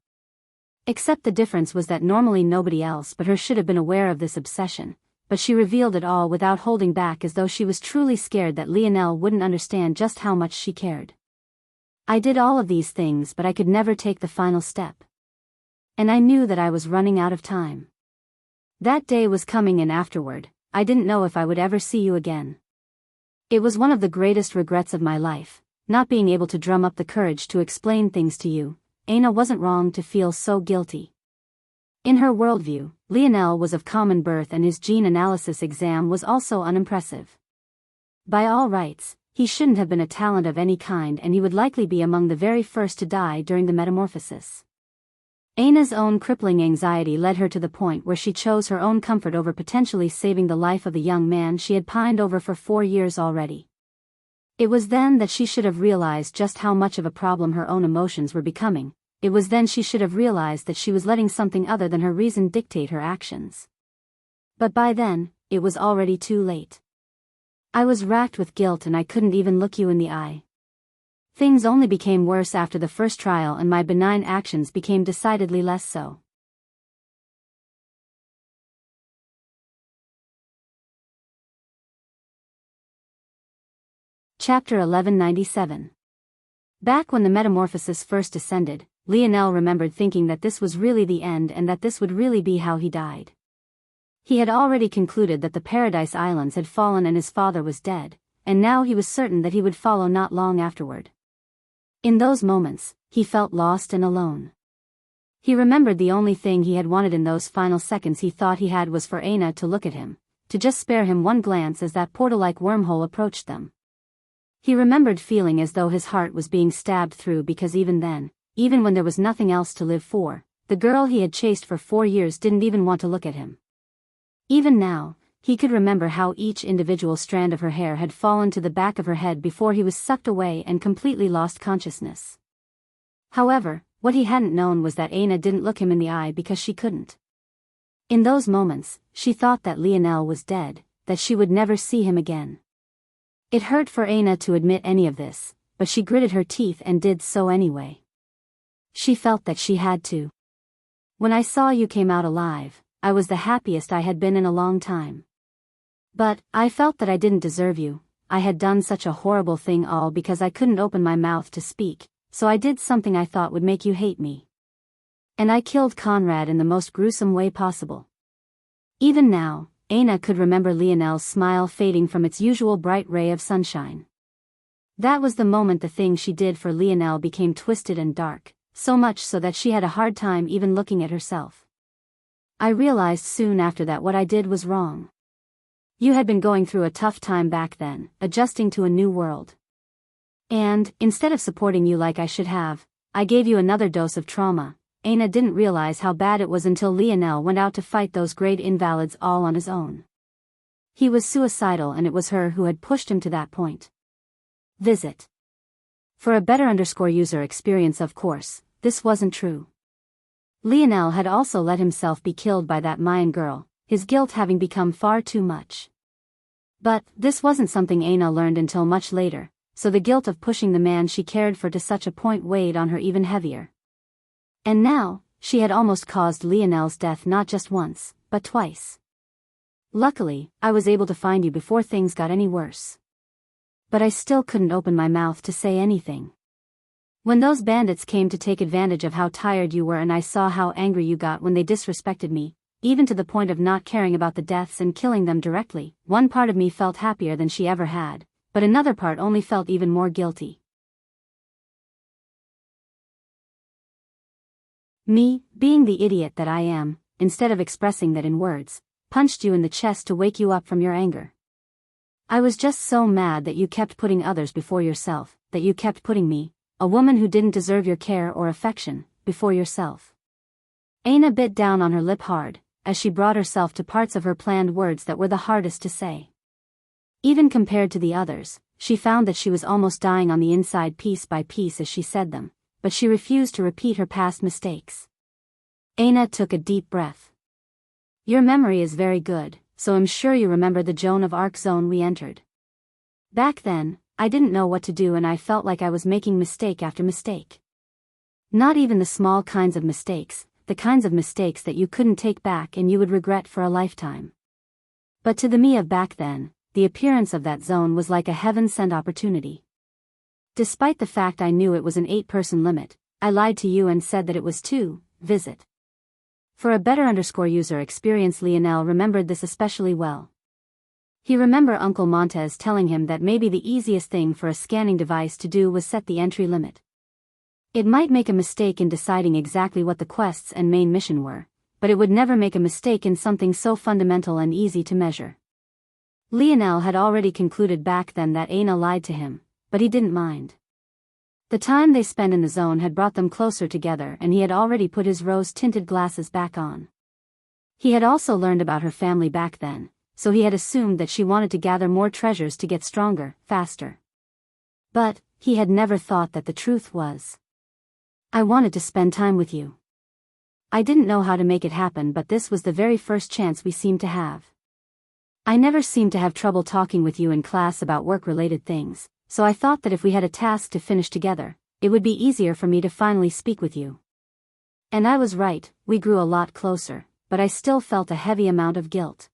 S1: Except the difference was that normally nobody else but her should have been aware of this obsession, but she revealed it all without holding back as though she was truly scared that Lionel wouldn't understand just how much she cared. I did all of these things but I could never take the final step. And I knew that I was running out of time. That day was coming and afterward, I didn't know if I would ever see you again. It was one of the greatest regrets of my life, not being able to drum up the courage to explain things to you. Aina wasn't wrong to feel so guilty. In her worldview, Lionel was of common birth and his gene analysis exam was also unimpressive. By all rights, he shouldn't have been a talent of any kind and he would likely be among the very first to die during the metamorphosis. Aina's own crippling anxiety led her to the point where she chose her own comfort over potentially saving the life of the young man she had pined over for 4 years already. It was then that she should have realized just how much of a problem her own emotions were becoming. It was then she should have realized that she was letting something other than her reason dictate her actions. But by then, it was already too late. I was racked with guilt and I couldn't even look you in the eye. Things only became worse after the first trial and my benign actions became decidedly less so. Chapter 1197. Back when the metamorphosis first descended, Lionel remembered thinking that this was really the end and that this would really be how he died. He had already concluded that the Paradise Islands had fallen and his father was dead, and now he was certain that he would follow not long afterward. In those moments, he felt lost and alone. He remembered the only thing he had wanted in those final seconds he thought he had was for Aina to look at him, to just spare him one glance as that portal-like wormhole approached them. He remembered feeling as though his heart was being stabbed through because even then, even when there was nothing else to live for, the girl he had chased for 4 years didn't even want to look at him. Even now, he could remember how each individual strand of her hair had fallen to the back of her head before he was sucked away and completely lost consciousness. However, what he hadn't known was that Aina didn't look him in the eye because she couldn't. In those moments, she thought that Lionel was dead, that she would never see him again. It hurt for Aina to admit any of this, but she gritted her teeth and did so anyway. She felt that she had to. When I saw you came out alive, I was the happiest I had been in a long time. But, I felt that I didn't deserve you. I had done such a horrible thing all because I couldn't open my mouth to speak, so I did something I thought would make you hate me. And I killed Conrad in the most gruesome way possible. Even now, Aina could remember Lionel's smile fading from its usual bright ray of sunshine. That was the moment the thing she did for Lionel became twisted and dark, so much so that she had a hard time even looking at herself. I realized soon after that what I did was wrong. You had been going through a tough time back then, adjusting to a new world. And, instead of supporting you like I should have, I gave you another dose of trauma, Aina didn't realize how bad it was until Lionel went out to fight those great invalids all on his own. He was suicidal and it was her who had pushed him to that point. Visit. For a better user experience, of course, this wasn't true. Lionel had also let himself be killed by that Mayan girl, his guilt having become far too much. But this wasn't something Aina learned until much later, so the guilt of pushing the man she cared for to such a point weighed on her even heavier. And now, she had almost caused Lionel's death not just once, but twice. Luckily, I was able to find you before things got any worse. But I still couldn't open my mouth to say anything. When those bandits came to take advantage of how tired you were and I saw how angry you got when they disrespected me, even to the point of not caring about the deaths and killing them directly, one part of me felt happier than she ever had, but another part only felt even more guilty. Me, being the idiot that I am, instead of expressing that in words, punched you in the chest to wake you up from your anger. I was just so mad that you kept putting others before yourself, that you kept putting me, a woman who didn't deserve your care or affection, before yourself. Aina bit down on her lip hard, as she brought herself to parts of her planned words that were the hardest to say. Even compared to the others, she found that she was almost dying on the inside piece by piece as she said them, but she refused to repeat her past mistakes. Aina took a deep breath. Your memory is very good, so I'm sure you remember the Joan of Arc zone we entered. Back then, I didn't know what to do and I felt like I was making mistake after mistake. Not even the small kinds of mistakes, the kinds of mistakes that you couldn't take back and you would regret for a lifetime. But to the me of back then, the appearance of that zone was like a heaven-sent opportunity. Despite the fact I knew it was an 8-person limit, I lied to you and said that it was 2, visit. For a better user experience, Lionel remembered this especially well. He remembered Uncle Montez telling him that maybe the easiest thing for a scanning device to do was set the entry limit. It might make a mistake in deciding exactly what the quests and main mission were, but it would never make a mistake in something so fundamental and easy to measure. Lionel had already concluded back then that Aina lied to him, but he didn't mind. The time they spent in the zone had brought them closer together and he had already put his rose-tinted glasses back on. He had also learned about her family back then, so he had assumed that she wanted to gather more treasures to get stronger, faster. But, he had never thought that the truth was, I wanted to spend time with you. I didn't know how to make it happen, but this was the very first chance we seemed to have. I never seemed to have trouble talking with you in class about work-related things, so I thought that if we had a task to finish together, it would be easier for me to finally speak with you. And I was right, we grew a lot closer, but I still felt a heavy amount of guilt.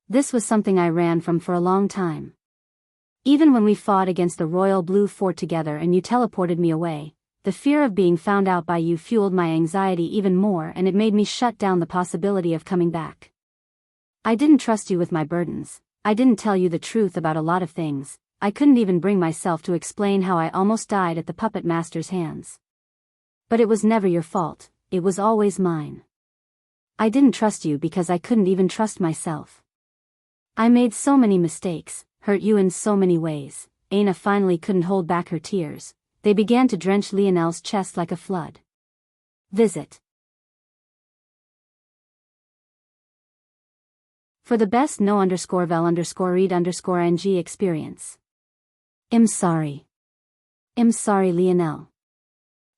S1: This was something I ran from for a long time. Even when we fought against the Royal Blue Fort together and you teleported me away, the fear of being found out by you fueled my anxiety even more and it made me shut down the possibility of coming back. I didn't trust you with my burdens, I didn't tell you the truth about a lot of things, I couldn't even bring myself to explain how I almost died at the puppet master's hands. But it was never your fault, it was always mine. I didn't trust you because I couldn't even trust myself. I made so many mistakes, hurt you in so many ways. Aina finally couldn't hold back her tears. They began to drench Lionel's chest like a flood. Visit. For the best no_vel_read_ng experience. I'm sorry. I'm sorry, Lionel.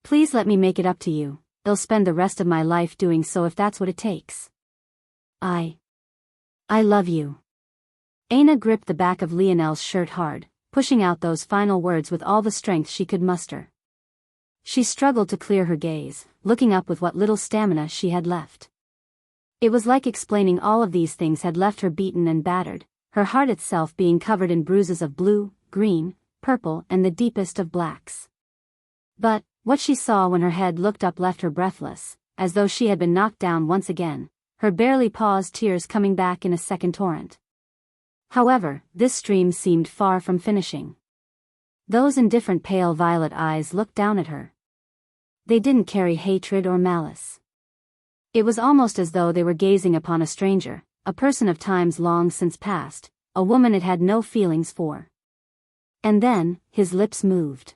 S1: Please let me make it up to you. I'll spend the rest of my life doing so if that's what it takes. I love you. Aina gripped the back of Lionel's shirt hard, pushing out those final words with all the strength she could muster. She struggled to clear her gaze, looking up with what little stamina she had left. It was like explaining all of these things had left her beaten and battered, her heart itself being covered in bruises of blue, green, purple and the deepest of blacks. But, what she saw when her head looked up left her breathless, as though she had been knocked down once again, her barely paused tears coming back in a second torrent. However, this stream seemed far from finishing. Those indifferent pale violet eyes looked down at her. They didn't carry hatred or malice. It was almost as though they were gazing upon a stranger, a person of times long since past, a woman it had no feelings for. And then, his lips moved.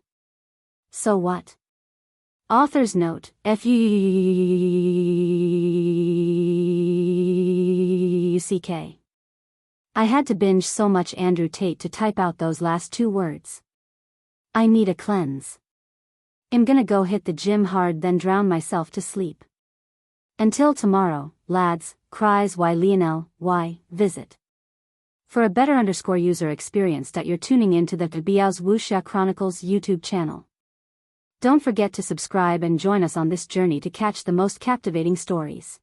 S1: So what? Author's note, FUCK. I had to binge so much Andrew Tate to type out those last 2 words. I need a cleanse. I'm gonna go hit the gym hard then drown myself to sleep. Until tomorrow, lads, cries why Lionel, why, visit. For a better user experience that you're tuning into the Biyao's Wuxia Chronicles YouTube channel. Don't forget to subscribe and join us on this journey to catch the most captivating stories.